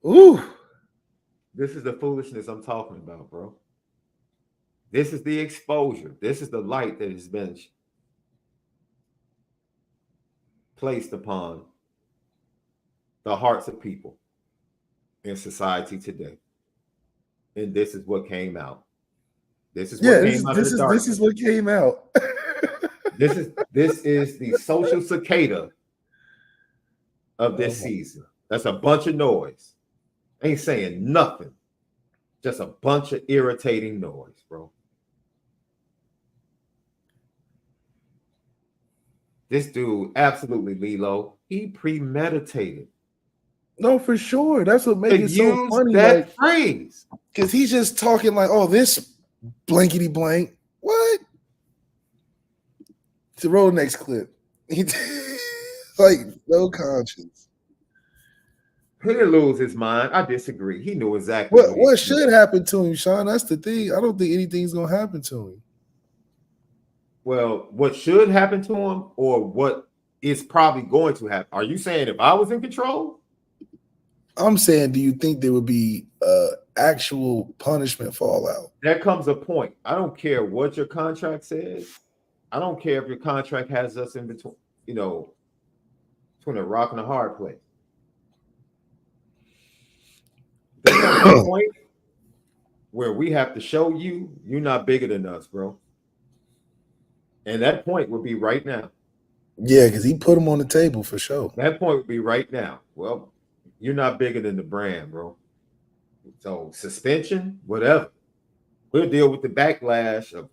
Ooh. This is the foolishness I'm talking about, bro. This is the exposure. This is the light that has been placed upon the hearts of people in society today. And this is what came out. This is what came out of the darkness. This is what came out. This is the social cicada of this season. That's a bunch of noise. Ain't saying nothing. Just a bunch of irritating noise, bro. This dude, absolutely, Lilo, he premeditated. No, for sure. That's what makes it so funny. That phrase. Because he's just talking like, "Oh, this blankety blank." What? To roll the next clip. Like, no conscience. He didn't lose his mind. I disagree. He knew exactly what should happen to him, Sean. That's the thing. I don't think anything's gonna happen to him. Well, what should happen to him or what is probably going to happen? Are you saying if I was in control? I'm saying, do you think there would be actual punishment fallout? There comes a point. I don't care what your contract says. I don't care if your contract has us in between, between a rock and a hard place. There comes a point where we have to show you're not bigger than us, bro. And that point would be right now. Yeah, because he put him on the table for sure. That point would be right now. Well, you're not bigger than the brand, bro. So suspension, whatever. We'll deal with the backlash of,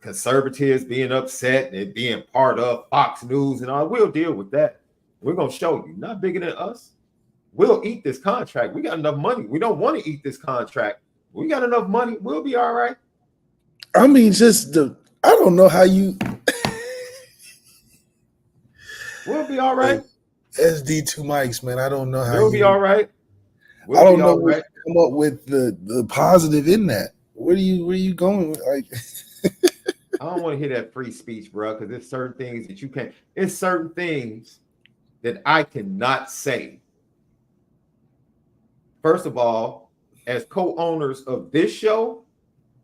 conservatives being upset and being part of Fox News and all. We'll deal with that. We're going to show you, not bigger than us. We'll eat this contract. We got enough money. We don't want to eat this contract. We got enough money. We'll be all right. I mean, I don't know how you. We'll be all right. SD2 mics, man. I don't know how we'll be all right. I don't know what to come up with the positive in that. Where are you going? Like, I don't want to hear that free speech, bro, because there's certain things that you can't. It's certain things that I cannot say. First of all, as co-owners of this show,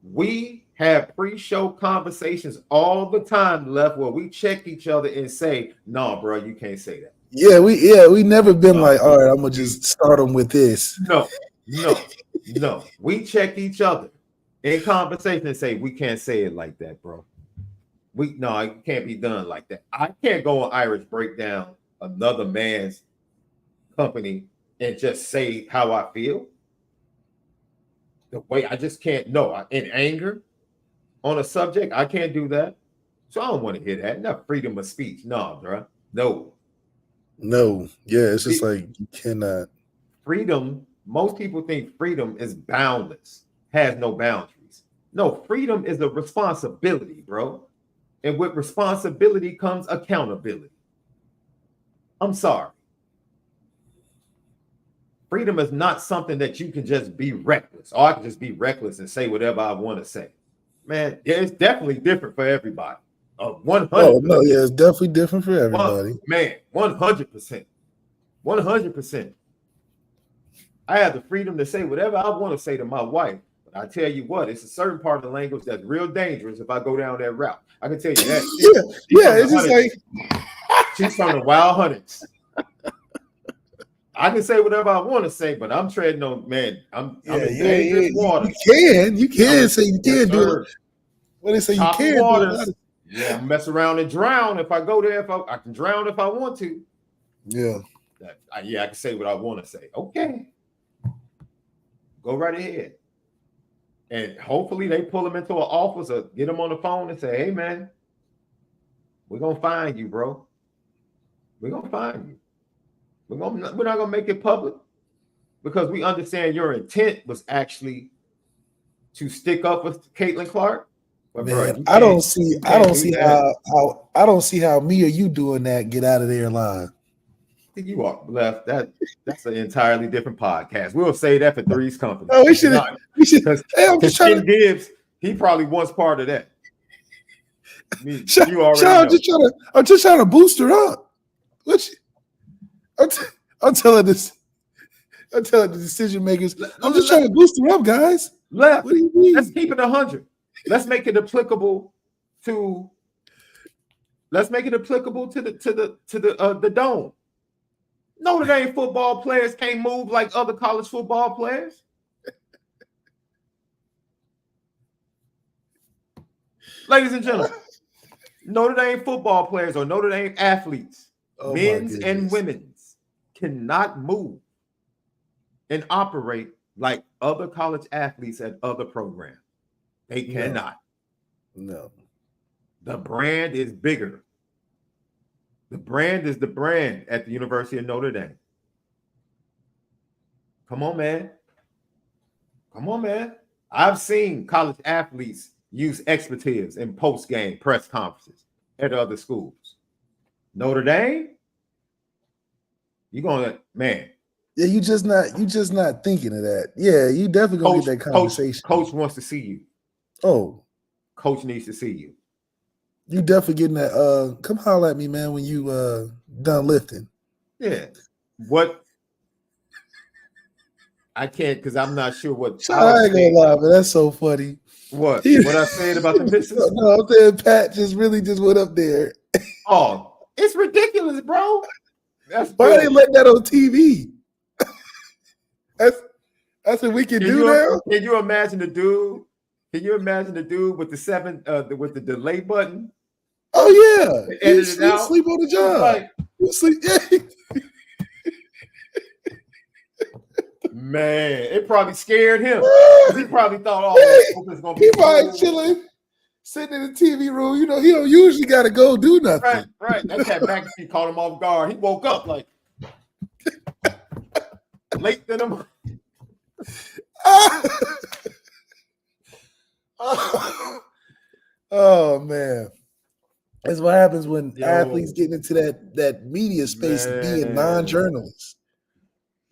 we have pre-show conversations all the time left where we check each other and say, "No, bro, you can't say that." Yeah, we never been like, all right, I'm gonna just start them with this. No. We check each other in conversation and say, we can't say it like that, bro. It can't be done like that. I can't go on Irish Breakdown another man's company and just say how I feel. The way I just can't. No, in anger on a subject, I can't do that. So I don't want to hear that. Not freedom of speech. No, bro. No. Yeah, it's just like you cannot. Freedom, most people think freedom is boundless, has no boundaries. No, freedom is a responsibility, bro. And with responsibility comes accountability. I'm sorry. Freedom is not something that you can just be reckless. Or I can just be reckless and say whatever I want to say. Man, yeah, it's definitely different for everybody. 100%. Oh, no, yeah, it's definitely different for everybody. 100%. 100%. I have the freedom to say whatever I want to say to my wife. But I tell you what, it's a certain part of the language that's real dangerous if I go down that route. I can tell you that. Yeah, it's just like she's from the wild hundreds. I can say whatever I want to say, but I'm treading on, man. I'm in dangerous water. You can say you can do it. When they say you can do it. Yeah, mess around and drown if I go there. If I can drown if I want to. Yeah. I can say what I want to say. Okay. Go right ahead. And hopefully they pull him into an office or get him on the phone and say, "Hey, man, we're going to find you, bro. We're going to find you. We're not going to make it public because we understand your intent was actually to stick up with Caitlin Clark." But man, I don't see how me or you doing that get out of there alive. You are left. That's an entirely different podcast. We'll say that for Three's Company. Oh, we should. Because Ken Gibbs, he probably was part of that. You already know. I'm just trying to boost her up. I'm telling this. I'm telling the decision makers. I'm just trying to boost her up, guys. Left. What do you mean? Let's keep it 100. Let's make it applicable to. Let's make it applicable to the dome. Notre Dame football players can't move like other college football players. Ladies and gentlemen, Notre Dame football players or Notre Dame athletes, men's and women's, cannot move and operate like other college athletes at other programs. They cannot. No. The brand is bigger. The brand is the brand at the University of Notre Dame. Come on, man. Come on, man. I've seen college athletes use expletives in post-game press conferences at other schools. Notre Dame, you're gonna, man. Yeah, you just not thinking of that. Yeah, you definitely gonna get that conversation. Coach wants to see you. Oh, Coach needs to see you. You definitely getting that. Come holler at me, man, when you done lifting. Yeah. What I can't because I'm not sure what I ain't gonna lie, man. That's so funny. What I said about the missus? No, I'm saying Pat just really just went up there. Oh, it's ridiculous, bro. That's Why good. they let that on TV? That's what we can do now. Can you imagine the dude? Can you imagine the dude with the with the delay button? Oh yeah, Edit he it out. sleep on the job. Like, You sleep. Yeah. man, it probably scared him. He probably thought, "Oh, was gonna be." He probably chilling, sitting in the TV room. You know, he don't usually got to go do nothing. Right. That cat McAfee caught him off guard. He woke up like late than him. Oh man, that's what happens when athletes get into that media space, being non-journalists.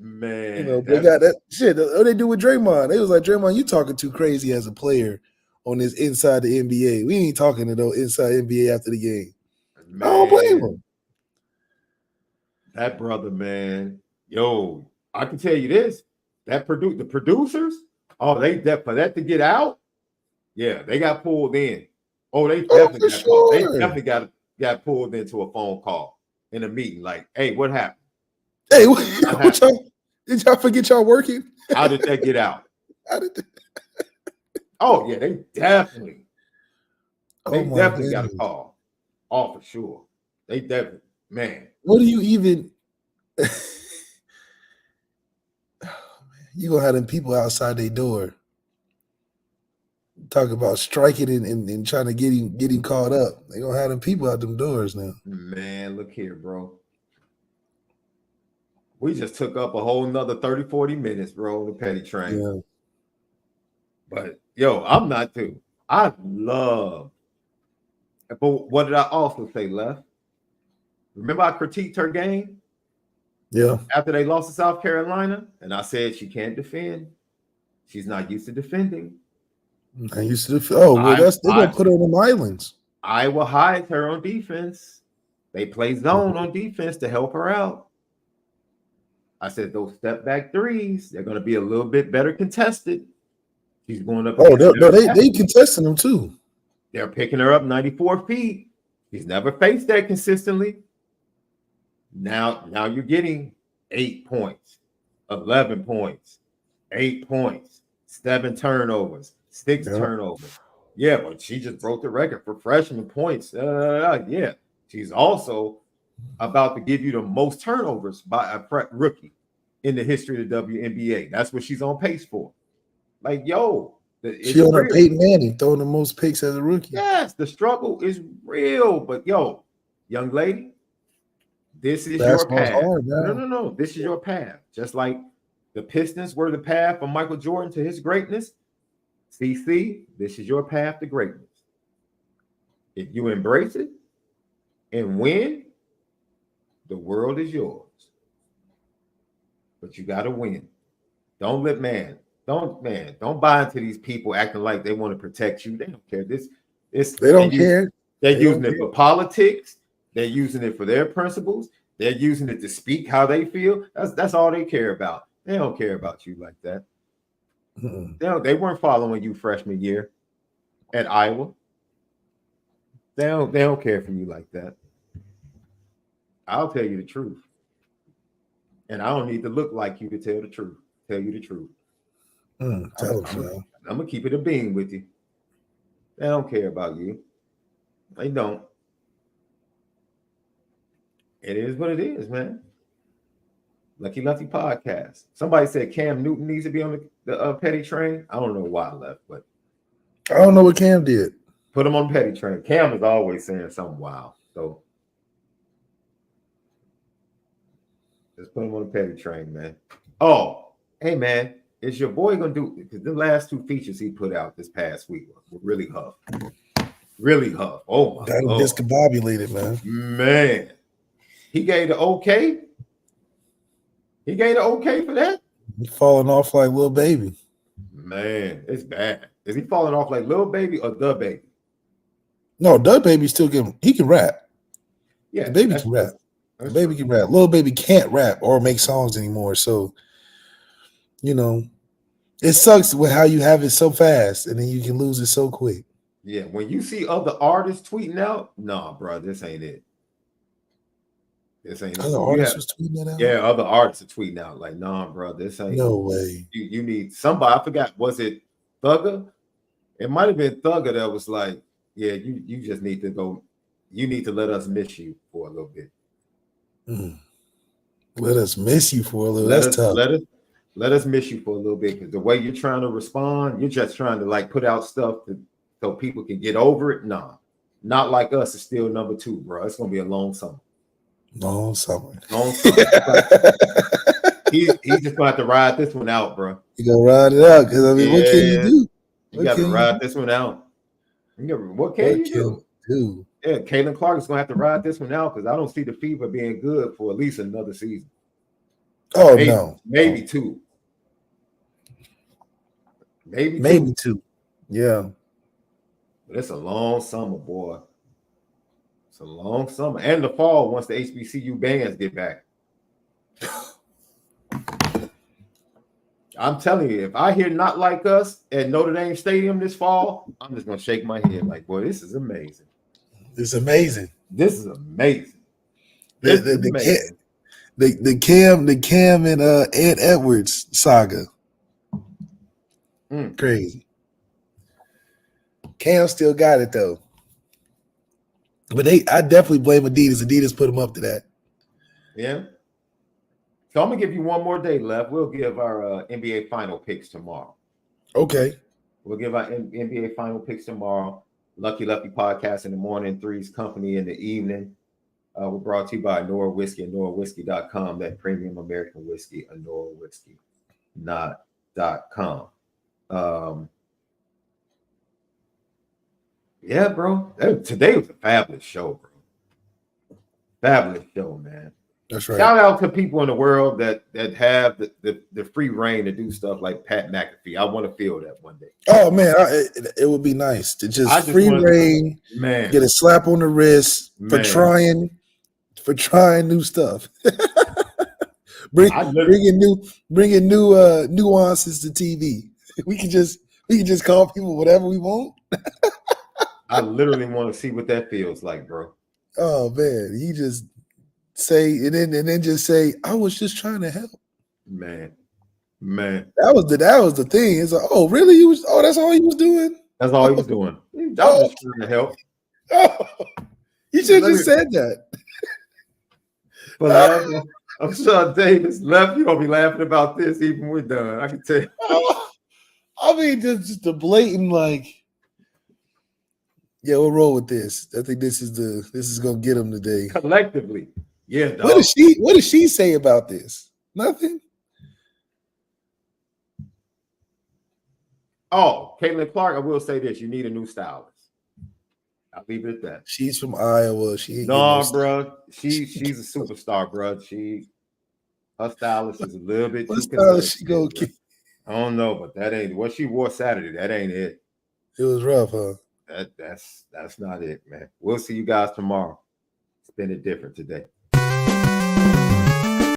Man, you know, they got that shit. What they do with Draymond? They was like, Draymond, you talking too crazy as a player on this inside the NBA. We ain't talking to no inside NBA after the game. Man, I don't blame him. That brother, man. Yo, I can tell you this. The producers, for that to get out, yeah, they got pulled in. Oh, they definitely got called. They definitely got pulled into a phone call in a meeting. Like, hey, what happened? Hey, did y'all forget y'all working? How did that get out? Oh, yeah, they definitely got a call. Oh, for sure. They definitely, man. What do you even you gonna have them people outside their door talk about striking and trying to get him caught up. They gonna have them people out them doors now. Man, look here, bro. We just took up a whole nother 30, 40 minutes, bro, the petty train. Yeah. But yo, I'm not too. I love. But what did I also say, Left? Remember I critiqued her game? Yeah. After they lost to South Carolina, and I said she can't defend. She's not used to defending. I used to defend. Oh, well, they're gonna put her on them islands. Iowa hides her on defense. They play zone on defense to help her out. I said those step back threes, they're going to be a little bit better contested. She's going up. Oh, they contesting them too. They're picking her up 94 feet. She's never faced that consistently. Now you're getting 8 points, 11 points, 8 points, 7 turnovers, 6 turnovers. Yeah, but she just broke the record for freshman points. Yeah, she's also about to give you the most turnovers by a rookie in the history of the WNBA. That's what she's on pace for. Like, yo, she on her Peyton Manning throwing the most picks as a rookie. Yes, the struggle is real, but yo, young lady, this is your path. No. This is your path. Just like the Pistons were the path from Michael Jordan to his greatness. CC, this is your path to greatness. If you embrace it and win, the world is yours. But you got to win. Don't buy into these people acting like they want to protect you. They don't care. They don't care. They're using it for politics. They're using it for their principles. They're using it to speak how they feel. That's all they care about. They don't care about you like that. They weren't following you freshman year at Iowa. They don't care for you like that. I'll tell you the truth. And I don't need to look like you to tell you the truth. I'm going to keep it a bean with you. They don't care about you. They don't. It is what it is, man. Lucky Lefty podcast. Somebody said Cam Newton needs to be on the petty train. I don't know why I left, but I don't know what Cam did. Put him on the petty train. Cam is always saying something wild. So just put him on the petty train, man. Oh, hey, man. Is your boy going to do, because the last 2 features he put out this past week were really huff. Really huff. Oh, my God. Discombobulated, man. Man. He gave the okay. He gave the okay for that? He's falling off like Lil Baby. Man, it's bad. Is he falling off like Lil Baby or The Baby? No, Doug Baby still he can rap. Yeah, The baby can rap. The That's baby true. can rap. Little Baby can't rap or make songs anymore. So, you know, it sucks with how you have it so fast and then you can lose it so quick. Yeah, when you see other artists tweeting out, nah, bro, this ain't it. This ain't it. Other artists was tweeting that out? Yeah, other artists are tweeting out like, nah, bro, this ain't. No way. You need somebody. I forgot. Was it Thugger? It might have been Thugger that was like, yeah, you just need to go. You need to let us miss you for a little bit. Let us miss you for a little. That's tough. Let us miss you for a little bit because the way you're trying to respond, you're just trying to like put out stuff so people can get over it. Nah, not like us. It's still number 2, bro. It's gonna be a long summer. Long summer. Long summer. he's just gonna have to ride this one out, bro. You gonna ride it out because I mean, what can you do? You got to ride this one out. What can you do? Yeah, Caitlin Clark is gonna have to ride this one out because I don't see the Fever being good for at least another season. Oh maybe 2. Maybe 2. Yeah. But it's a long summer, boy. It's a long summer. And the fall once the HBCU bands get back. I'm telling you, if I hear Not Like Us at Notre Dame Stadium this fall, I'm just gonna shake my head like, boy, this is amazing. It's amazing. This is amazing. The Cam and Ed Edwards saga. Crazy. Cam still got it though. But I definitely blame Adidas. Adidas put him up to that. Yeah. So I'm gonna give you one more day left. We'll give our NBA final picks tomorrow. Okay. We'll give our NBA final picks tomorrow. Lucky Lefty podcast in the morning, Three's Company in the evening. We're brought to you by Onora Whiskey, OnoraWhiskey.com. That premium American whiskey, Onora Whiskey, .com. Yeah, bro. Today was a fabulous show, bro. Fabulous show, man. That's right. Shout out to people in the world that have the free reign to do stuff like Pat McAfee. I want to feel that one day. Oh man, it would be nice to just free reign, man. Get a slap on the wrist for trying new stuff. bringing new nuances to TV. We can just call people whatever we want. I literally want to see what that feels like, bro. Oh man, you just say and then just say, I was just trying to help. Man. That was the thing. It's like, oh, really? That's all he was doing? That's all he was doing. I was just trying to help. Oh, you should have just said that. But I'm sure Davis left. You're gonna be laughing about this even when we're done. I can tell you. I mean, just the blatant like, yeah, we'll roll with this. I think this is gonna get him today. Collectively. Yeah, dog. What does she say about this? Nothing. Oh, Caitlin Clark, I will say this. You need a new stylist. I'll leave it at that. She's from Iowa. Bro. She's a superstar, bro. Her stylist is a little bit too stylist she go keep? I don't know, but that ain't what she wore Saturday. That ain't it. It was rough, huh? That's not it, man. We'll see you guys tomorrow. Spend it different today.